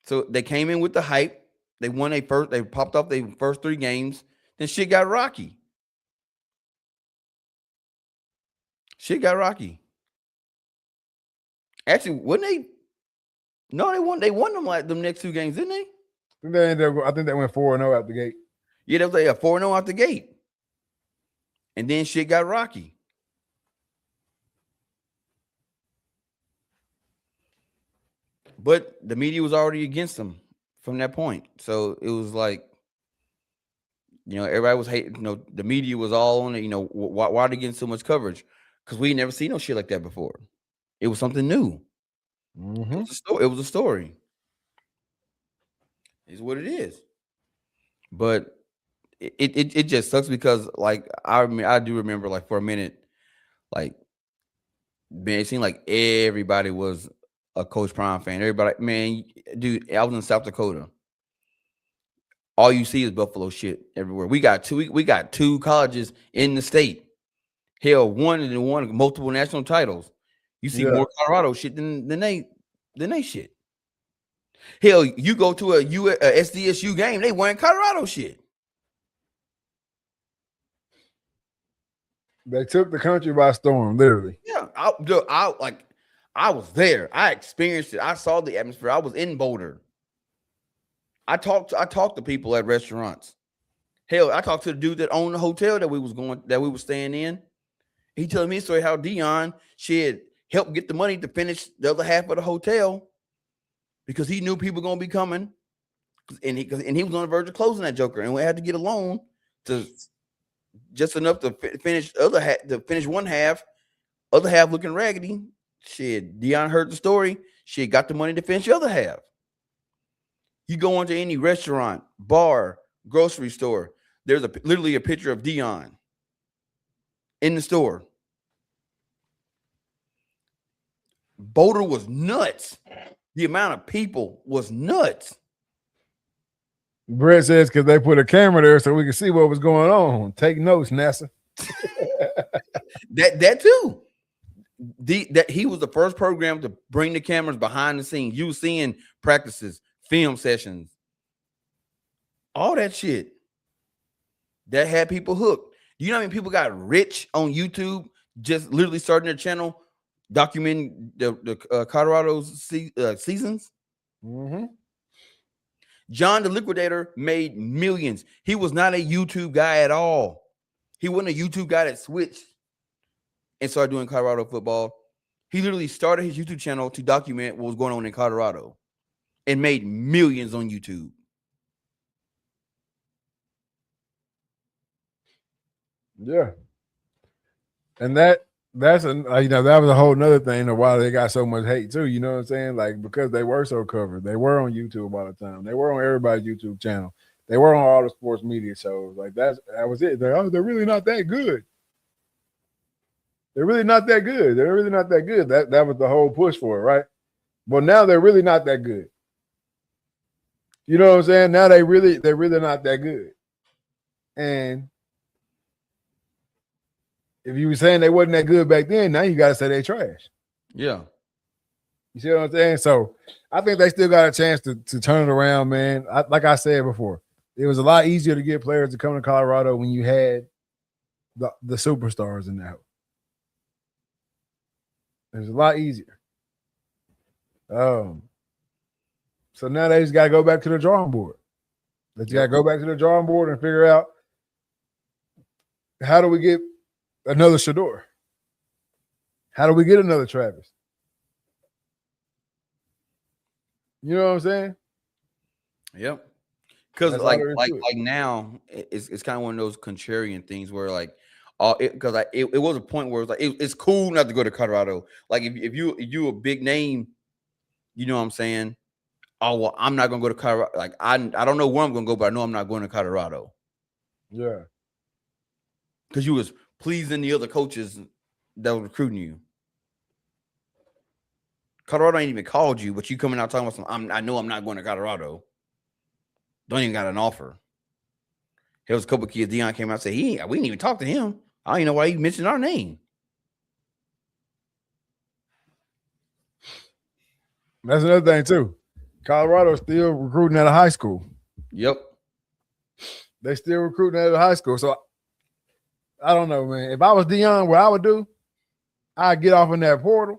So they came in with the hype. They won they popped off their first 3 games. Then shit got rocky. Actually, wouldn't they? No, they won. They won them next 2 games, didn't they? I think they went 4-0 out the gate. Yeah, they was like a 4-0 out the gate. And then shit got rocky. But the media was already against them from that point. So it was like, everybody was hating. The media was all on it. Why are they getting so much coverage? Because we never seen no shit like that before. It was something new. Mm-hmm. It was a story. It's what it is. But it just sucks because I do remember for a minute, man, it seemed like everybody was a Coach Prime fan. Everybody, man, dude, I was in South Dakota. All you see is Buffalo shit everywhere. We got 2 colleges in the state. Hell, one multiple national titles. You see more Colorado shit than they shit. Hell, you go to a SDSU game, they wearing Colorado shit. They took the country by storm, literally. Yeah, I was there. I experienced it. I saw the atmosphere. I was in Boulder. I talked to people at restaurants. Hell, I talked to the dude that owned the hotel that we were staying in. He telling me a story how Deion had helped get the money to finish the other half of the hotel because he knew people were gonna be coming, and he was on the verge of closing that joker, and we had to get a loan to just enough to finish one half, other half looking raggedy. Shit, Deion heard the story. Shit, got the money to finish the other half. You go into any restaurant, bar, grocery store, there's literally a picture of Deion in the store. Boulder was nuts. The amount of people was nuts. Brett says because they put a camera there so we can see what was going on. Take notes, NASA. that too. That he was the first program to bring the cameras behind the scenes. You were seeing practices, film sessions, all that shit. That had people hooked. You know how many people got rich on YouTube just literally starting their channel, documenting the Colorado's seasons? Mm-hmm. John the Liquidator made millions. He was not a YouTube guy at all. He wasn't a YouTube guy that switched and started doing Colorado football. He literally started his YouTube channel to document what was going on in Colorado and made millions on YouTube. Yeah. And that was a whole nother thing of why they got so much hate too. You know what I'm saying? Like, because they were so covered. They were on YouTube all the time. They were on everybody's YouTube channel. They were on all the sports media shows. Like that was it. They're really not that good. They're really not that good. They're really not that good. That was the whole push for it, right? But now they're really not that good. You know what I'm saying? Now they're really not that good. And if you were saying they wasn't that good back then, now you got to say they trash. Yeah. You see what I'm saying? So I think they still got a chance to turn it around, man. Like I said before, it was a lot easier to get players to come to Colorado when you had the superstars in there. It was a lot easier. So now they just got to go back to the drawing board. Let's gotta go back to the drawing board and figure out how do we get another Shador? How do we get another Travis? You know what I'm saying? Yep. Because like now it's kind of one of those contrarian things where like because it was a point where it's cool not to go to Colorado. Like if you a big name, you know what I'm saying? Oh well, I'm not gonna go to Colorado. Like I don't know where I'm gonna go, but I know I'm not going to Colorado. Yeah. Because you was pleasing the other coaches that were recruiting you. Colorado ain't even called you, but you coming out talking about something. I know I'm not going to Colorado. Don't even got an offer. There was a couple of kids. Deion came out and said, we didn't even talk to him. I don't even know why he mentioned our name. That's another thing, too. Colorado's still recruiting out of high school. Yep. They still recruiting out of high school. So, I don't know, man. If I was Deion, what I would do, I'd get off in that portal,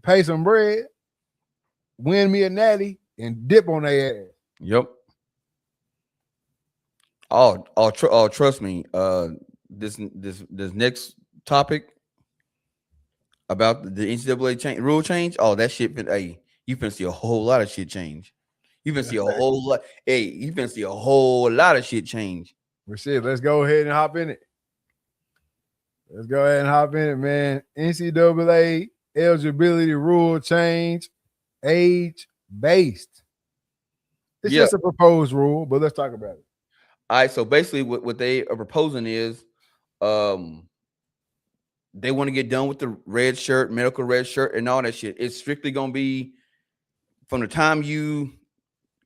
pay some bread, win me a natty, and dip on their ass. Yep. Oh, trust me. This next topic about the NCAA rule change. Oh, that shit. Hey, you finna see a whole lot of shit change. You finna see a whole lot. Hey, you finna see a whole lot of shit change. Well, shit, let's go ahead and hop in it. Let's go ahead and hop in it, man. NCAA Eligibility Rule Change, age-based. It's just a proposed rule, but let's talk about it. All right, so basically what they are proposing is they want to get done with the red shirt, medical red shirt, and all that shit. It's strictly going to be from the time you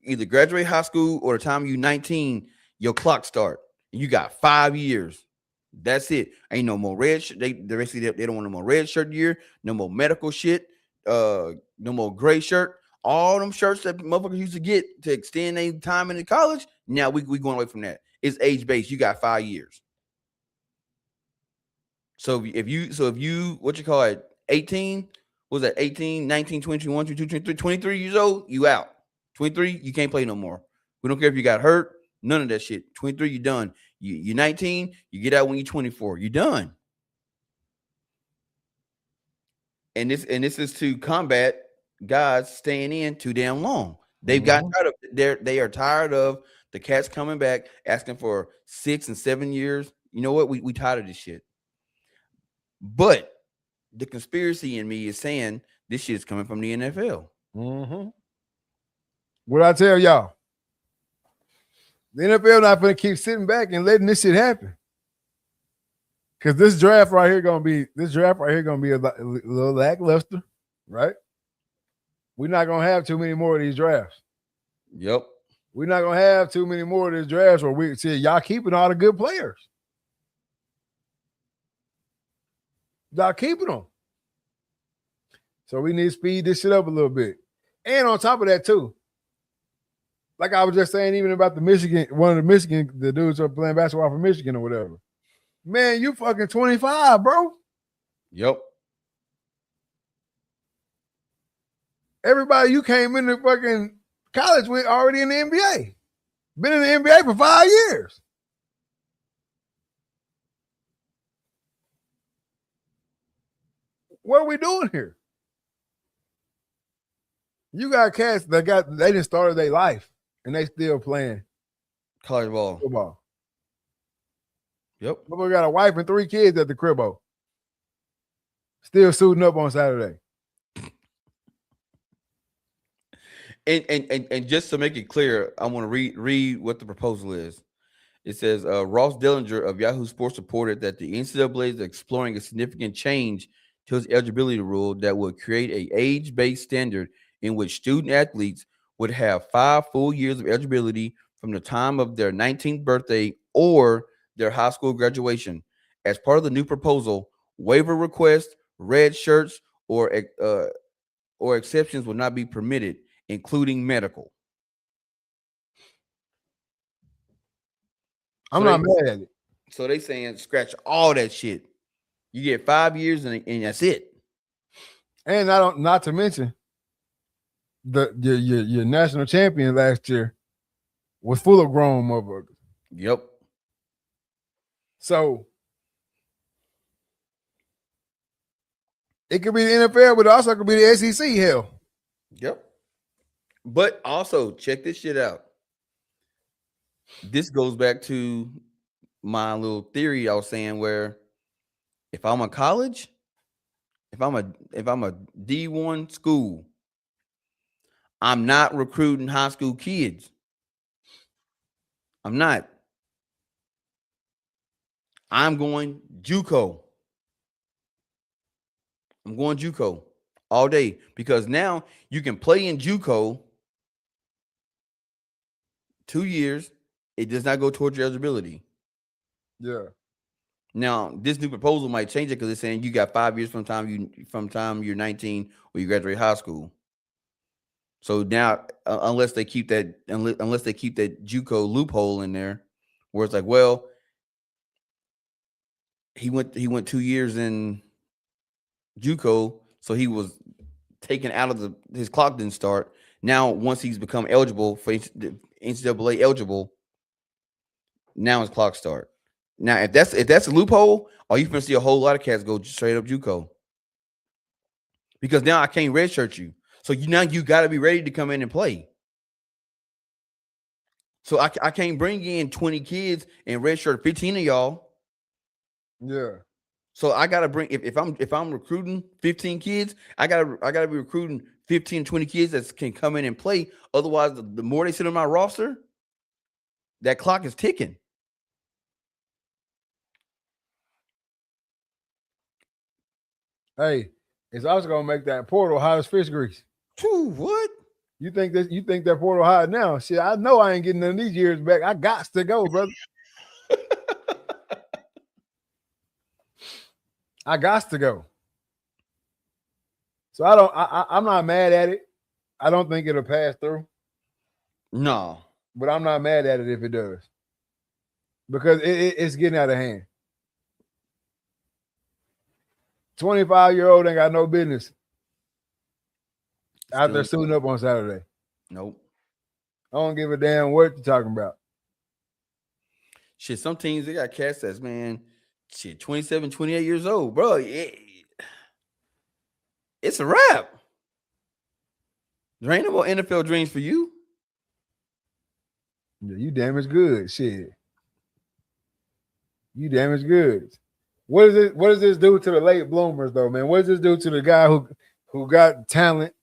either graduate high school or the time you 19, your clock start. You got 5 years. That's it. Ain't no more red shirt. They don't want no more red shirt year, no more medical shit, no more gray shirt. All them shirts that motherfuckers used to get to extend their time in the college. Now we going away from that. It's age-based. You got 5 years. So if you what you call it, 18, what was that 18, 19, 21, 22, 23, 23 years old, you out. 23, you can't play no more. We don't care if you got hurt, none of that shit. 23, you done. You're 19, you get out when you're 24. You're done. And this is to combat guys staying in too damn long. They've gotten tired of they are tired of the cats coming back asking for 6 and 7 years. You know what? We tired of this shit. But the conspiracy in me is saying this shit is coming from the NFL. What I tell y'all, the NFL not going to keep sitting back and letting this shit happen. Because this draft right here gonna be a little lackluster, right? We're not gonna have too many more of these drafts. Yep. We're not gonna have too many more of these drafts where we see y'all keeping all the good players. Y'all keeping them. So we need to speed this shit up a little bit. And on top of that, too, like I was just saying, even about the dudes are playing basketball for Michigan or whatever. Man, you fucking 25, bro. Yep. Everybody you came into fucking college with already in the NBA. Been in the NBA for 5 years. What are we doing here? You got cats that they didn't start their life and they still playing college ball. Football. Yep. We got a wife and 3 kids at the cribbo. Still suiting up on Saturday. And just to make it clear, I want to read what the proposal is. It says Ross Dellinger of Yahoo Sports reported that the NCAA is exploring a significant change to its eligibility rule that would create an age-based standard in which student athletes would have 5 full years of eligibility from the time of their 19th birthday or their high school graduation. As part of the new proposal, waiver requests, red shirts, or exceptions will not be permitted, including medical. I'm not mad at it. So they saying scratch all that shit. You get 5 years and that's it. And not to mention your national champion last year was full of grown motherfuckers. Yep. So it could be the NFL, but it also could be the SEC. Hell. Yep. But also, check this shit out. This goes back to my little theory I was saying, where if I'm a college, if I'm a D1 school, I'm not recruiting high school kids. I'm not. I'm going JUCO. I'm going JUCO all day, because now you can play in JUCO 2 years. It does not go towards your eligibility. Yeah. Now, this new proposal might change it, because it's saying you got 5 years from time you're 19 or you graduate high school. So now, unless they keep that JUCO loophole in there, where it's like, well, he went 2 years in JUCO, so he was taken out of his clock didn't start. Now, once he's become eligible for NCAA eligible, now his clock start. Now, if that's a loophole, are you gonna see a whole lot of cats go straight up JUCO? Because now I can't redshirt you. So you got to be ready to come in and play. So I can't bring in 20 kids and redshirt 15 of y'all. Yeah. So I gotta bring, if I'm recruiting 15 kids, I gotta be recruiting 15, 20 kids that can come in and play. Otherwise, the more they sit on my roster, that clock is ticking. Hey, it's also gonna make that portal hot as fish grease. Whew, what? You think that portal hot now? Shit, I know I ain't getting none of these years back. I got to go, brother. I got to go. So I'm not mad at it. I don't think it'll pass through. No. But I'm not mad at it if it does. Because it's getting out of hand. 25-year-old ain't got no business out there suiting up on Saturday. Nope. I don't give a damn what you're talking about. Shit, some teams, they got cats that's, man, shit, 27, 28 years old. Bro, it's a wrap. There ain't no more NFL dreams for you. Yeah, you damaged goods. Shit. You damaged goods. What does this do to the late bloomers, though, man? What does this do to the guy who got talent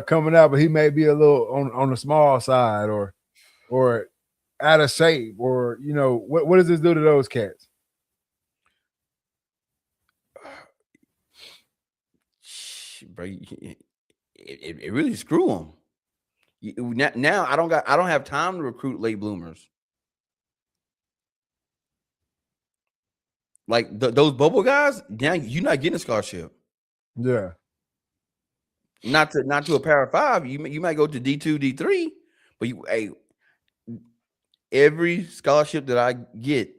coming out, but he may be a little on the small side or out of shape, or what does this do to those cats? Bro, it really screw them. Now I don't have time to recruit late bloomers. Like those bubble guys, now you're not getting a scholarship. Yeah. Not to a Power 5. You might go to D2, D3, but every scholarship that I get,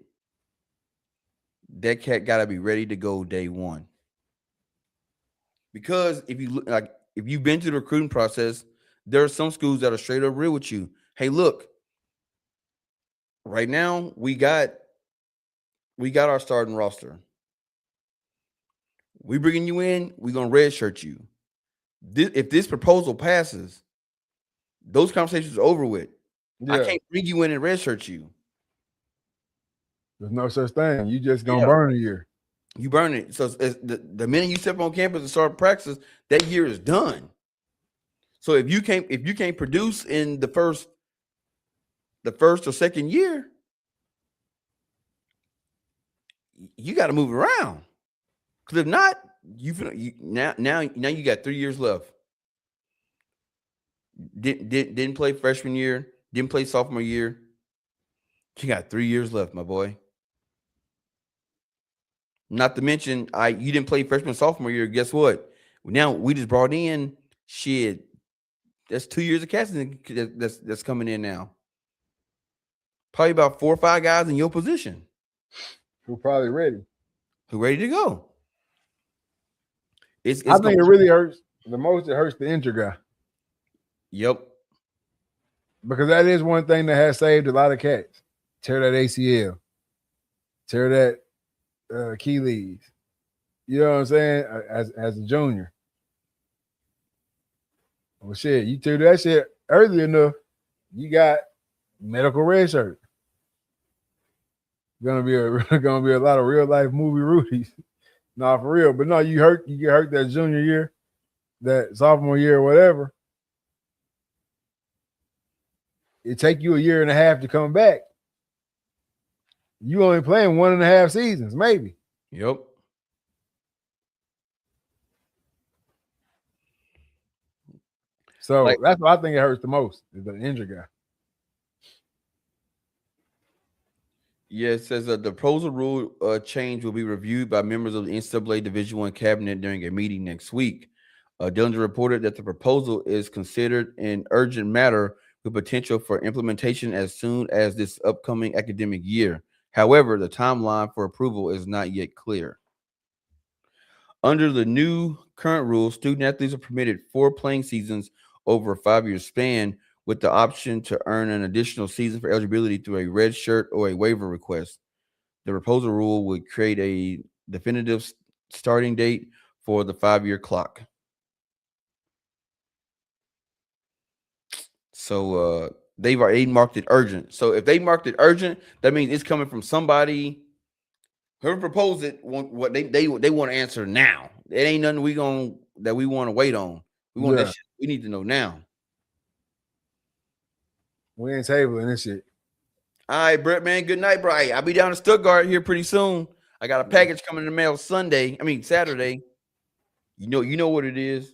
that cat gotta be ready to go day one. Because if you've been through the recruiting process, there are some schools that are straight up real with you. Hey, look, right now we got our starting roster. We bringing you in, we're gonna redshirt you. If this proposal passes, those conversations are over with. Yeah. I can't bring you in and redshirt you. There's no such thing. You just gonna burn a year. You burn it. So the minute you step on campus and start practice, that year is done. So if you can't produce in the first or second year, you got to move around. Because if not, now you got 3 years left. Didn't play freshman year, didn't play sophomore year. You got 3 years left, my boy. Not to mention, you didn't play freshman sophomore year. Guess what? Now we just brought in shit. That's 2 years of casting that's coming in now. Probably about 4 or 5 guys in your position. Who probably ready. Who ready to go. It's I think it really hurts. The most it hurts the injured guy. Yep. Because that is one thing that has saved a lot of cats. Tear that ACL. Tear that Achilles. You know what I'm saying? As a junior. Well, shit, you tear that shit early enough, you got medical red shirt. Gonna be a lot of real life movie Rudies. Nah, for real. But no, you get hurt that junior year, that sophomore year, or whatever. It take you a year and a half to come back. You only playing 1.5 seasons, maybe. Yep. So that's what I think it hurts the most, is the injured guy. Yeah, it says the proposal rule change will be reviewed by members of the NCAA Division I cabinet during a meeting next week. Dillinger reported that the proposal is considered an urgent matter with potential for implementation as soon as this upcoming academic year. However, the timeline for approval is not yet clear. Under the new current rules, student athletes are permitted 4 playing seasons over a 5-year span, with the option to earn an additional season for eligibility through a red shirt or a waiver request. The proposal rule would create a definitive starting date for the 5-year clock. So they've already marked it urgent. So if they marked it urgent, that means it's coming from somebody. Whoever proposed it, what they want to answer now. It ain't nothing we want to wait on. We want that shit. We need to know now. We ain't tabling this shit. All right, Brett, man. Good night, bro. I'll be down in Stuttgart here pretty soon. I got a package coming in the mail Saturday. You know what it is.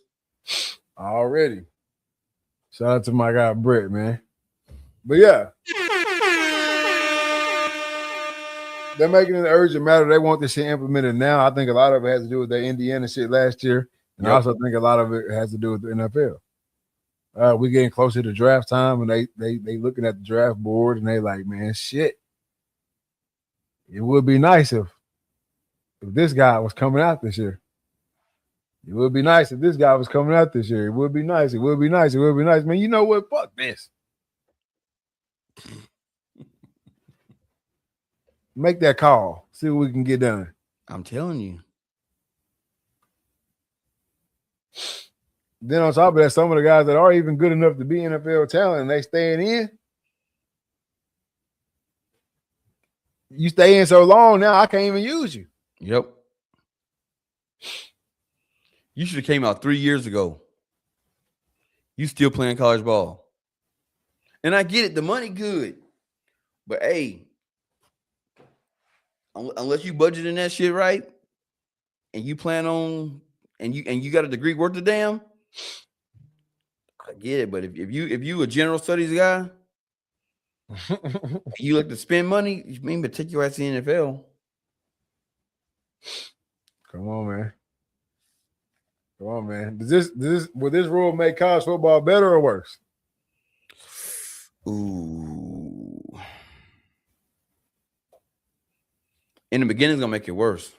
Already. Shout out to my guy Brett, man. But yeah. They're making it an urgent matter. They want this shit implemented now. I think a lot of it has to do with the Indiana shit last year. And I also think a lot of it has to do with the NFL. We're getting closer to draft time, and they looking at the draft board, and they like, man, shit. It would be nice if this guy was coming out this year. It would be nice if this guy was coming out this year. It would be nice. It would be nice. It would be nice. Man, you know what? Fuck this. Make that call. See what we can get done. I'm telling you. Then on top of that, some of the guys that are even good enough to be NFL talent and they staying in. You stay in so long now, I can't even use you. Yep. You should have came out 3 years ago. You still playing college ball. And I get it, the money good. But hey, unless you budget in that shit right, and you plan on and you got a degree worth of damn, I get it. But if you a general studies guy, you like to spend money, you mean to take your ass to the NFL. Come on, man. Come on, man. Will this rule make college football better or worse? Ooh. In the beginning, it's gonna make it worse.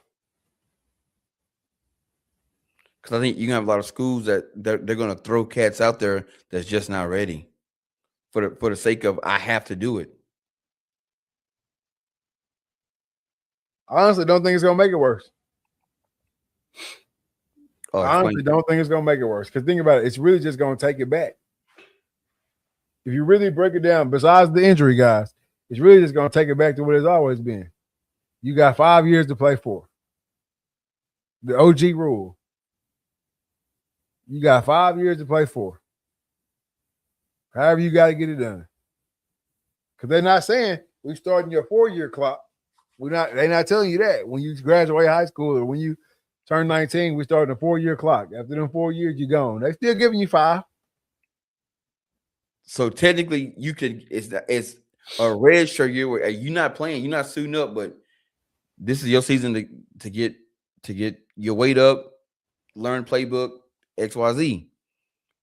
Because I think you're gonna have a lot of schools that they're gonna throw cats out there that's just not ready for the sake of I have to do it. I honestly don't think it's gonna make it worse. I honestly don't think it's gonna make it worse. Because think about it, it's really just gonna take it back. If you really break it down, besides the injury guys, it's really just gonna take it back to what it's always been. You got 5 years to play for. The OG rule. You got 5 years to play for. However, you got to get it done. Because they're not saying we're starting your 4-year clock. They're not telling you that. When you graduate high school or when you turn 19, we starting a 4-year clock. After them 4 years, you're gone. They're still giving you 5. So technically, you could. It's a red shirt year where you're not playing, you're not suiting up, but this is your season to get your weight up, learn playbook, XYZ.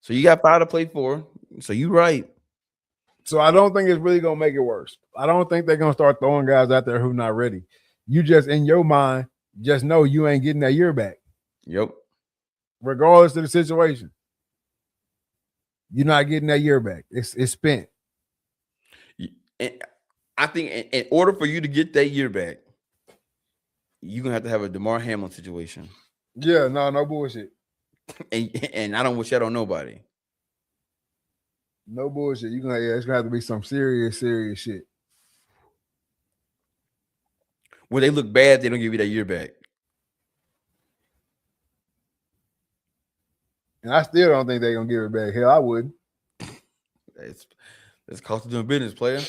So you got 5 to play for. So you're right. So I don't think it's really gonna make it worse. I don't think they're gonna start throwing guys out there who not ready. You just in your mind just know you ain't getting that year back. Yep. Regardless of the situation, you're not getting that year back. It's spent. And I think in order for you to get that year back, you're gonna have to have a DeMar Hamlin situation. Yeah, no bullshit. And I don't wish that on nobody. No bullshit. It's gonna have to be some serious shit. Where they look bad, they don't give you that year back. And I still don't think they're gonna give it back. Hell, I wouldn't. It's cost of doing business, player.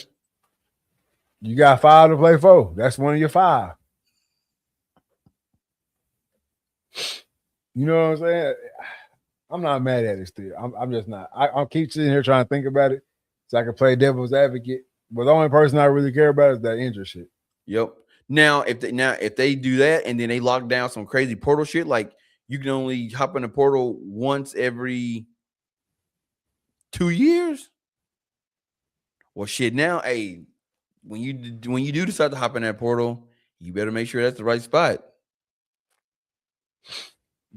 You got 5 to play for. That's one of your 5. You know what I'm saying? I'm not mad at it still. I'm just not. I'll keep sitting here trying to think about it so I can play devil's advocate. But the only person I really care about is that injury shit. Yep. Now, if they do that and then they lock down some crazy portal shit, like you can only hop in the portal once every 2 years. Well, shit. Now, hey, when you do decide to hop in that portal, you better make sure that's the right spot.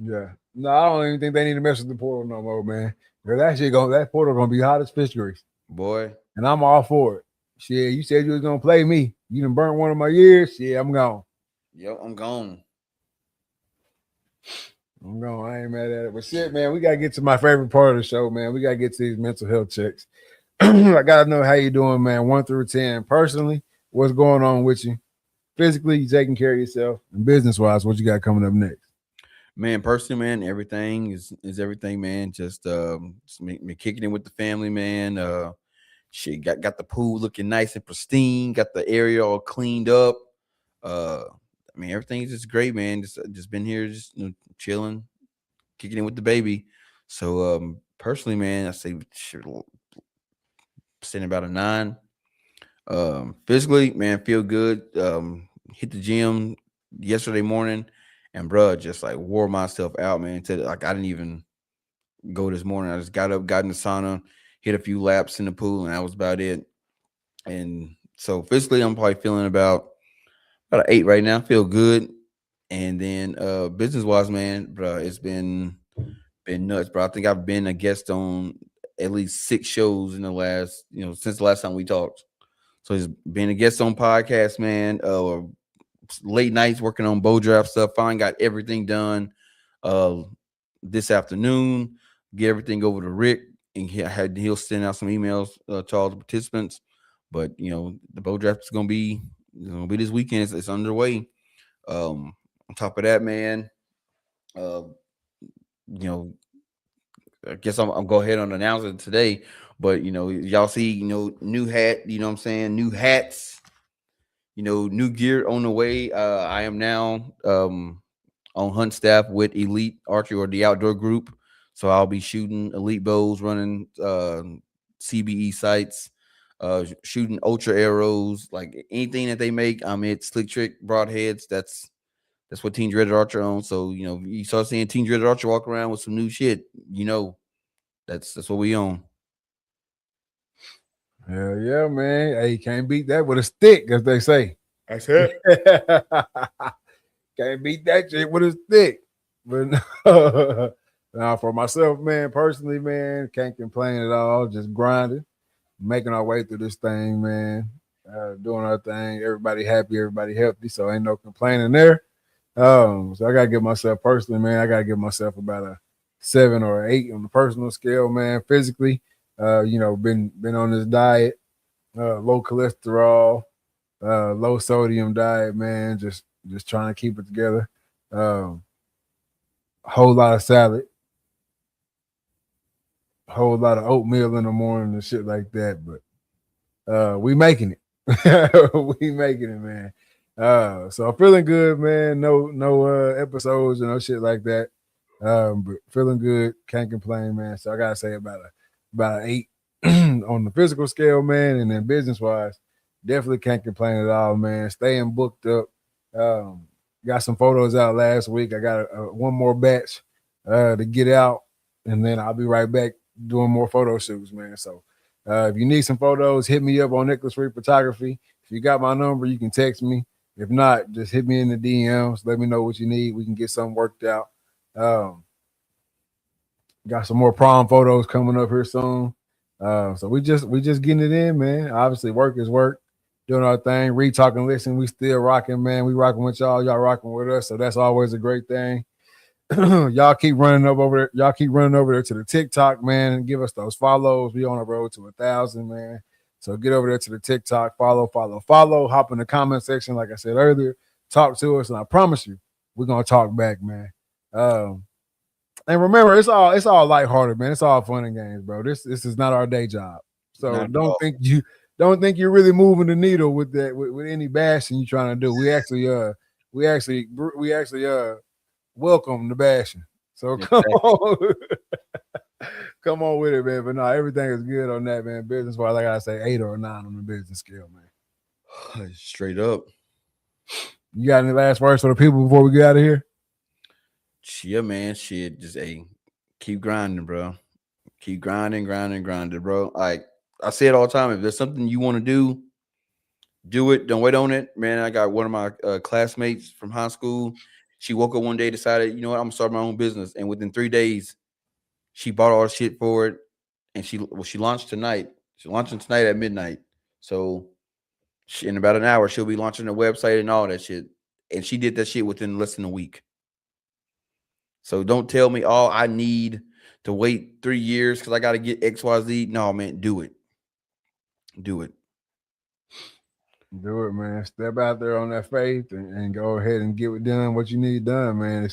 Yeah. No, I don't even think they need to mess with the portal no more, man. That portal gonna be hot as fish grease. Boy. And I'm all for it. Shit, you said you was gonna play me. You done burnt one of my years. Yeah, I'm gone. Yep, I'm gone. I ain't mad at it. But shit, man, we gotta get to my favorite part of the show, man. We gotta get to these mental health checks. I gotta know how you doing, man. 1 through 10. Personally, what's going on with you? Physically, you taking care of yourself, and business-wise, what you got coming up next? Man, personally, man, everything is everything, man. Just me kicking it with the family, man. Shit, got the pool looking nice and pristine, got the area all cleaned up. I mean, everything's just great, man. Just been here, just chilling, kicking it with the baby. So personally, man, I say sitting about a 9. Physically, man, feel good. Hit the gym yesterday morning, and bro, just like wore myself out, man. Like I didn't even go this morning. I just got up, got in the sauna, hit a few laps in the pool, and that was about it. And so physically, I'm probably feeling about an 8 right now. Feel good. And then business wise, man, bro, it's been nuts, bro. I think I've been a guest on at least 6 shows in the last, since the last time we talked. So he's been a guest on podcasts, man. Late nights working on bow draft stuff. Finally got everything done this afternoon. Get everything over to Rick, and he'll send out some emails to all the participants. But the bow draft is gonna be this weekend. It's underway. On top of that, man, I guess I'm go ahead and announce it today. But y'all see, new hat, what I'm saying, new hats, new gear on the way. I am now on hunt staff with Elite Archery, or the outdoor group. So I'll be shooting elite bows, running CBE sights, shooting ultra arrows, like anything that they make. I'm at Slick Trick broadheads. That's what Team Dreaded Archer owns. So you start seeing Team Dreaded Archer walk around with some new shit. That's what we own. Hell yeah, man. Hey, can't beat that with a stick, as they say. That's it. Can't beat that shit with a stick. But now for myself, man, personally, man, can't complain at all. Just grinding, making our way through this thing, man. Doing our thing. Everybody happy, everybody healthy. So ain't no complaining there. So I gotta give myself personally, man. I gotta give myself about a 7 or 8 on the personal scale, man. Physically, been on this diet, low cholesterol, low sodium diet, man. Just trying to keep it together. A whole lot of salad, a whole lot of oatmeal in the morning and shit like that. But we making it. We making it, man. So I'm feeling good, man. No episodes and no shit like that. But feeling good, can't complain, man. So I gotta say about an 8 on the physical scale, man, and then business wise, definitely can't complain at all, man. Staying booked up. Got some photos out last week. I got one more batch to get out, and then I'll be right back doing more photo shoots, man. So if you need some photos, hit me up on Nicholas Reed Photography. If you got my number, you can text me. If not, just hit me in the DMs. Let me know what you need. We can get something worked out. Got some more prom photos coming up here soon. So we just getting it in, man. Obviously, work is work. Doing our thing. Read, talk, and listen. We still rocking, man. We rocking with y'all. Y'all rocking with us. So that's always a great thing. Y'all keep running over there. Y'all keep running over there to the TikTok, man, and give us those follows. We on the road to 1,000, man. So get over there to the TikTok. Follow. Hop in the comment section, like I said earlier. Talk to us, and I promise you, we're gonna talk back, man. And remember, it's all lighthearted, man. It's all fun and games, bro. This is not our day job. So don't think you're really moving the needle with that with any bashing you're trying to do. We actually welcome the bashing. So come on. Come on with it, man. But no, everything is good on that, man. Business wise, like I say, 8 or 9 on the business scale, man. Straight up. You got any last words for the people before we get out of here? Yeah, man. Shit, just keep grinding, bro. Keep grinding, bro. Like I say it all the time. If there's something you want to do it. Don't wait on it, man. I got one of my classmates from high school. She woke up one day, decided, you know what, I'm gonna start my own business, and within 3 days, she bought all the shit for it, and she launched tonight. She's launching tonight at midnight. So in about an hour, she'll be launching the website and all that shit. And she did that shit within less than a week. So don't tell me, oh, I need to wait 3 years because I got to get XYZ. No, man, do it. Do it. Do it, man. Step out there on that faith and go ahead and get it done what you need done, man.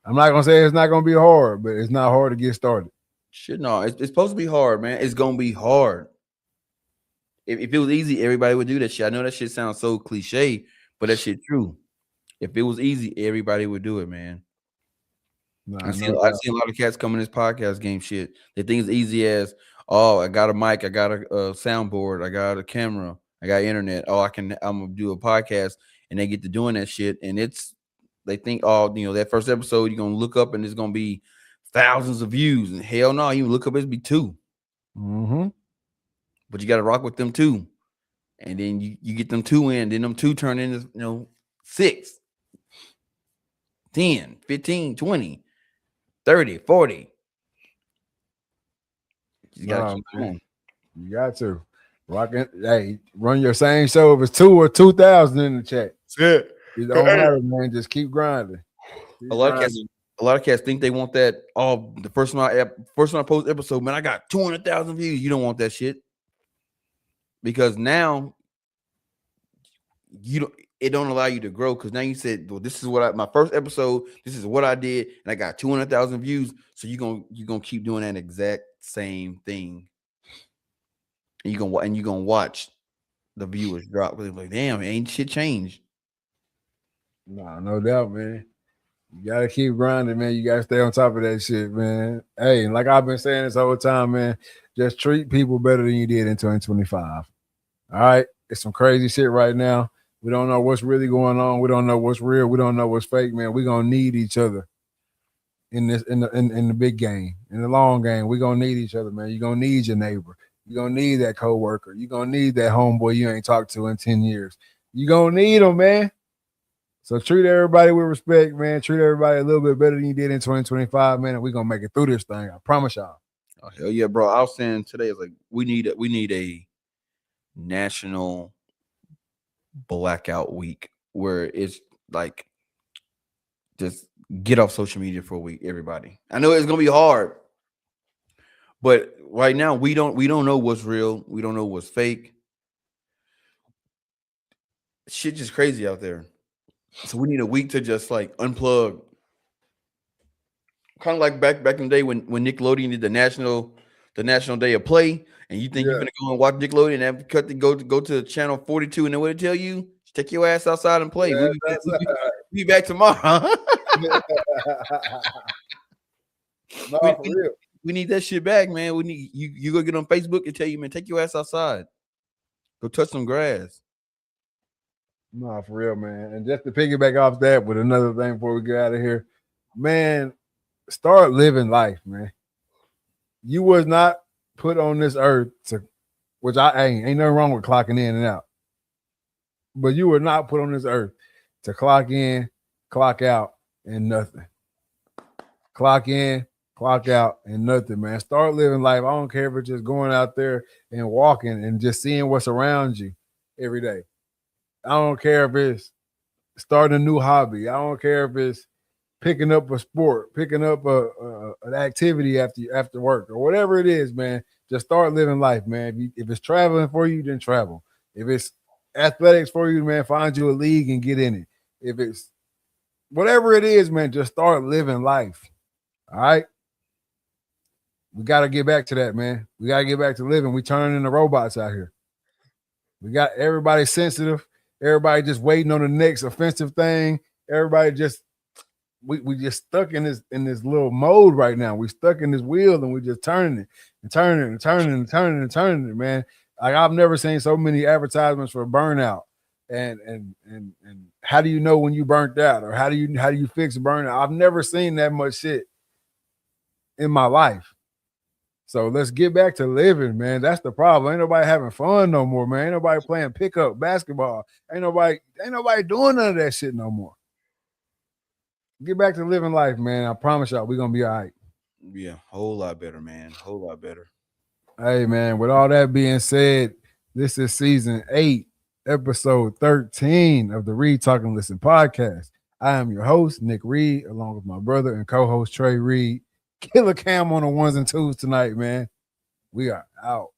I'm not going to say it's not going to be hard, but it's not hard to get started. Shit, no. It's supposed to be hard, man. It's going to be hard. If it was easy, everybody would do that shit. I know that shit sounds so cliche, but that shit true. If it was easy, everybody would do it, man. I've seen a lot of cats come in this podcast game shit. They think it's easy as, oh, I got a mic, I got a soundboard, I got a camera, I got internet. Oh, I'm gonna do a podcast, and they get to doing that shit, and they think, oh, you know, that first episode you're gonna look up and it's gonna be thousands of views, and hell no, you look up it's be 2. Mm-hmm. But you got to rock with them 2, and then you get them 2 in, then them 2 turn into 6, 10, 15, 20. 30, 40. You got to keep going. You got to. Hey, run your same show if it's 2 or 2,000 in the chat. It don't matter, man. Just keep grinding. A lot of cats think they want that. Oh, the first one I post episode, man, I got 200,000 views. You don't want that shit because now it don't allow you to grow because now you said, well, this is what my first episode, this is what I did, and I got 200,000 views. So you're gonna keep doing that exact same thing, and you're gonna watch the viewers drop. Like, damn, ain't shit changed. No doubt, man. You gotta keep grinding, man. You gotta stay on top of that shit, man. Hey, like I've been saying this whole time, man, just treat people better than you did in 2025. All right, it's some crazy shit right now. We don't know what's really going on. We don't know what's real. We don't know what's fake, man. We're gonna need each other in the big game. In the long game, we're gonna need each other, man. You're gonna need your neighbor. You're gonna need that coworker. You're gonna need that homeboy you ain't talked to in 10 years. You're gonna need them, man. So treat everybody with respect, man. Treat everybody a little bit better than you did in 2025, man. And we're gonna make it through this thing. I promise y'all. Oh, hell yeah, bro. I was saying today, it's like we need a national blackout week where it's like just get off social media for a week, everybody. I know it's gonna be hard, but right now we don't know what's real. We don't know what's fake. Shit just crazy out there. So we need a week to just like unplug. Kind of like back in the day when Nickelodeon did the national day of play, and you think you're gonna go and watch Nickelodeon and have go to channel 42, and then what it tell you? Take your ass outside and play. We'll be back tomorrow. We need that shit back, man. We need you go get on Facebook and tell you, man, take your ass outside. Go touch some grass. No, for real, man. And just to piggyback off that with another thing before we get out of here, man, start living life, man. You was not put on this earth to, which ain't nothing wrong with clocking in and out. But you were not put on this earth to clock in, clock out, and nothing. Clock in, clock out and nothing, man. Start living life. I don't care if it's just going out there and walking and just seeing what's around you every day. I don't care if it's starting a new hobby. I don't care if it's picking up a sport, picking up an activity after work or whatever it is, man. Just start living life, man. If it's traveling for you, then travel. If it's athletics for you, man, find you a league and get in it. If it's whatever it is, man, just start living life. All right. We got to get back to that, man. We got to get back to living. We turning into robots out here. We got everybody sensitive. Everybody just waiting on the next offensive thing. Everybody just we just stuck in this little mode right now. We stuck in this wheel and we just turning it and turning it and turning it and turning it and turning it, man. Like I've never seen so many advertisements for burnout. And how do you know when you burnt out, or how do you fix burnout? I've never seen that much shit in my life. So let's get back to living, man. That's the problem. Ain't nobody having fun no more, man. Ain't nobody playing pickup basketball. Ain't nobody doing none of that shit no more. Get back to living life, man. I promise y'all we're gonna be all right. Yeah, whole lot better, man. Whole lot better. Hey, man, with all that being said, this is season 8, episode 13 of the Reed Talk and Listen podcast. I am your host, Nick Reed, along with my brother and co-host Trey Reed. Killer Cam on the ones and twos tonight, man. We are out.